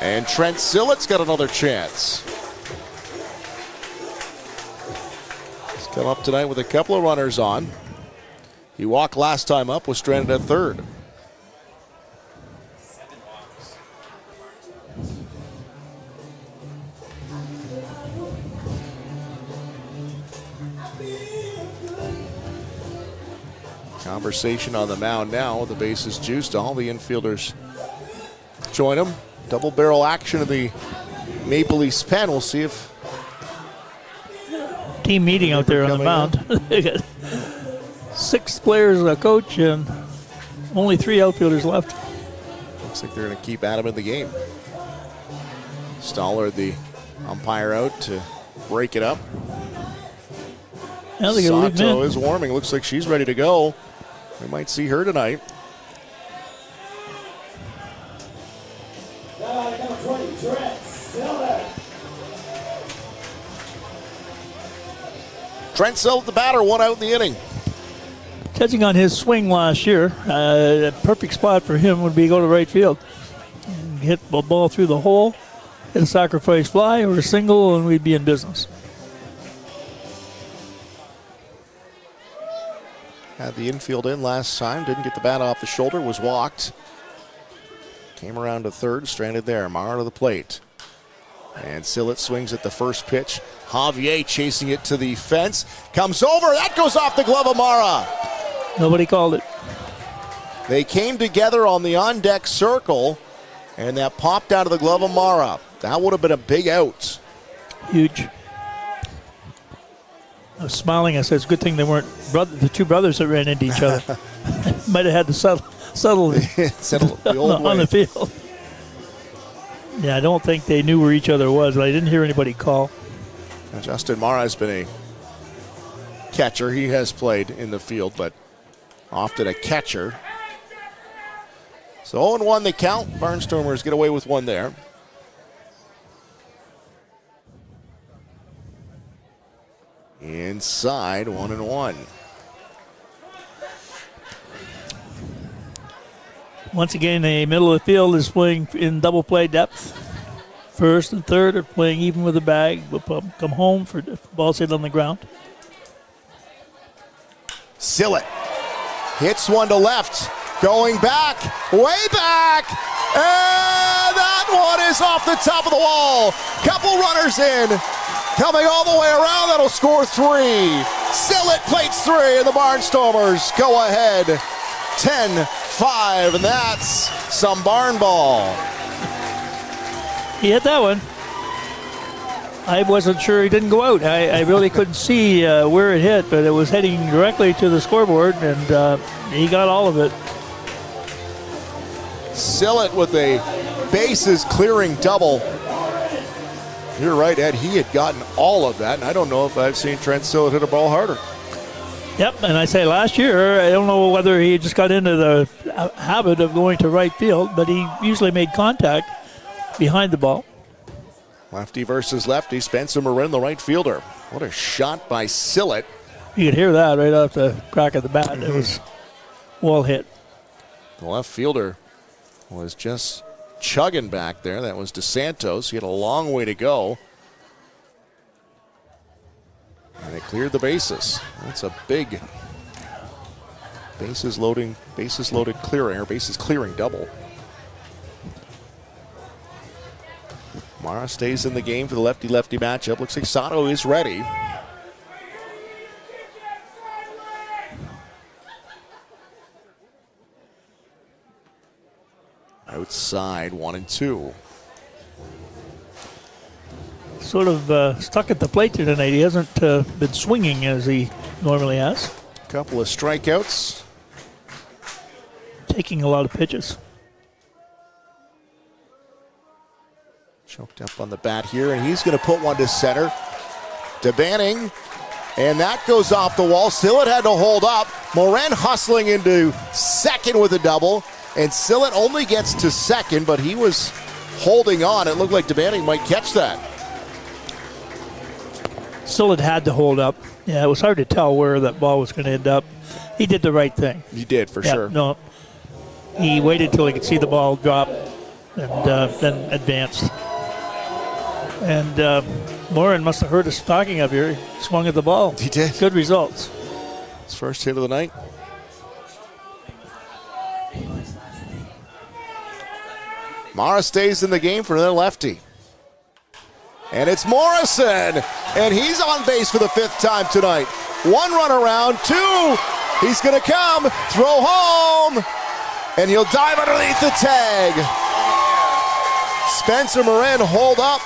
And Trent Sillett's got another chance. He's come up tonight with a couple of runners on. He walked last time up, was stranded at third. Conversation on the mound now. The base is juiced. All the infielders join him. Double barrel action of the Maple Leafs pen. We'll see if team meeting out there on the mound. They got 6 players, a coach, and only 3 outfielders left. Looks like they're going to keep Adam in the game. Stoller, the umpire, out to break it up. Now they gotta leave him Sato in. is warming. Looks like she's ready to go. We might see her tonight. Trent Sillett, the batter, 1 out in the inning. Judging on his swing last year, a perfect spot for him would be go to right field. Hit the ball through the hole, hit a sacrifice fly or a single, and we'd be in business. Had the infield in last time, didn't get the bat off the shoulder, was walked. Came around to third, stranded there. Mara to the plate. And Sillett swings at the first pitch. Javier chasing it to the fence. Comes over, that goes off the glove of Mara. Nobody called it. They came together on the on-deck circle, and that popped out of the glove of Mara. That would have been a big out. Huge. I was smiling. I said, it's a good thing they weren't the 2 brothers that ran into each other. Might have had to settle the old on way. the field. Yeah, I don't think they knew where each other was, but I didn't hear anybody call. Now, Justin Mara has been a catcher. He has played in the field, but often a catcher. So 0-1 they count. Barnstormers get away with 1 there. Inside, 1-1. Once again, the middle of the field is playing in double play depth. First and third are playing even with the bag. We'll come home for balls hit on the ground. Sillett Hits one to left. Going back. Way back. And that one is off the top of the wall. Couple runners in. Coming all the way around. That'll score 3. Sillett plates 3, and the Barnstormers go ahead 10-5, and that's some barn ball. He hit that one. I wasn't sure he didn't go out. I really couldn't see where it hit, but it was heading directly to the scoreboard, and he got all of it. Sillett with a bases clearing double. You're right, Ed. He had gotten all of that, and I don't know if I've seen Trent Sillett hit a ball harder. Yep, and I say last year, I don't know whether he just got into the habit of going to right field, but he usually made contact behind the ball. Lefty versus lefty. Spencer Marin, the right fielder. What a shot by Sillett. You could hear that right off the crack of the bat. It was well hit. The left fielder was just chugging back there. That was DeSantos. He had a long way to go. And they cleared the bases. That's a big bases loaded clearing, or bases clearing double. Mara stays in the game for the lefty-lefty matchup. Looks like Sato is ready. Outside, 1-2. Sort of stuck at the plate here tonight. He hasn't been swinging as he normally has. A couple of strikeouts. Taking a lot of pitches. Choked up on the bat here, and he's going to put one to center. To Banning, and that goes off the wall. Sillett had to hold up. Moran hustling into second with a double, and Sillett only gets to second, but he was holding on. It looked like DeBanning might catch that. Sillett had to hold up. Yeah, it was hard to tell where that ball was going to end up. He did the right thing. He did, for sure. No, he waited till he could see the ball drop and then advanced. And Moran must have heard us talking up here. He swung at the ball. He did. Good results. His first hit of the night. Mara stays in the game for another lefty. And it's Morrison, and he's on base for the 5th time tonight. 1 run around, 2. He's going to come, throw home, and he'll dive underneath the tag. Spencer Moran holed up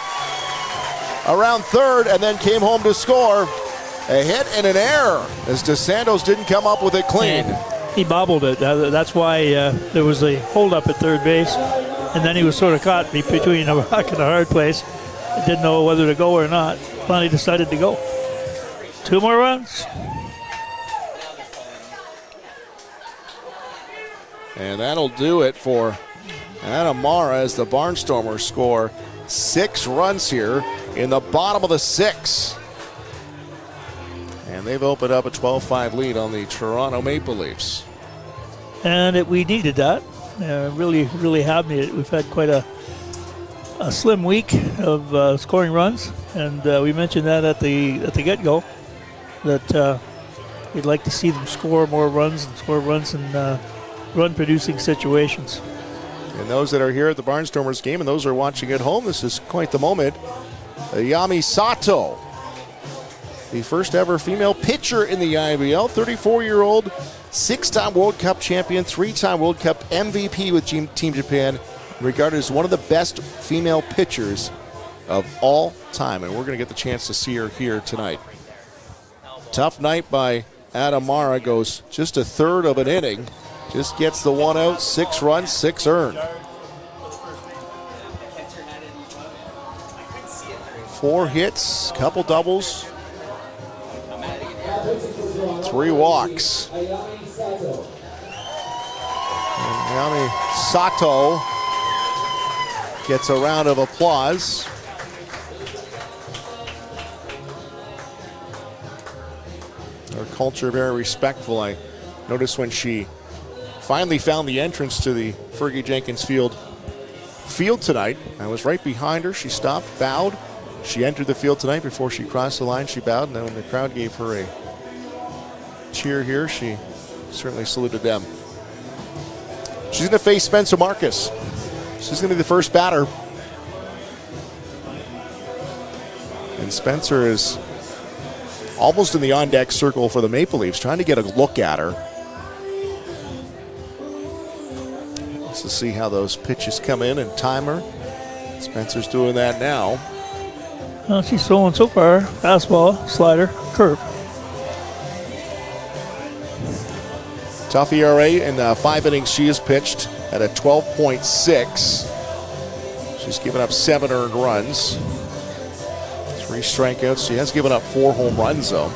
around third and then came home to score. A hit and an error as DeSantos didn't come up with it clean. And he bobbled it. That's why there was a holdup at third base. And then he was sort of caught between a rock and a hard place. Didn't know whether to go or not. Finally decided to go. 2 more runs. And that'll do it for Adam Mara as the Barnstormers score 6 runs here in the bottom of the 6th. And they've opened up a 12-5 lead on the Toronto Maple Leafs. And we needed that. Really, really happy. We've had quite a slim week of scoring runs, and we mentioned that at the get-go that we'd like to see them score more runs and score runs in run-producing situations. And those that are here at the Barnstormers game and those who are watching at home, this is quite the moment. Yami Sato, the first ever female pitcher in the IBL, 34-year-old, 6-time World Cup champion, 3-time World Cup MVP with Team Japan, regarded as one of the best female pitchers of all time. And we're going to get the chance to see her here tonight. Tough night by Adam Mara, goes just a third of an inning. Just gets the 1 out, 6 runs, 6 earned. 4 hits, couple doubles, 3 walks. And Yami Sato gets a round of applause. Our culture very respectful. I noticed when she finally found the entrance to the Fergie Jenkins field tonight. I was right behind her. She stopped, bowed. She entered the field tonight. Before she crossed the line, she bowed. And then when the crowd gave her a cheer here, she certainly saluted them. She's going to face Spencer Marcus. She's going to be the first batter. And Spencer is almost in the on-deck circle for the Maple Leafs, trying to get a look at her. Let's see how those pitches come in and time her. Spencer's doing that now. Well, she's throwing so far. Fastball, slider, curve. Tough ERA in 5 innings she has pitched at a 12.6. She's given up 7 earned runs. 3 strikeouts. She has given up 4 home runs, though.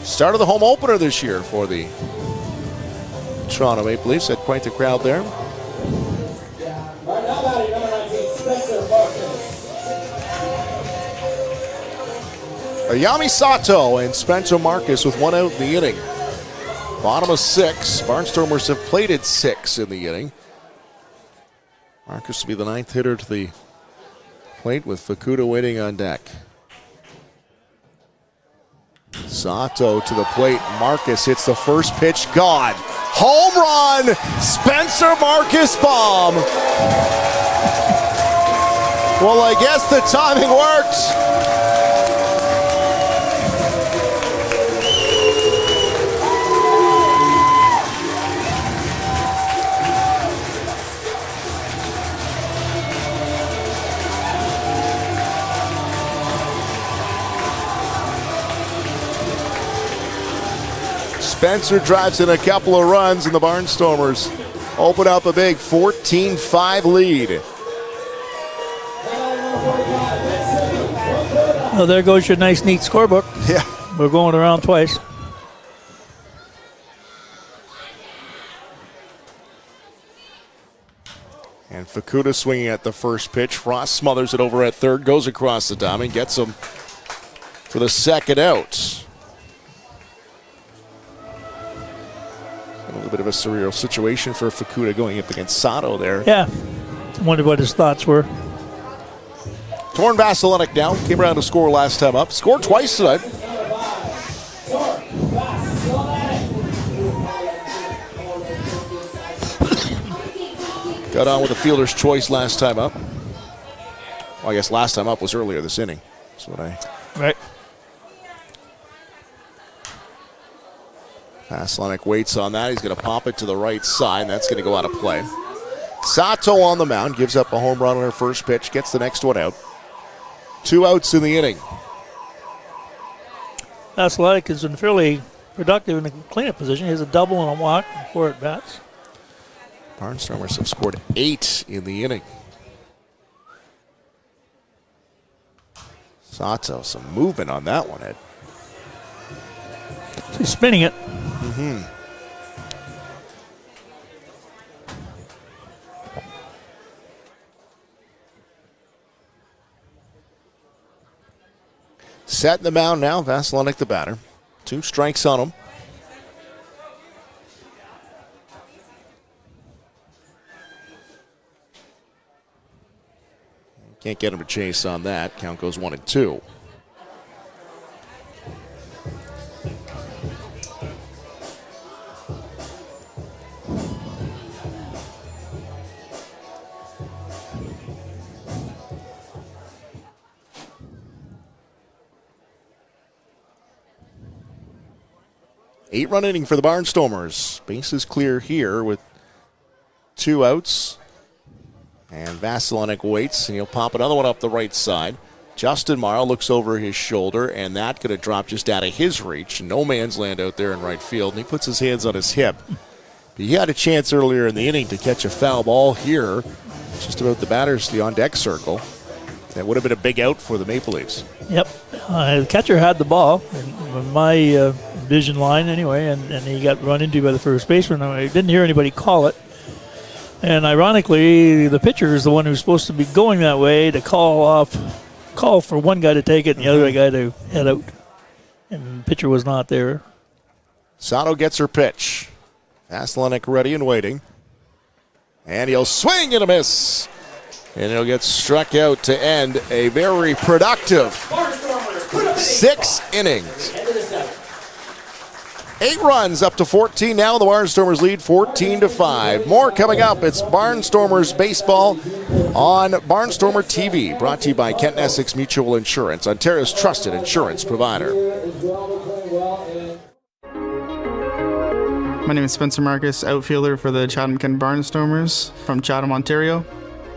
Start of the home opener this year for the Toronto Maple Leafs. Had quite the crowd there. Ayami Sato and Spencer Marcus with 1 out in the inning. Bottom of 6. Barnstormers have plated 6 in the inning. Marcus will be the 9th hitter to the plate with Fukuda waiting on deck. Sato to the plate. Marcus hits the first pitch. Gone. Home run. Spencer Marcus bomb. Well, I guess the timing worked. Spencer drives in a couple of runs, and the Barnstormers open up a big 14-5 lead. Well, there goes your nice, neat scorebook. Yeah. We're going around twice. And Fukuda swinging at the first pitch. Ross smothers it over at third, goes across the diamond, gets him for the second out. A little bit of a surreal situation for Fukuda going up against Sato there. Yeah. I wonder what his thoughts were. Torn Vasilenic now. Came around to score last time up. Scored twice tonight. Got on with a fielder's choice last time up. Well, I guess last time up was earlier this inning. That's what I... Right. Vasilenic waits on that. He's going to pop it to the right side, and that's going to go out of play. Sato on the mound, gives up a home run on her first pitch, gets the next one out. 2 outs in the inning. Vasilenic has been fairly productive in the cleanup position. He has a double and a walk and 4 at bats. Barnstormers have scored 8 in the inning. Sato, some movement on that one, Ed. He's spinning it. Mm-hmm. Set in the mound now, Vasilenic the batter. 2 strikes on him. Can't get him to chase on that. Count goes 1-2. Eight-run inning for the Barnstormers. Bases clear here with 2 outs. And Vasilenic waits, and he'll pop another one up the right side. Justin Morrow looks over his shoulder, and that going to drop just out of his reach. No man's land out there in right field, and he puts his hands on his hip. But he had a chance earlier in the inning to catch a foul ball here, just about the batters, the on-deck circle. That would have been a big out for the Maple Leafs. Yep. The catcher had the ball, in my vision line anyway, and he got run into by the first baseman. I didn't hear anybody call it. And ironically, the pitcher is the one who's supposed to be going that way to call for one guy to take it and the other guy to head out. And the pitcher was not there. Sato gets her pitch. Vasilenic ready and waiting. And he'll swing and a miss. And he'll get struck out to end a very productive 6 innings. 8 runs up to 14 now. The Barnstormers lead 14-5. More coming up. It's Barnstormers baseball on Barnstormer TV. Brought to you by Kent Essex Mutual Insurance, Ontario's trusted insurance provider. My name is Spencer Marcus, outfielder for the Chatham-Kent Barnstormers from Chatham, Ontario.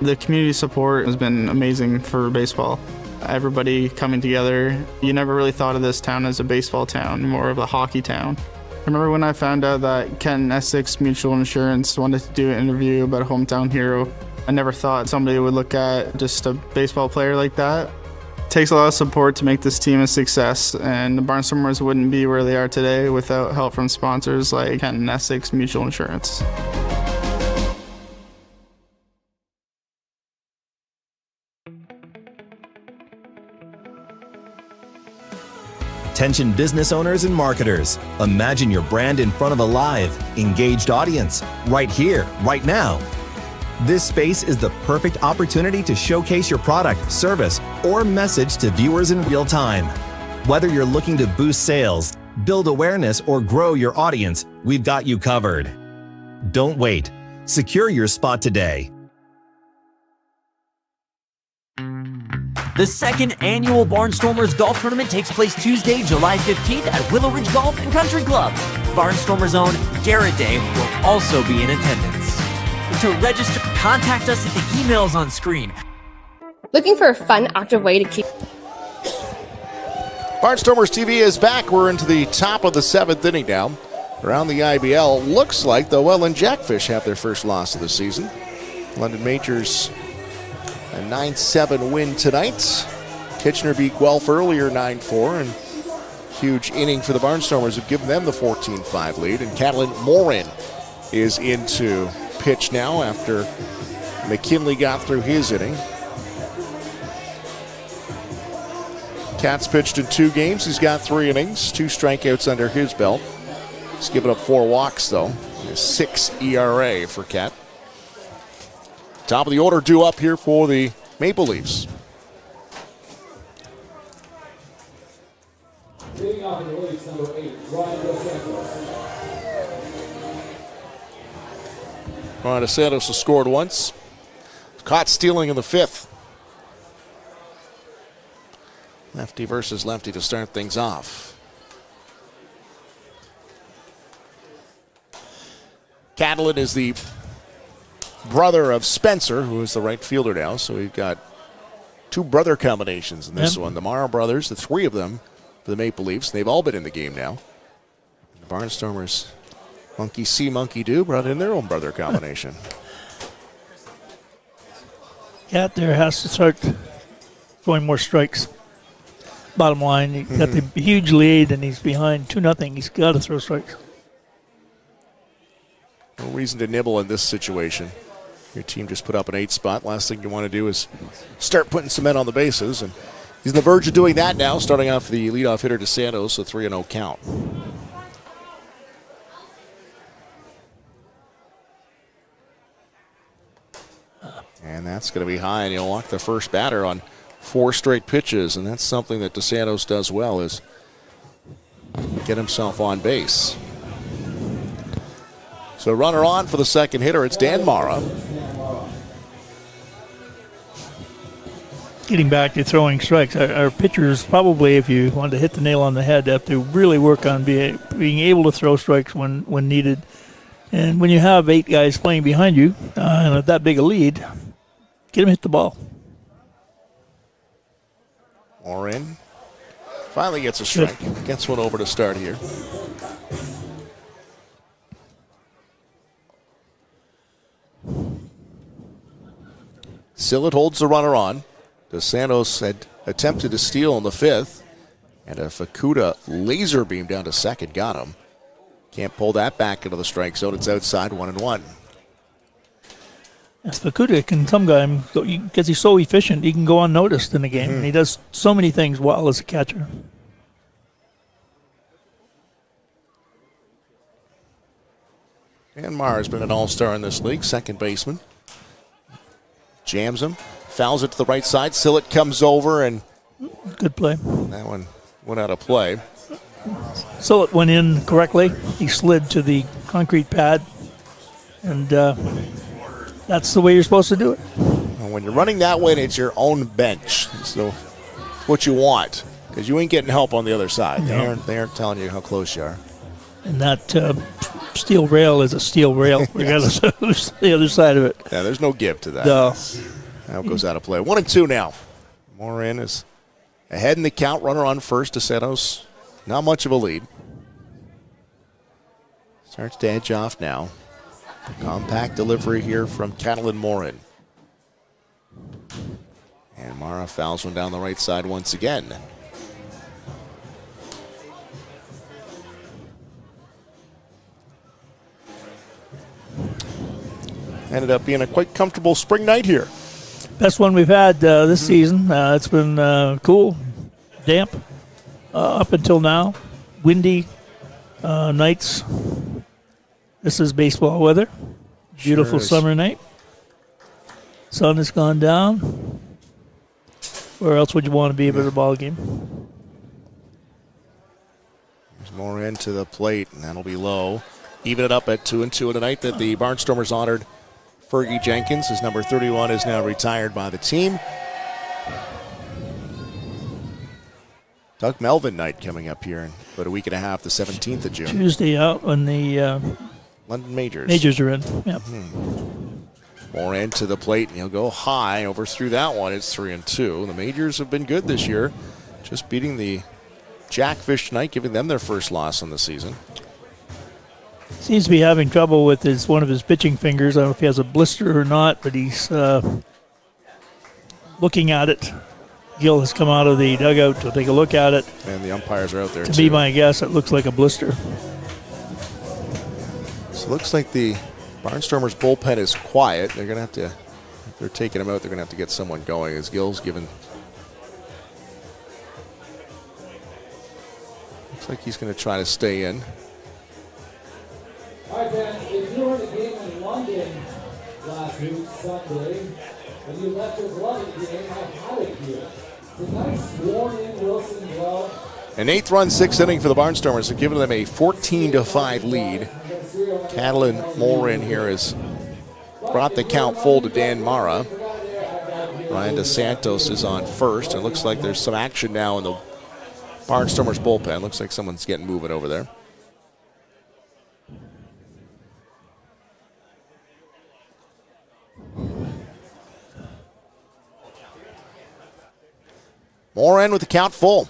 The community support has been amazing for baseball. Everybody coming together. You never really thought of this town as a baseball town, more of a hockey town. I remember when I found out that Kent Essex Mutual Insurance wanted to do an interview about a hometown hero. I never thought somebody would look at just a baseball player like that. It takes a lot of support to make this team a success, and the Barnstormers wouldn't be where they are today without help from sponsors like Kent Essex Mutual Insurance. Attention business owners and marketers. Imagine your brand in front of a live, engaged audience, right here, right now. This space is the perfect opportunity to showcase your product, service, or message to viewers in real time. Whether you're looking to boost sales, build awareness, or grow your audience, we've got you covered. Don't wait. Secure your spot today. The second annual Barnstormers Golf Tournament takes place Tuesday, July 15th at Willow Ridge Golf and Country Club. Barnstormers' own Garrett Day will also be in attendance. To register, contact us at the emails on screen. Looking for a fun, active way to keep... Barnstormers TV is back. We're into the top of the 7th inning now. Around the IBL, looks like the Welland Jackfish have their first loss of the season. London Majors, a 9-7 win tonight. Kitchener beat Guelph earlier 9-4, and huge inning for the Barnstormers have given them the 14-5 lead. And Catalin Morin is into pitch now after McKinley got through his inning. Cat's pitched in 2 games. He's got 3 innings, 2 strikeouts under his belt. He's given up 4 walks, though. A 6 ERA for Cat. Top of the order due up here for the Maple Leafs. Leading off in the Leafs, number 8, Ryan Dos Santos. Ryan Dos Santos has scored once. Caught stealing in the 5th. Lefty versus lefty to start things off. Catalin is the brother of Spencer, who is the right fielder now. So we've got 2 brother combinations in this one. The Morrow brothers, the 3 of them for the Maple Leafs. They've all been in the game now. The Barnstormers, monkey see, monkey do, brought in their own brother combination. Cat there has to start throwing more strikes. Bottom line, he got the huge lead and he's behind 2-0. He's got to throw strikes. No reason to nibble in this situation. Your team just put up an 8 spot. Last thing you want to do is start putting some men on the bases. And he's on the verge of doing that now, starting off the leadoff hitter Dos Santos, a 3-0 count. And that's going to be high, and he'll walk the first batter on 4 straight pitches. And that's something that Dos Santos does well, is get himself on base. So runner on for the second hitter, it's Dan Mara. Getting back to throwing strikes, our pitchers probably, if you wanted to hit the nail on the head, have to really work on being able to throw strikes when needed. And when you have 8 guys playing behind you and that big a lead, get them hit the ball. Morin finally gets a strike. Gets one over to start here. Sillett holds the runner on. Dos Santos had attempted to steal in the 5th, and a Fukuda laser beam down to second got him. Can't pull that back into the strike zone. It's outside, 1-1. Yes, Fukuda can sometimes, because he's so efficient, he can go unnoticed in the game. And he does so many things well as a catcher. And Maher has been an all-star in this league, second baseman. Jams him, fouls it to the right side. Sillett comes over, and good play. That one went out of play. So it went in correctly. He slid to the concrete pad, and that's the way you're supposed to do it. And when you're running that way, it's your own bench. So what you want, because you ain't getting help on the other side. No. They aren't telling you how close you are. And that steel rail is a steel rail, regardless of who's the other side of it. Yeah, there's no give to that. No. Now it goes out of play. 1-2 now. Moran is ahead in the count. Runner on first. DeSantos, not much of a lead. Starts to edge off now. Compact delivery here from Catalin Moran. And Mara fouls one down the right side once again. Ended up being a quite comfortable spring night here. Best one we've had this season. It's been cool, damp up until now. Windy nights. This is baseball weather. Beautiful Sure is. summer night. Sun has gone down. Where else would you want to be at a ball game? There's Moran to the plate, and that'll be low. Even it up at 2-2 tonight that the Barnstormers honored Fergie Jenkins. His number 31 is now retired by the team. Doug Melvin night coming up here in about a week and a half, the 17th of June. Tuesday out when the London Majors. Majors are in. Yep. Moran to the plate, and he'll go high over through that one. It's 3-2. The Majors have been good this year, just beating the Jackfish tonight, giving them their first loss on the season. Seems to be having trouble with one of his pitching fingers. I don't know if he has a blister or not, but he's looking at it. Gil has come out of the dugout to take a look at it. And the umpires are out there, To too. be my guess, it looks like a blister. So it looks like the Barnstormers bullpen is quiet. They're going to have to, if they're taking him out, they're going to have to get someone going, as Gil's given. Looks like he's going to try to stay in. All right, Dan, if you were in the game in London last week, Sunday, and you left your glove at the game, I had it here. Tonight's worn-in Wilson glove. An 8th-run, 6th inning for the Barnstormers have given them a 14-5 lead. Catalin Moran here has brought the count full to Dan Mara. Ryan DeSantos is on first. It looks like there's some action now in the Barnstormers bullpen. Looks like someone's getting moving over there. Moran with the count full.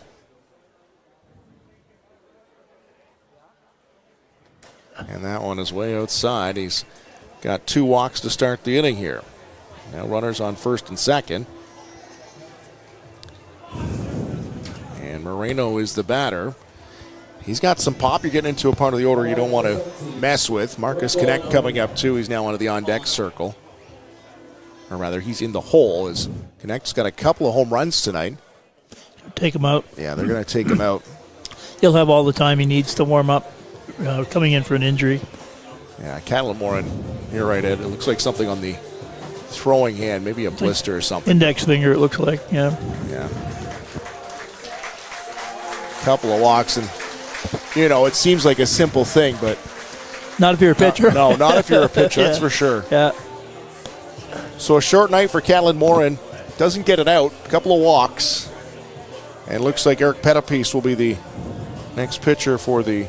And that one is way outside. He's got 2 walks to start the inning here. Now runners on first and second. And Moreno is the batter. He's got some pop. You're getting into a part of the order you don't want to mess with. Marcus Connect coming up too. He's now onto the on-deck circle. Or rather, he's in the hole as Connect's got a couple of home runs tonight. Take him out. Yeah, they're going to take him out. He'll have all the time he needs to warm up, coming in for an injury. Yeah, Catalin Moran, you're right, Ed. It looks like something on the throwing hand, maybe a blister or something. Index finger, it looks like, yeah. Yeah. Couple of walks, and, it seems like a simple thing, but... Not if you're a pitcher. No, not if you're a pitcher, that's for sure. Yeah. So a short night for Catalin Moran. Doesn't get it out. A couple of walks. And it looks like Eric Pettipiece will be the next pitcher for the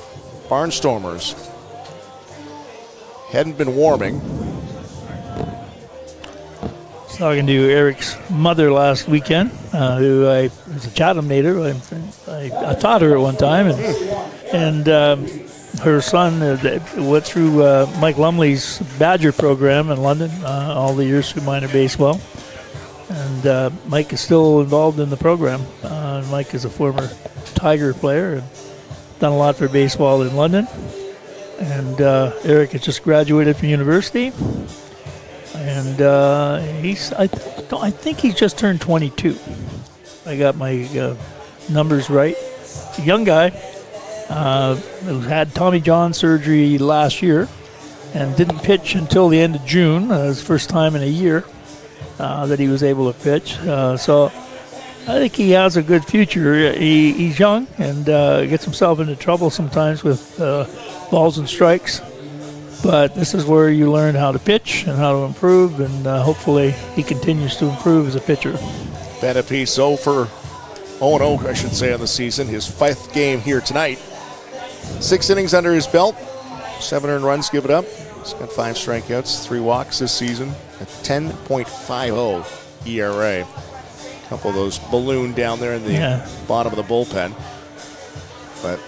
Barnstormers. Hadn't been warming. I was talking to Eric's mother last weekend, who was a Chatham native. I taught her at one time, and her son went through Mike Lumley's Badger program in London all the years through minor baseball. And Mike is still involved in the program. Mike is a former Tiger player and done a lot for baseball in London. And Eric has just graduated from university. And I think he's just turned 22. I got my numbers right. A young guy who had Tommy John surgery last year and didn't pitch until the end of June. His first time in a year that he was able to pitch. So I think he has a good future. He's young and gets himself into trouble sometimes with balls and strikes. But this is where you learn how to pitch and how to improve, and hopefully he continues to improve as a pitcher. Pettipies 0-0, I should say, on the season. His 5th game here tonight. 6 innings under his belt. 7 earned runs given up. He's got 5 strikeouts, 3 walks this season. A 10.50 ERA. A couple of those ballooned down there in the bottom of the bullpen. But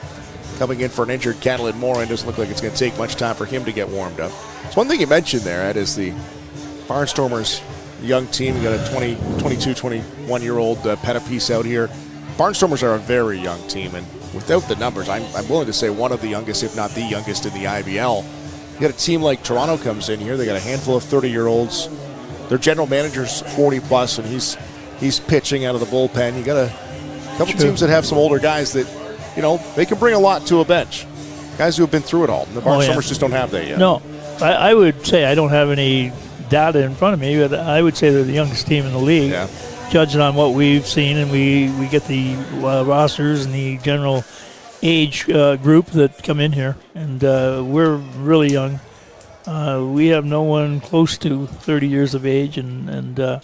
coming in for an injured Catalin Morin, doesn't look like it's going to take much time for him to get warmed up. So one thing you mentioned there, Ed, is the Barnstormers young team. You got a 22, 21-year-old Pettipies out here. Barnstormers are a very young team, and without the numbers, I'm willing to say one of the youngest, if not the youngest, in the IBL. You got a team like Toronto comes in here. They got a handful of 30-year-olds. Their general manager's 40-plus, and he's pitching out of the bullpen. You got a couple teams that have some older guys that, they can bring a lot to a bench. Guys who have been through it all. And the Barnstormers just don't have that yet. No, I would say I don't have any data in front of me, but I would say they're the youngest team in the league. Yeah. Judging on what we've seen, and we get the rosters and the general age group that come in here, and we're really young. We have no one close to 30 years of age, and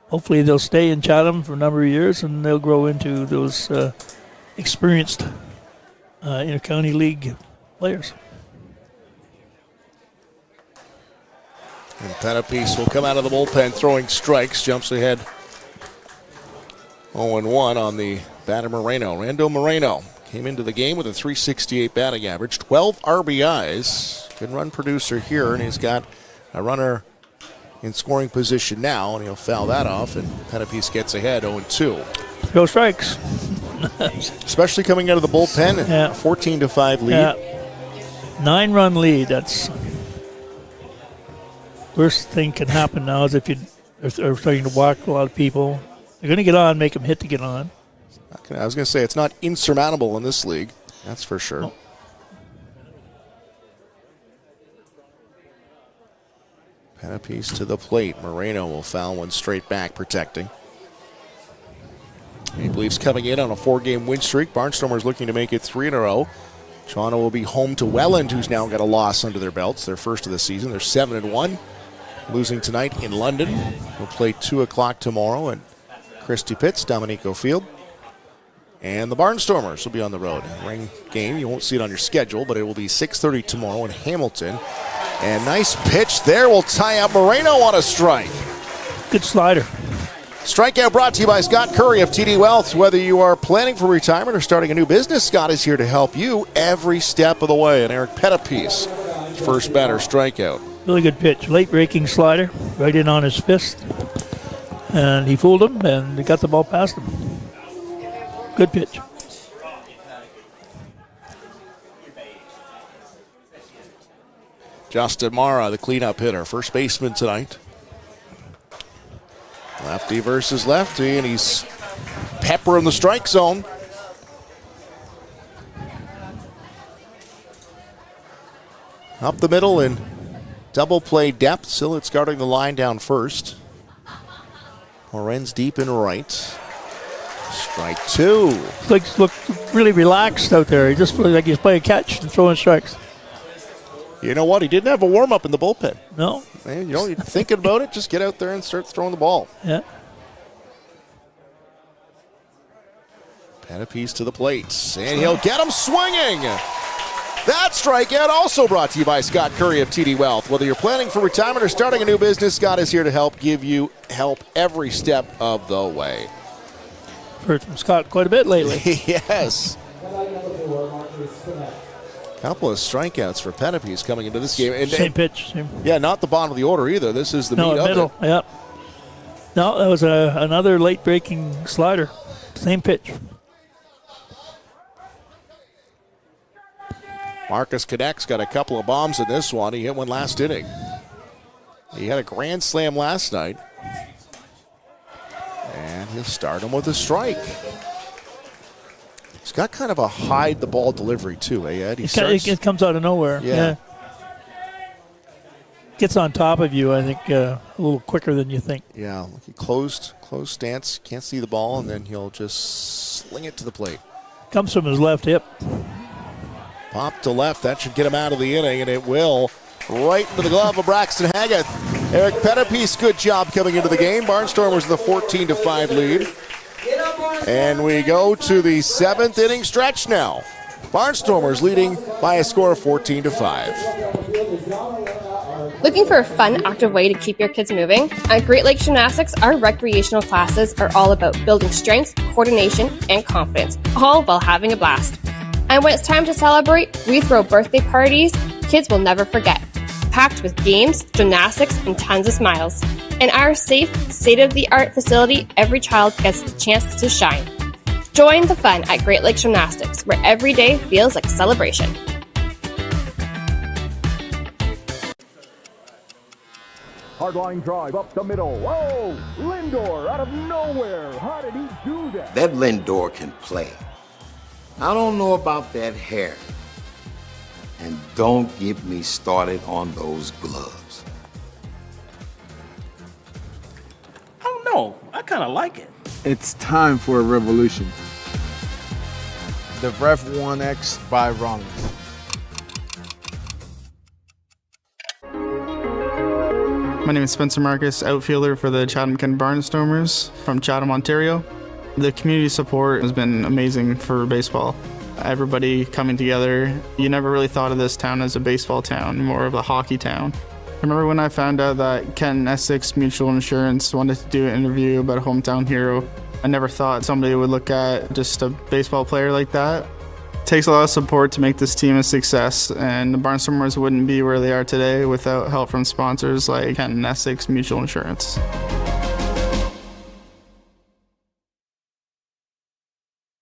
hopefully they'll stay in Chatham for a number of years, and they'll grow into those experienced Intercounty League players. And Pettipies will come out of the bullpen throwing strikes, jumps ahead 0-1 on the batter Moreno. Rando Moreno came into the game with a .368 batting average, 12 RBIs. Good run producer here, and he's got a runner in scoring position now, and he'll foul that off, and Pettipies gets ahead 0-2. Go strikes. Especially coming out of the bullpen, a 14-5 lead. Yeah. 9-run lead. That's worst thing can happen now is if you are starting to walk a lot of people. They're going to get on, make them hit to get on. I was going to say, it's not insurmountable in this league. That's for sure. No. Pettipies to the plate. Moreno will foul one straight back, protecting. He believes coming in on a 4-game win streak. Barnstormers looking to make it 3 in a row. Toronto will be home to Welland, who's now got a loss under their belts, their first of the season. They're 7-1, losing tonight in London. We'll play 2 o'clock tomorrow at Christie Pitts, Dominico Field. And the Barnstormers will be on the road. Ring game, you won't see it on your schedule, but it will be 6:30 tomorrow in Hamilton. And nice pitch there will tie up Moreno on a strike. Good slider. Strikeout brought to you by Scott Curry of TD Wealth. Whether you are planning for retirement or starting a new business, Scott is here to help you every step of the way. And Eric Pettipies, first batter strikeout. Really good pitch. Late breaking slider, right in on his fist. And he fooled him, and he got the ball past him. Good pitch. Justin Mara, the cleanup hitter, first baseman tonight. Lefty versus lefty, and he's peppering the strike zone. Up the middle in double play depth. Sillett's guarding the line down first. Moren's deep in right. Strike 2. Look really relaxed out there. He just looks like he's playing catch and throwing strikes. You know what? He didn't have a warm-up in the bullpen. No. Man, you're thinking about it, just get out there and start throwing the ball. Yeah. Pettipies to the plate, and he'll get him swinging. That strikeout also brought to you by Scott Curry of TD Wealth. Whether you're planning for retirement or starting a new business, Scott is here to help give you help every step of the way. Heard from Scott quite a bit lately. Yes. Couple of strikeouts for Pettipies coming into this game. And same pitch. Yeah, not the bottom of the order either. This is the meat of middle. it. Yep. No, that was another late breaking slider. Same pitch. Marcus Cadec's got a couple of bombs in this one. He hit one last inning. He had a grand slam last night. And he'll start him with a strike. He's got kind of a hide the ball delivery too, Ed? It comes out of nowhere. Yeah. gets on top of you, I think, a little quicker than you think. Yeah, closed stance, can't see the ball, and then he'll just sling it to the plate. Comes from his left hip. Pop to left, that should get him out of the inning, and it will. Right into the glove of Braxton Haggett. Eric Pettipiece, good job coming into the game. Barnstormers with a 14-5 lead. And we go to the 7th inning stretch now. Barnstormers leading by a score of 14-5. Looking for a fun, active way to keep your kids moving? At Great Lakes Gymnastics, our recreational classes are all about building strength, coordination, and confidence, all while having a blast. And when it's time to celebrate, we throw birthday parties kids will never forget, packed with games, gymnastics, and tons of smiles. In our safe, state-of-the-art facility, every child gets the chance to shine. Join the fun at Great Lakes Gymnastics, where every day feels like a celebration. Hardline drive up the middle. Whoa! Lindor out of nowhere. How did he do that? That Lindor can play. I don't know about that hair. And don't get me started on those gloves. I don't know. I kind of like it. It's time for a revolution. The Ref 1X by Ronald. My name is Spencer Marcus, outfielder for the Chatham-Kent Barnstormers from Chatham, Ontario. The community support has been amazing for baseball. Everybody coming together. You never really thought of this town as a baseball town, more of a hockey town. I remember when I found out that Kent Essex Mutual Insurance wanted to do an interview about a hometown hero. I never thought somebody would look at just a baseball player like that. It takes a lot of support to make this team a success, and the Barnstormers wouldn't be where they are today without help from sponsors like Kent Essex Mutual Insurance.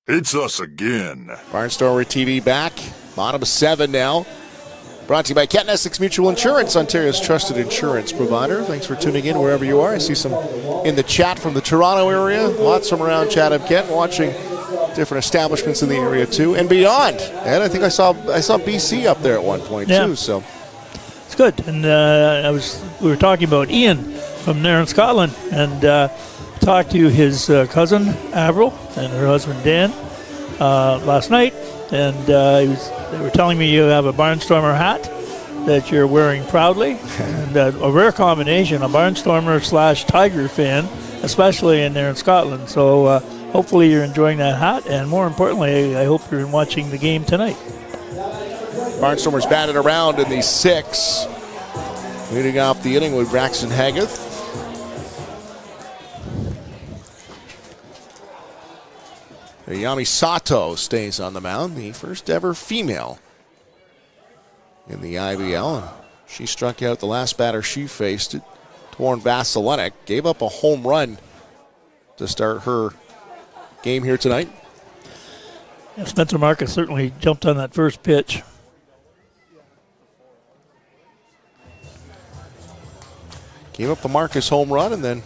It's us again. Barnstormer TV back. Bottom of 7 now. Brought to you by Kent Essex Mutual Insurance, Ontario's trusted insurance provider. Thanks for tuning in wherever you are. I see some in the chat from the Toronto area. Lots from around Chatham-Kent watching different establishments in the area too and beyond. And I think I saw BC up there at one point too. So it's good. And we were talking about Ian from there in Scotland, and talked to his cousin Avril and her husband Dan last night, and they were telling me you have a Barnstormer hat that you're wearing proudly, and a rare combination, a Barnstormer / Tiger fan, especially in there in Scotland. So hopefully you're enjoying that hat, and more importantly, I hope you're watching the game tonight. Barnstormers batted around in the 6th, leading off the inning with Braxton Haggett. Yami Sato stays on the mound, the first ever female in the IBL. And she struck out the last batter she faced, Torn Vasilenic. Gave up a home run to start her game here tonight. Yeah, Spencer Marcus certainly jumped on that first pitch. Gave up the Marcus home run and then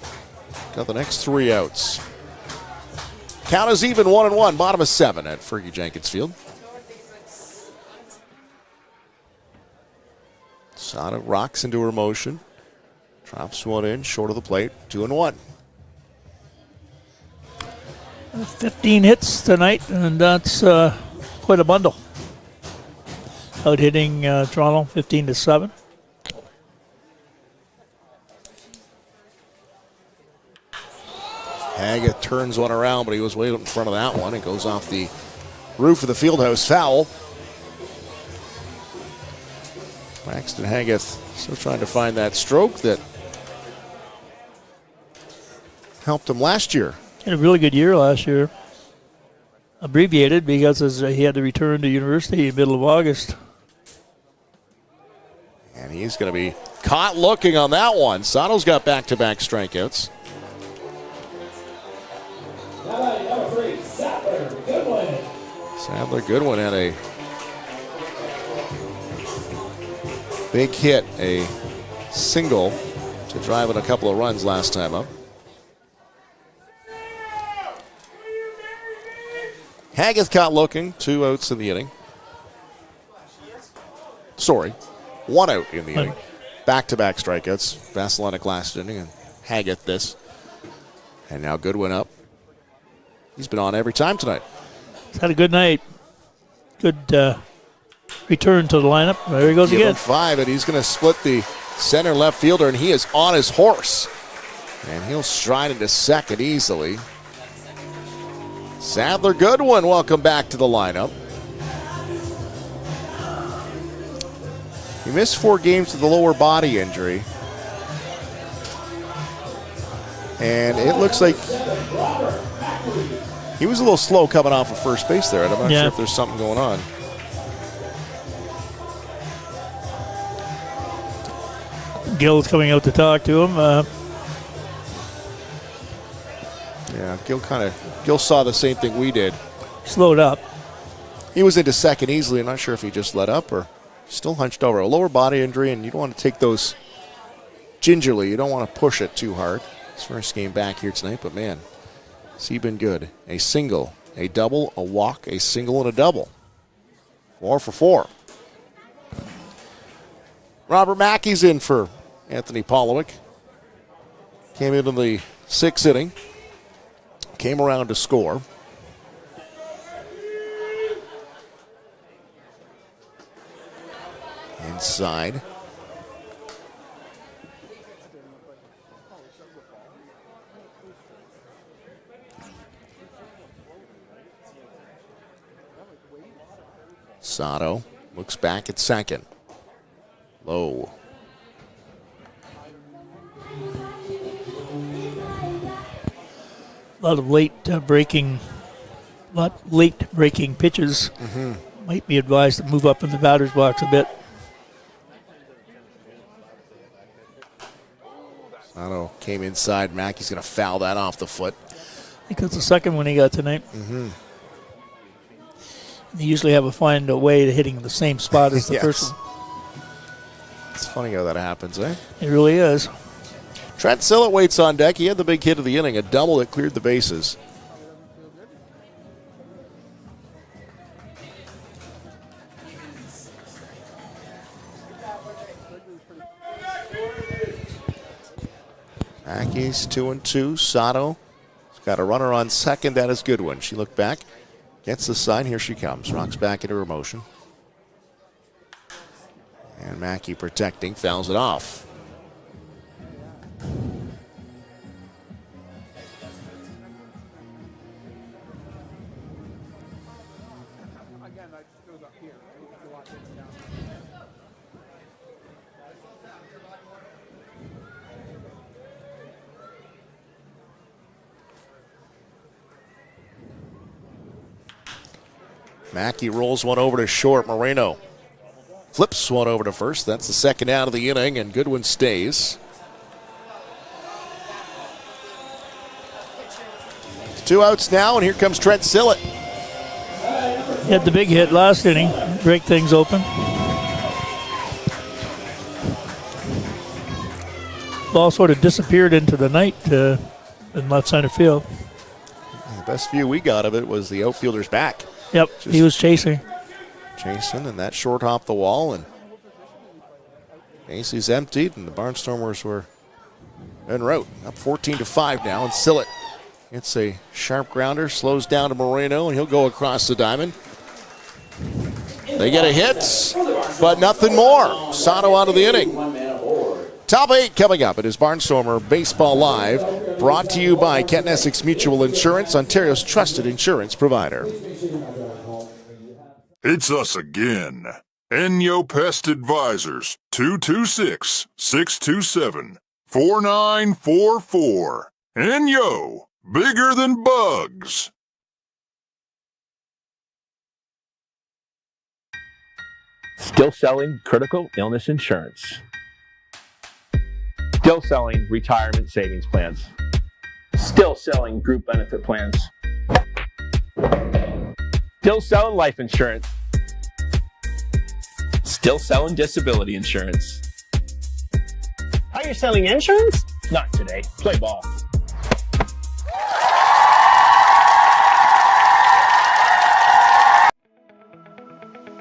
got the next 3 outs. Count is even, 1-1, bottom of 7 at Fergie Jenkins Field. Sada rocks into her motion. Drops one in, short of the plate, 2-1. 15 hits tonight, and that's quite a bundle. Out hitting Toronto 15-7. Haggett turns one around, but he was way up in front of that one. It goes off the roof of the fieldhouse foul. Braxton Haggett still trying to find that stroke that helped him last year. He had a really good year last year. Abbreviated because he had to return to university in the middle of August. And he's going to be caught looking on that one. Sato's got back-to-back strikeouts. Sadler Goodwin had a big hit, a single to drive in a couple of runs last time up. Haggett caught looking, 2 outs in the inning. Sorry, 1 out in the inning. back-to-back strikeouts. Vasilanic last inning and Haggett this. And now Goodwin up. He's been on every time tonight. He's had a good night. Good return to the lineup. There he goes Give again. him 5, and he's going to split the center left fielder, and he is on his horse. And he'll stride into second easily. Sadler Goodwin, welcome back to the lineup. He missed 4 games with a lower body injury. And it looks like he was a little slow coming off of first base there. I'm not sure if there's something going on. Gil's coming out to talk to him. Yeah, Gil saw the same thing we did. Slowed up. He was into second easily. I'm not sure if he just let up or still hunched over. A lower body injury, and you don't want to take those gingerly. You don't want to push it too hard. His first game back here tonight, but man, has he been good. A single, a double, a walk, a single, and a double. 4 for 4. Robert Mackey's in for Anthony Polowick. Came into the 6th inning. Came around to score. Inside. Sato looks back at second. Low. A lot of late breaking pitches. Might be advised to move up in the batter's box a bit. Sato came inside. Mackey's going to foul that off the foot. I think that's the second one he got tonight. They usually find a way to hitting the same spot as the first one. It's funny how that happens, eh? It really is. Trent Sillett waits on deck. He had the big hit of the inning, a double that cleared the bases. Mackey's 2-2. Sato has got a runner on second. That is Goodwin. She looked back, gets the sign. Here she comes. Rocks back into her motion. And Mackey protecting, fouls it off. Mackey rolls one over to short. Moreno flips one over to first. That's the second out of the inning, and Goodwin stays. 2 outs now, and here comes Trent Sillett. He had the big hit last inning, break things open. Ball sort of disappeared into the night in left center field. The best view we got of it was the outfielder's back. Yep, he was chasing. And that short hopped the wall, and bases emptied, and the Barnstormers were en route. Up 14-5 now, and Sillett gets a sharp grounder, slows down to Moreno, and he'll go across the diamond. They get a hit, but nothing more. Sato out of the inning. Top 8 coming up. It is Barnstormer Baseball Live, brought to you by Kent Essex Mutual Insurance, Ontario's trusted insurance provider. It's us again. Enyo Pest Advisors, 226-627-4944. Enyo, bigger than bugs. Still selling critical illness insurance. Still selling retirement savings plans. Still selling group benefit plans. Still selling life insurance. Still selling disability insurance. Are you selling insurance? Not today. Play ball.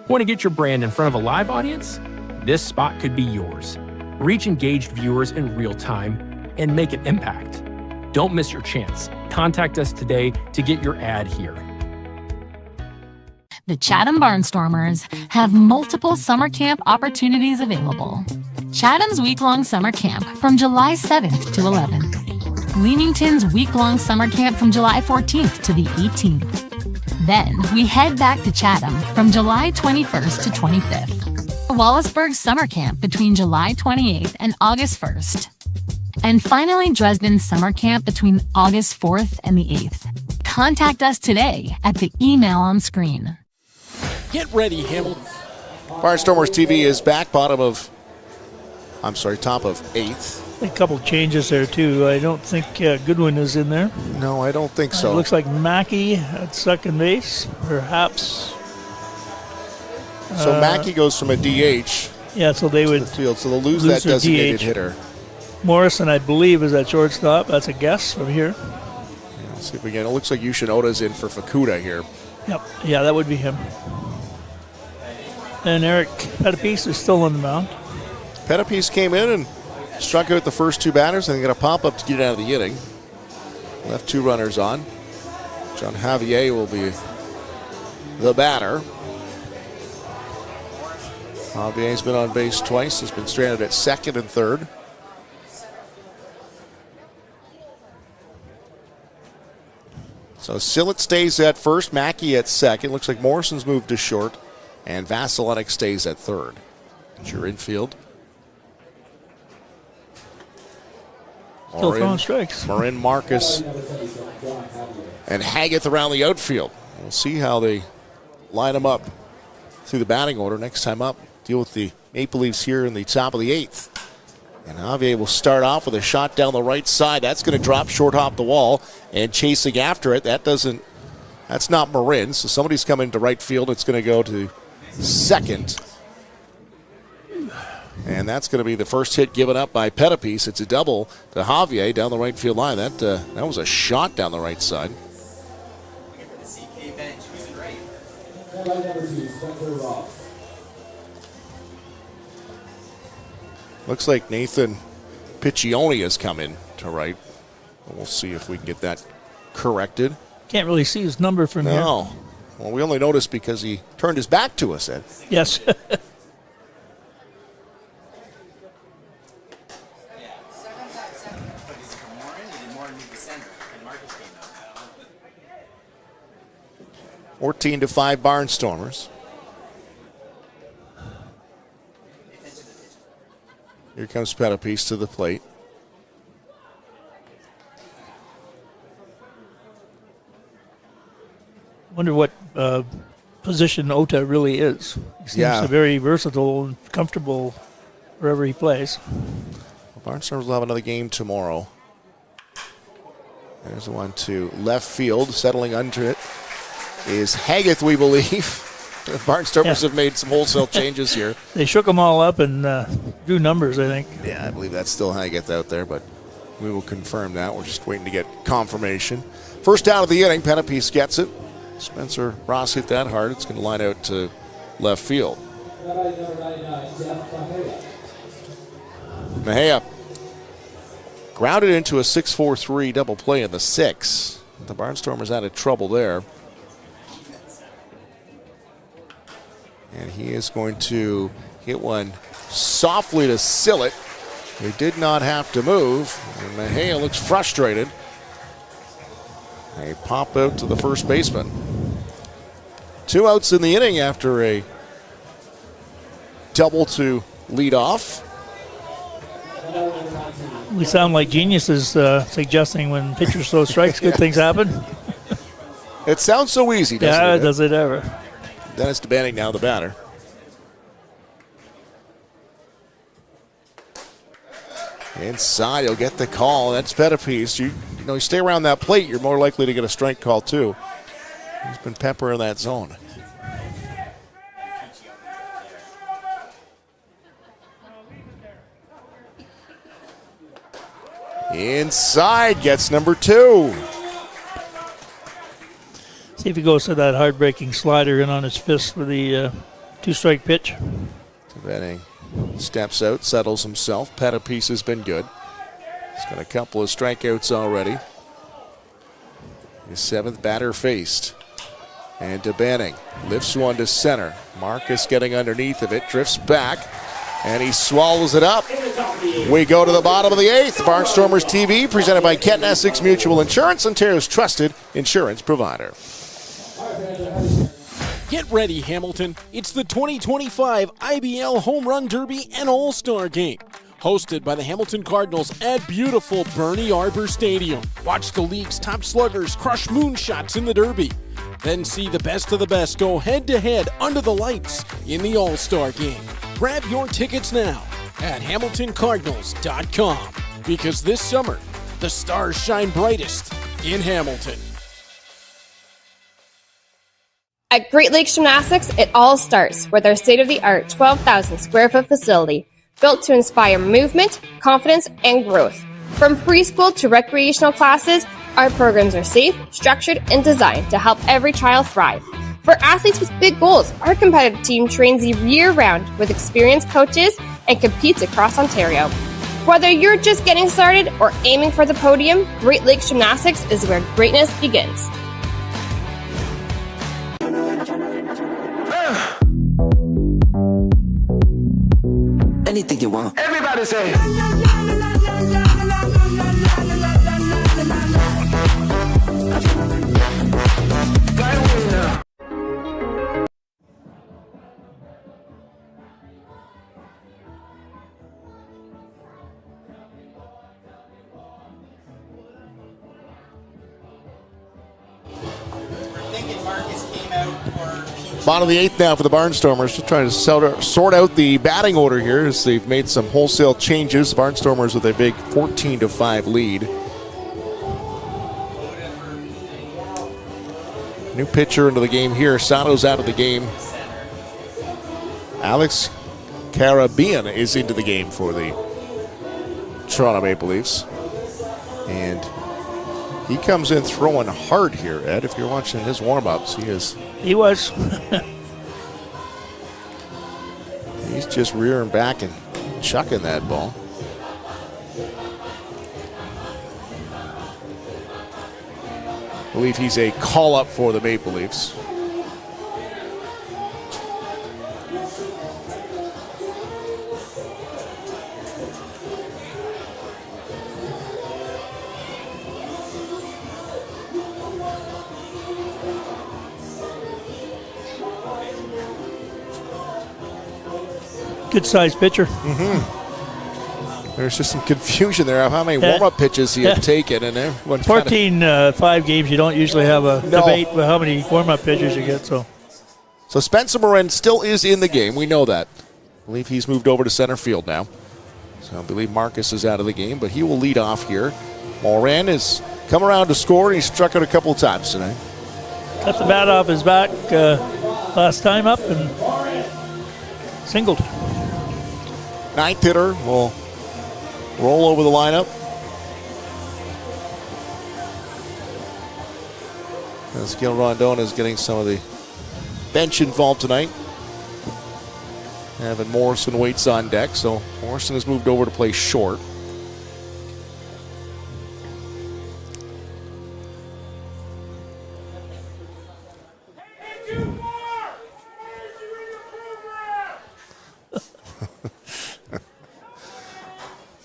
Want to get your brand in front of a live audience? This spot could be yours. Reach engaged viewers in real time and make an impact. Don't miss your chance. Contact us today to get your ad here. The Chatham Barnstormers have multiple summer camp opportunities available. Chatham's week-long summer camp from July 7th to 11th. Leamington's week-long summer camp from July 14th to the 18th. Then we head back to Chatham from July 21st to 25th. Wallaceburg summer camp between July 28th and August 1st. And finally, Dresden's summer camp between August 4th and the 8th. Contact us today at the email on screen. Get ready, Hamilton. Barnstormers TV is back, top of 8th. A couple changes there, too. I don't think Goodwin is in there. No, I don't think so. It looks like Mackey at second base, perhaps. So Mackey goes from a DH so they would to the field, so they'll lose that designated hitter. Morrison, I believe, is at shortstop. That's a guess from here. Let's see if we get. It looks like Yoshinoda's in for Fukuda here. Yep. Yeah, that would be him. And Eric Pettipies is still on the mound. Pettipies came in and struck out the first two batters and got a pop-up to get out of the inning. Left two runners on. John Javier will be the batter. Javier's been on base twice. He's been stranded at second and third. So Sillett stays at first, Mackey at second. Looks like Morrison's moved to short, and Vasilenic stays at third. It's your infield. Still throwing strikes. Marin, Marcus, and Haggith around the outfield. We'll see how they line them up through the batting order. Next time up, deal with the Maple Leafs here in the top of the 8th. And Javier will start off with a shot down the right side. That's going to drop short off the wall, and chasing after it. That's not Marin, so somebody's coming to right field. It's going to go to second. And that's going to be the first hit given up by Pettipies. It's a double to Javier down the right field line. That was a shot down the right side. Looks like Nathan Piccioni has come in to right. We'll see if we can get that corrected. Can't really see his number from here. No. Well, we only noticed because he turned his back to us, Ed. Yes. (14-5) Barnstormers. Here comes Pettipies to the plate. Wonder what position Ota really is. He seems very versatile and comfortable wherever he plays. Well, Barnstormers will have another game tomorrow. There's one to left field. Settling under it is Haggith, we believe. The Barnstormers have made some wholesale changes here. They shook them all up and drew numbers, I think. Yeah, I believe that's still Haggith out there, but we will confirm that. We're just waiting to get confirmation. First down of the inning, Pettipies gets it. Spencer Ross hit that hard. It's going to line out to left field. Mejia grounded into a 6-4-3 double play in the 6th. The Barnstormers out of trouble there. And he is going to hit one softly to Sillett, who did not have to move. And Mejia looks frustrated. A pop out to the first baseman. 2 outs in the inning after a double to lead off. We sound like geniuses suggesting when pitchers throw strikes, good things happen. It sounds so easy, doesn't it? Yeah, does it ever. Dennis DeBanning now the batter. Inside, he'll get the call. That's Pettipies. You stay around that plate, you're more likely to get a strike call too. He's been peppering that zone. Inside, gets number 2. See if he goes to that hard-breaking slider in on his fist for the 2-strike pitch. DeBanning steps out, settles himself. Pettipiece has been good. He's got a couple of strikeouts already. His 7th batter faced. And to Banning. Lifts one to center. Marcus getting underneath of it. Drifts back. And he swallows it up. We go to the bottom of the 8th. Barnstormers TV presented by Kent Essex Mutual Insurance, Ontario's trusted insurance provider. Get ready, Hamilton. It's the 2025 IBL Home Run Derby and All-Star Game. Hosted by the Hamilton Cardinals at beautiful Bernie Arbor Stadium. Watch the league's top sluggers crush moonshots in the Derby. Then see the best of the best go head-to-head under the lights in the All-Star Game. Grab your tickets now at HamiltonCardinals.com because this summer, the stars shine brightest in Hamilton. At Great Lakes Gymnastics, it all starts with our state-of-the-art 12,000 square foot facility built to inspire movement, confidence, and growth. From preschool to recreational classes, our programs are safe, structured, and designed to help every child thrive. For athletes with big goals, our competitive team trains year-round with experienced coaches and competes across Ontario. Whether you're just getting started or aiming for the podium, Great Lakes Gymnastics is where greatness begins. Anything you want. Everybody say. Bottom of the 8th now for the Barnstormers, just trying to sort out the batting order here as they've made some wholesale changes. Barnstormers with a big 14-5 lead. New pitcher into the game here. Sato's out of the game. Alex Caribbean is into the game for the Toronto Maple Leafs. And he comes in throwing hard here, Ed. If you're watching his warm-ups, He was. He's just rearing back and chucking that ball. I believe he's a call-up for the Maple Leafs. Good sized pitcher. There's just some confusion there of how many warm-up pitches he had taken, and everyone 5 games. You don't usually have a debate with how many warm-up pitches you get. So Spencer Morin still is in the game. We know that. I believe he's moved over to center field now. So I believe Marcus is out of the game, but he will lead off here. Morin has come around to score, and he struck out a couple of times tonight. Cut the bat off his back last time up and singled. 9th hitter will roll over the lineup. As Gil Rondon is getting some of the bench involved tonight. Evan Morrison waits on deck, so Morrison has moved over to play short.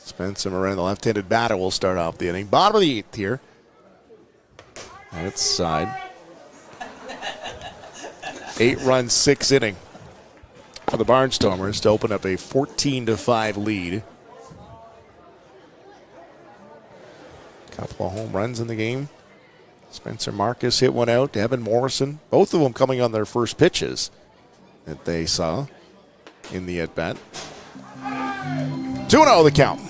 Spencer Morin, the left-handed batter, will start off the inning. Bottom of the 8th here. On its side. 8-run, 6th inning for the Barnstormers to open up a 14-5 lead. Couple of home runs in the game. Spencer Marcus hit one out. Evan Morrison, both of them coming on their first pitches that they saw in the at-bat. 2-0 the count.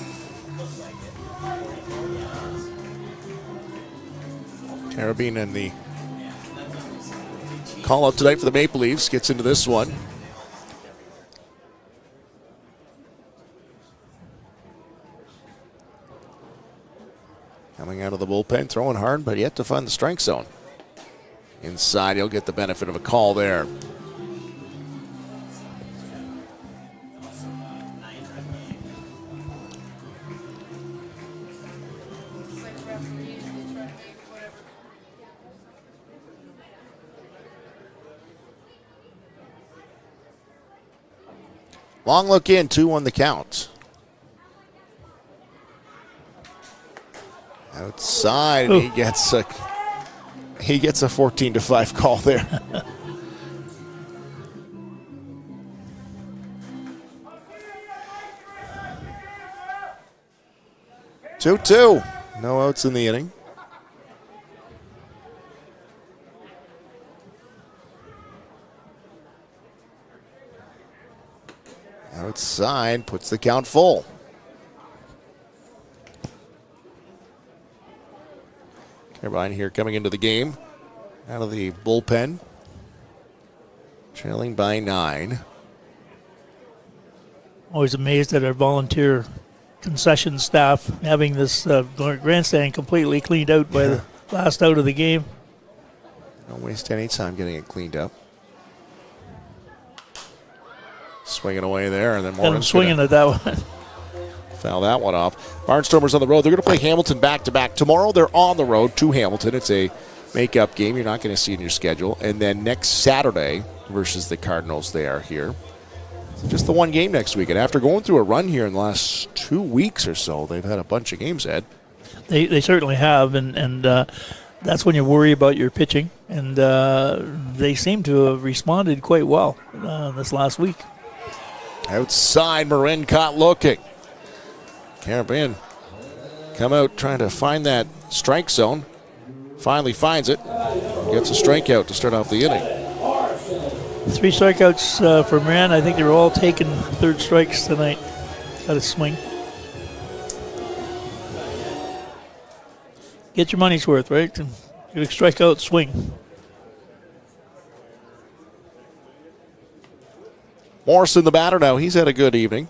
Caribbean and the call-up tonight for the Maple Leafs gets into this one. Coming out of the bullpen, throwing hard, but yet to find the strike zone. Inside, he'll get the benefit of a call there. Long look in, 2-1 the count. Outside, and he gets a 14-5 call there. 2-2. No outs in the inning. Outside, puts the count full. Everybody here coming into the game out of the bullpen. Trailing by 9. Always amazed at our volunteer concession staff having this grandstand completely cleaned out by the last out of the game. Don't waste any time getting it cleaned up. Swinging away there, and then Got him Morgan's swinging at that one. Foul that one off. Barnstormers on the road. They're going to play Hamilton back-to-back. Tomorrow they're on the road to Hamilton. It's a make-up game you're not going to see in your schedule. And then next Saturday versus the Cardinals, they are here. So just the one game next week. And after going through a run here in the last 2 weeks or so, they've had a bunch of games, Ed. They certainly have, and that's when you worry about your pitching. And they seem to have responded quite well this last week. Outside, Marin caught looking. Carabin come out trying to find that strike zone. Finally finds it. Gets a strikeout to start off the inning. 3 strikeouts for Moran. I think they were all taking third strikes tonight. Got a swing. Get your money's worth, right? Get a strikeout, swing. Morrison, the batter now. He's had a good evening.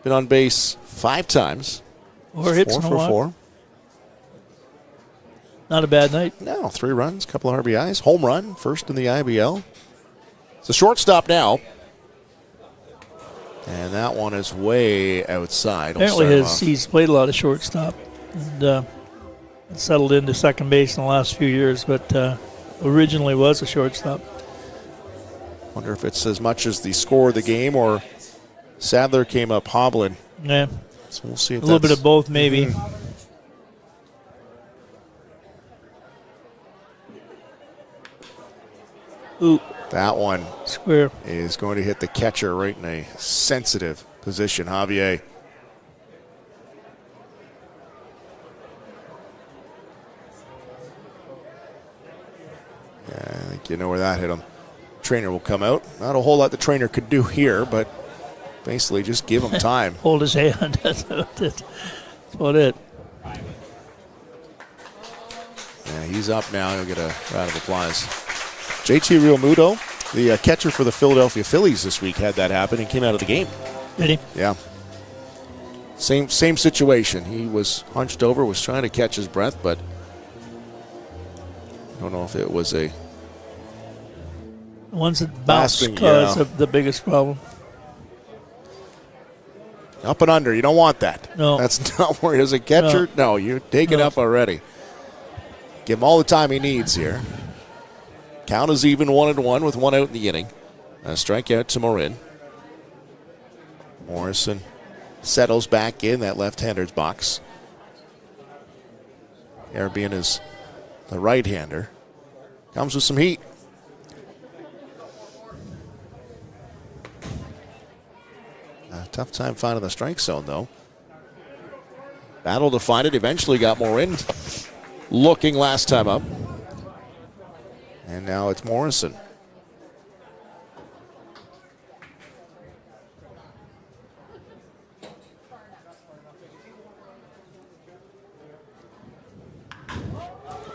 Been on base 5 times. 4 hits 4 in a for while. 4. Not a bad night. No, 3 runs, couple of RBIs. Home run, first in the IBL. It's a shortstop now. And that one is way outside. Apparently he's played a lot of shortstop and settled into second base in the last few years, but originally was a shortstop. Wonder if it's as much as the score of the game or Sadler came up hobbling. Yeah. So we'll see if a little bit of both, maybe. Ooh. That one square is going to hit the catcher right in a sensitive position. Javier. Yeah, I think you know where that hit him. Trainer will come out. Not a whole lot the trainer could do here, but basically just give him time. Hold his hand. That's about it. Yeah, he's up now. He'll get a round of applause. JT Realmuto, the catcher for the Philadelphia Phillies this week, had that happen and came out of the game. Did he? Yeah. Same situation. He was hunched over, was trying to catch his breath, but I don't know if it was a... The ones that bounce cause the biggest problem. Up and under. You don't want that. No. That's not where he is a catcher. No, you're taking up already. Give him all the time he needs here. Count is even 1-1 with 1 out in the inning. A strikeout to Morin. Morrison settles back in that left-hander's box. Caribbean is the right-hander. Comes with some heat. A tough time finding the strike zone, though. Battle to find it. Eventually got Morin looking last time up. And now it's Morrison.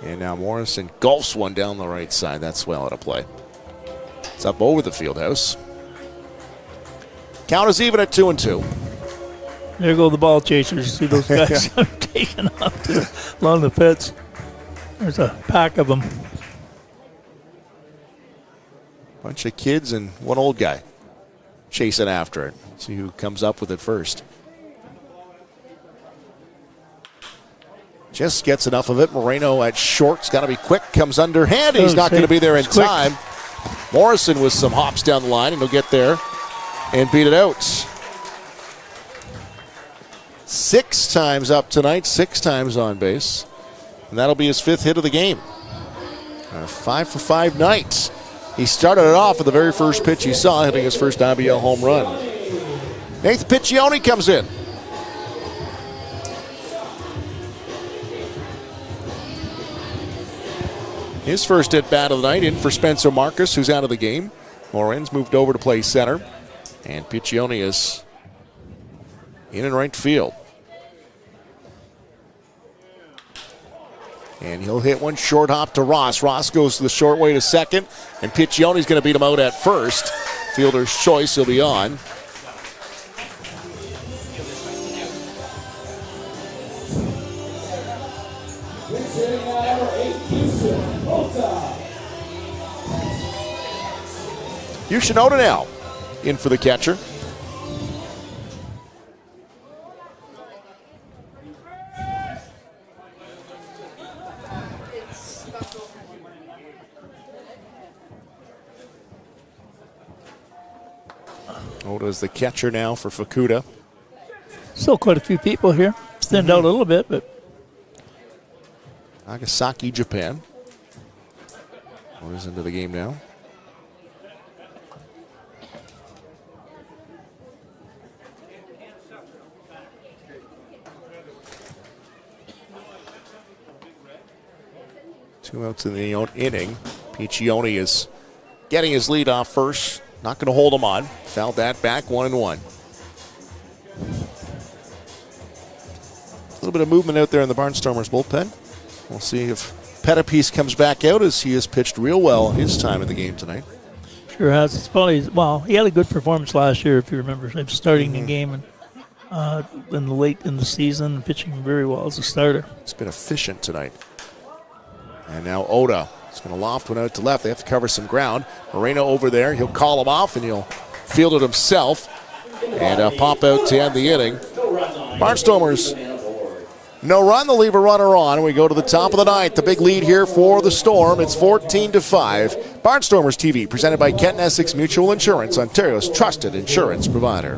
And now Morrison golfs one down the right side. That's well out of play. It's up over the field house. Count is even at 2-2. There go the ball chasers. See those guys taking off along the pits. There's a pack of them. Bunch of kids and one old guy chasing after it. See who comes up with it first. Just gets enough of it. Moreno at short's got to be quick. Comes underhand. He's not going to be there in time. Morrison with some hops down the line, and he'll get there and beat it out. 6 times up tonight, 6 times on base. And that'll be his 5th hit of the game. A 5-for-5 night. He started it off with the very first pitch he saw, hitting his first IBL home run. Nathan Piccioni comes in. His first at-bat of the night, in for Spencer Marcus, who's out of the game. Morin's moved over to play center. And Piccioni is in and right field. And he'll hit one short hop to Ross. Ross goes to the short way to second, and Piccioni's going to beat him out at first. Fielder's choice, he'll be on. Yoshinoda now in for the catcher. Oda's the catcher now for Fukuda. Still quite a few people here. Thinned out a little bit, but. Nagasaki, Japan. Oda's into the game now. Two outs in the inning. Piccioni is getting his lead off first. Not going to hold him on. Fouled that back, 1-1. A little bit of movement out there in the Barnstormers bullpen. We'll see if Pettipies comes back out, as he has pitched real well his time in the game tonight. Sure has. It's probably, well, he had a good performance last year, if you remember, starting the game and late in the season, pitching very well as a starter. It's been efficient tonight. And now Oda is going to loft one out to left. They have to cover some ground. Moreno over there. He'll call him off, and he'll field it himself. And pop out to end the inning. Barnstormers, no run. They'll leave a runner on. We go to the top of the ninth. The big lead here for the Storm. It's 14-5. Barnstormers TV, presented by Kent Essex Mutual Insurance, Ontario's trusted insurance provider.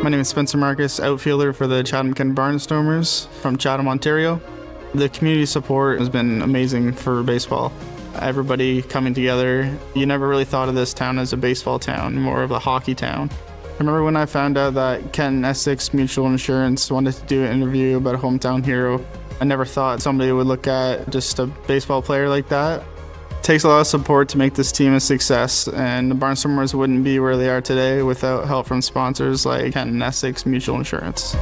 My name is Spencer Marcus, outfielder for the Chatham-Kent Barnstormers from Chatham, Ontario. The community support has been amazing for baseball. Everybody coming together. You never really thought of this town as a baseball town, more of a hockey town. I remember when I found out that Kent Essex Mutual Insurance wanted to do an interview about a hometown hero. I never thought somebody would look at just a baseball player like that. It takes a lot of support to make this team a success, and the Barnstormers wouldn't be where they are today without help from sponsors like Kent Essex Mutual Insurance.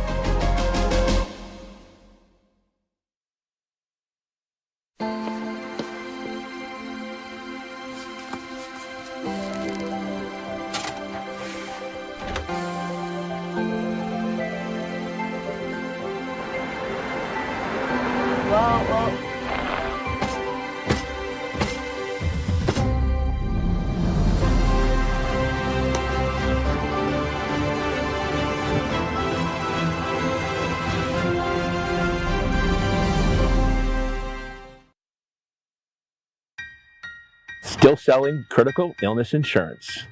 Still selling critical illness insurance.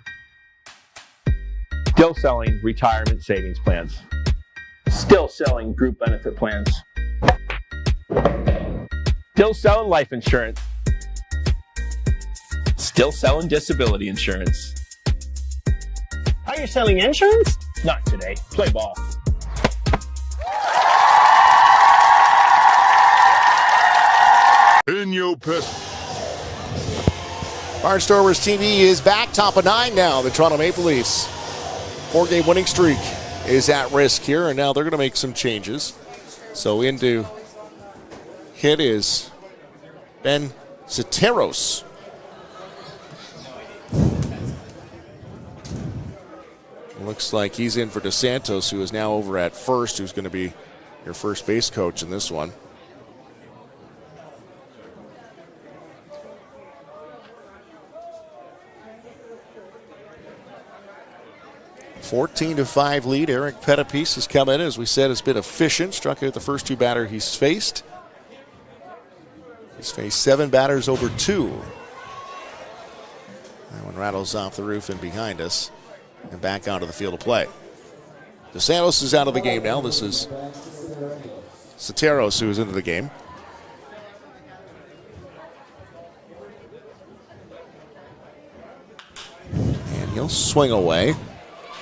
Still selling retirement savings plans. Still selling group benefit plans. Still selling life insurance. Still selling disability insurance. Are you selling insurance? Not today. Play ball. In your pet. Barnstormers TV is back, top of 9 now. The Toronto Maple Leafs 4-game winning streak is at risk here, and now they're going to make some changes. So into hit is Ben Soteros. Looks like he's in for DeSantos, who is now over at first, who's going to be your first base coach in this one. 14-5 lead. Eric Pettipies has come in, as we said, has been efficient. Struck out the first 2 batters he's faced. He's faced 7 batters over 2. That one rattles off the roof and behind us and back onto the field of play. DeSantos is out of the game now. This is Soteros who is into the game. And he'll swing away.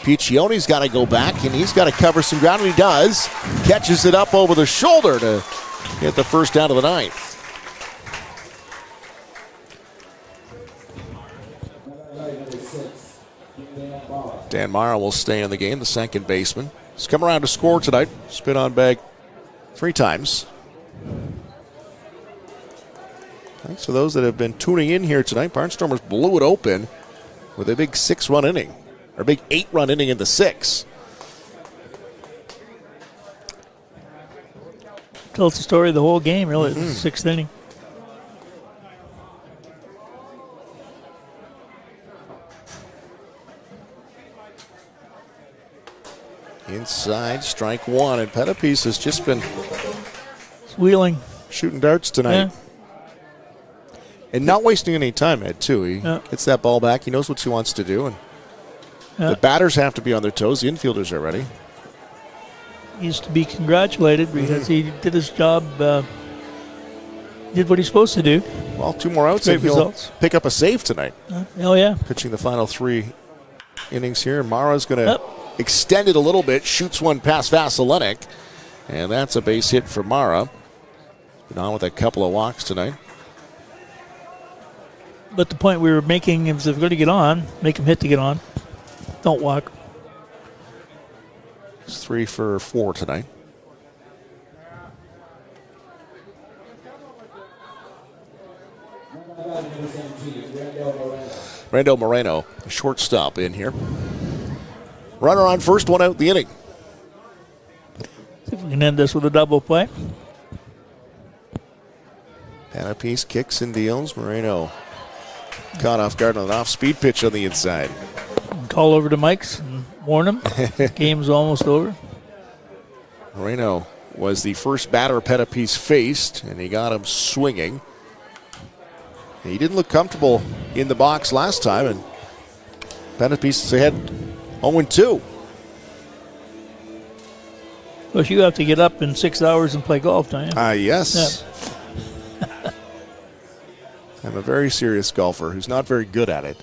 Piccione's got to go back, and he's got to cover some ground, and he does. Catches it up over the shoulder to get the first out of the 9th. Dan Mara will stay in the game, the second baseman. He's come around to score tonight. Spin on bag 3 times. Thanks for those that have been tuning in here tonight. Barnstormers blew it open with a big 6-run inning, or big 8-run inning in the 6th. Tells the story of the whole game, really. The 6th inning. Inside, strike 1, and Pettipies has just been wheeling, shooting darts tonight. Yeah. And not wasting any time, Ed, too. He gets that ball back. He knows what he wants to do. And the batters have to be on their toes. The infielders are ready. He's to be congratulated because he did his job, did what he's supposed to do. Well, 2 more outs Great and he'll results. pick up a save tonight. Oh, yeah. Pitching the final 3 innings here. Mara's going to extend it a little bit. Shoots one past Vasilenic. And that's a base hit for Mara. Been on with a couple of walks tonight. But the point we were making is if we're going to get on, make him hit to get on. Don't walk. It's 3 for 4 tonight. Rando Moreno, shortstop in here. Runner on first, 1 out the inning. See if we can end this with a double play. Pettipies kicks and deals. Moreno caught off guard on an off-speed pitch on the inside. Call over to Mike's and warn him. Game's almost over. Moreno was the first batter Pettipies faced, and he got him swinging. He didn't look comfortable in the box last time, and Pettipies is ahead 0-2. Of course, you have to get up in 6 hours and play golf, don't you? Yes. I'm a very serious golfer who's not very good at it.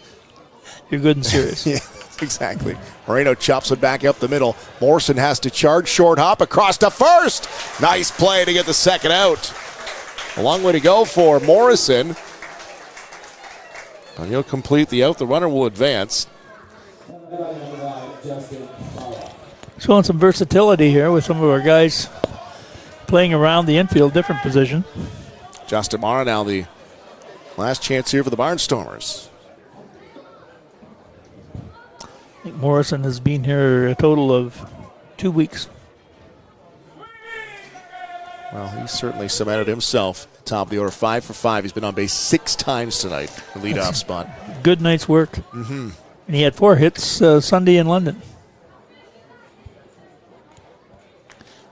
You're good and serious. Yeah, exactly. Moreno chops it back up the middle. Morrison has to charge, short hop across to first. Nice play to get the second out. A long way to go for Morrison. But he'll complete the out. The runner will advance. Showing some versatility here with some of our guys playing around the infield, different position. Justin Mara now the last chance here for the Barnstormers. I think Morrison has been here a total of 2 weeks. Well, he certainly cemented himself at the top of the order. 5 for 5. He's been on base 6 times tonight. The leadoff spot. Good night's work. Mm-hmm. And he had 4 hits Sunday in London.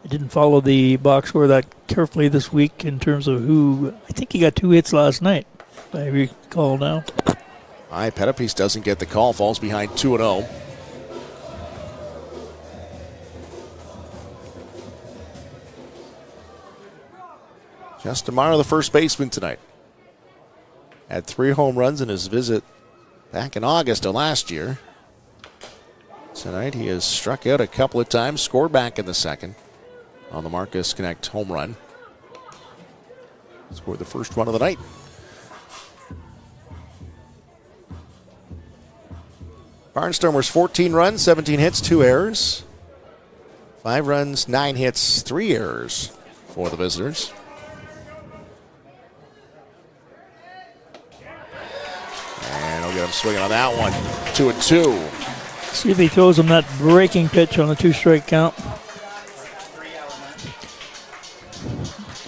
I didn't follow the box score that carefully this week in terms of who. I think he got 2 hits last night, if I recall now. Pettipies doesn't get the call. Falls behind 2-0. Justin Mara, the first baseman tonight. Had 3 home runs in his visit back in August of last year. Tonight he has struck out a couple of times, scored back in the second on the Marcus Connect home run. Scored the first run of the night. Barnstormers 14 runs, 17 hits, 2 errors. 5 runs, 9 hits, 3 errors for the visitors. And he'll get him swinging on that one. 2-2. See if he throws him that breaking pitch on a 2-strike count.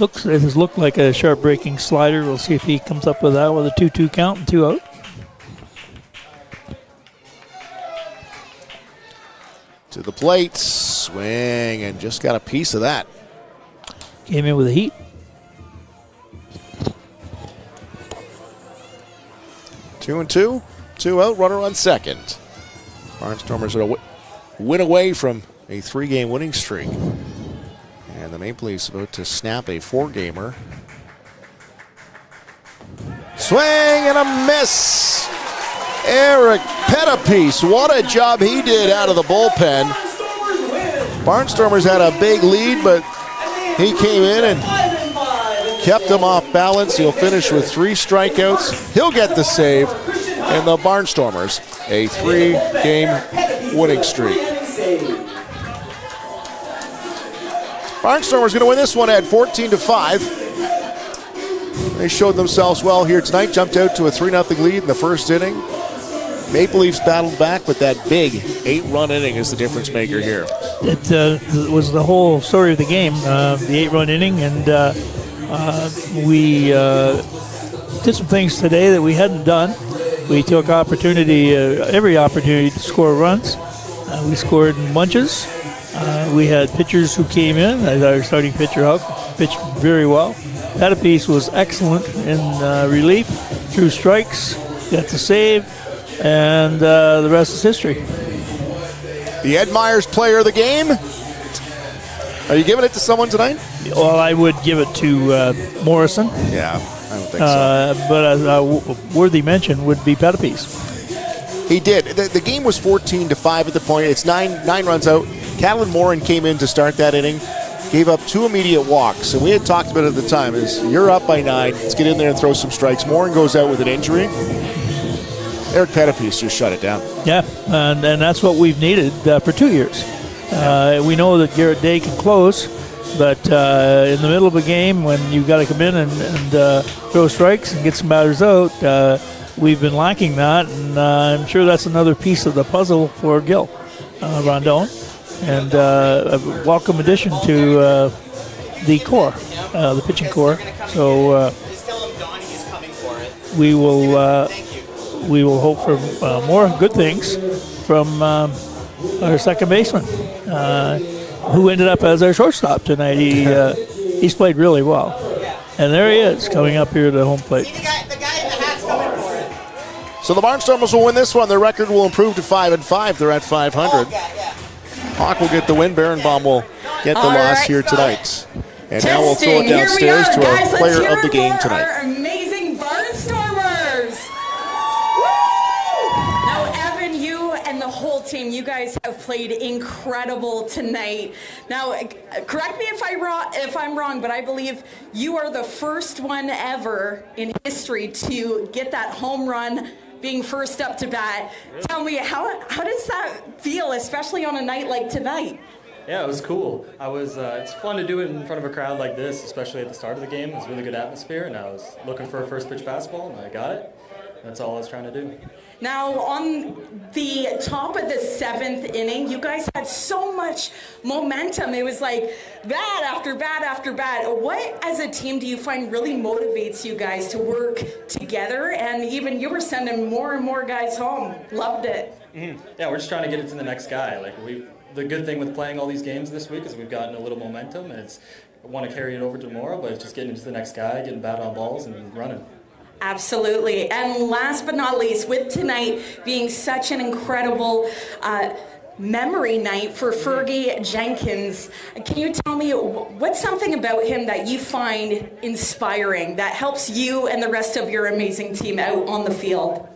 It has looked like a sharp breaking slider. We'll see if he comes up with that with a 2-2 count and 2 out. plate, swing, and just got a piece of that. Came in with the heat. 2-2, 2 out, runner on second. Barnstormers are a win away from a 3-game winning streak. And the Maple Leafs about to snap a 4-gamer. Swing and a miss. Eric Pettipiece, what a job he did out of the bullpen. Barnstormers had a big lead, but he came in and kept them off balance. He'll finish with 3 strikeouts. He'll get the save, and the Barnstormers a 3-game winning streak. Barnstormers going to win this one at 14-5. They showed themselves well here tonight. Jumped out to a 3-0 lead in the first inning. Maple Leafs battled back, but that big 8-run inning is the difference maker here. It was the whole story of the game, the 8-run inning, and we did some things today that we hadn't done. We took every opportunity to score runs. We scored in bunches. We had pitchers who came in. Our starting pitcher, Huck, pitched very well. Pettipiece was excellent in relief, threw strikes, got the save, and the rest is history. The Ed Myers player of the game. Are you giving it to someone tonight? Well, I would give it to Morrison. Yeah, I don't think so. But a worthy mention would be Pettipiece. He did. The game was 14-5 at the point. It's 9 runs out. Catalin Morin came in to start that inning, gave up 2 immediate walks. And we had talked about it at the time, is you're up by 9, let's get in there and throw some strikes. Morin goes out with an injury. Eric Pettipiece just shut it down. Yeah, and that's what we've needed for 2 years. We know that Garrett Day can close, but in the middle of a game when you've got to come in and throw strikes and get some batters out, we've been lacking that, and I'm sure that's another piece of the puzzle for Gil Rondon. And a welcome addition to the core, the pitching core. So we will hope for more good things from our second baseman, who ended up as our shortstop tonight. He's played really well, and there he is coming up here to home plate. So the Barnstormers will win this one. Their record will improve to 5-5. They're at 500. Hawk will get the win. Barenbaum will get the loss here tonight. And now we'll throw it downstairs to our player of the game tonight. Our amazing Barnstormers. Now, Evan, you and the whole team, you guys have played incredible tonight. Now, correct me if I'm wrong, but I believe you are the first one ever in history to get that home run, being first up to bat. Really? Tell me, how does that feel, especially on a night like tonight? Yeah, it was cool. It's fun to do it in front of a crowd like this, especially at the start of the game. It was a really good atmosphere, and I was looking for a first pitch fastball, and I got it. That's all I was trying to do. Now, on the top of the 7th inning, you guys had so much momentum. It was like bat after bat after bat. What, as a team, do you find really motivates you guys to work together? And even you were sending more and more guys home. Loved it. Mm-hmm. Yeah, we're just trying to get it to the next guy. The good thing with playing all these games this week is we've gotten a little momentum, and I want to carry it over tomorrow, but it's just getting it to the next guy, getting bat on balls, and running. Absolutely. And last but not least, with tonight being such an incredible memory night for Kelly Jenkins, can you tell me what's something about him that you find inspiring that helps you and the rest of your amazing team out on the field?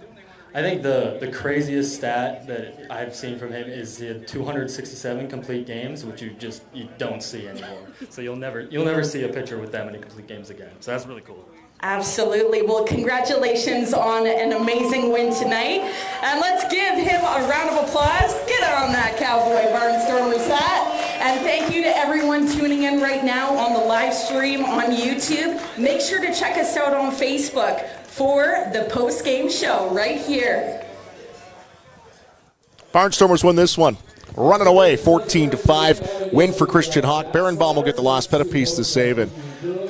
I think the craziest stat that I've seen from him is he had 267 complete games, which you don't see anymore. So you'll never see a pitcher with that many complete games again. So that's really cool. Absolutely. Well, congratulations on an amazing win tonight. And let's give him a round of applause. Get on that Cowboy Barnstormers hat. And thank you to everyone tuning in right now on the live stream on YouTube. Make sure to check us out on Facebook for the post-game show right here. Barnstormers win this one. Running away, 14-5. Win for Christian Hawk. Barenbaum will get the loss. Pettipiece the save. And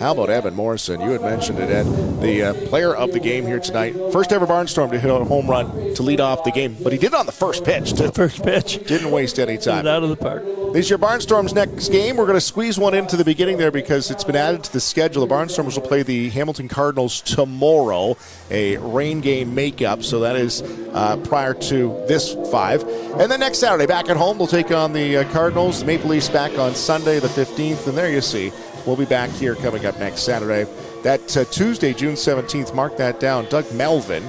How about Evan Morrison? You had mentioned it, Ed. The player of the game here tonight. First ever Barnstorm to hit a home run to lead off the game. But he did it on the first pitch, too. First pitch. Didn't waste any time. Out of the park. This is your Barnstorm's next game. We're going to squeeze one into the beginning there because it's been added to the schedule. The Barnstormers will play the Hamilton Cardinals tomorrow, a rain game makeup. So that is prior to this 5. And then next Saturday, back at home, we'll take on the Cardinals. The Maple Leafs back on Sunday the 15th. And there you see, we'll be back here coming up next Saturday. That Tuesday, June 17th, mark that down. Doug Melvin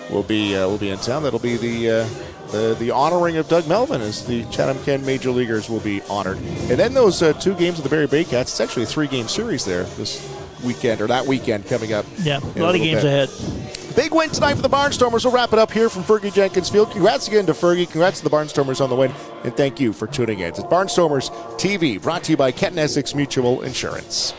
will be in town. That'll be the honoring of Doug Melvin as the Chatham-Kent Major Leaguers will be honored. And then those 2 games of the Barrie Baycats, it's actually a 3-game series there this weekend, or that weekend coming up. Yeah, a lot of games ahead. Big win tonight for the Barnstormers. We'll wrap it up here from Fergie Jenkins Field. Congrats again to Fergie. Congrats to the Barnstormers on the win. And thank you for tuning in. It's Barnstormers TV, brought to you by Kent Essex Mutual Insurance.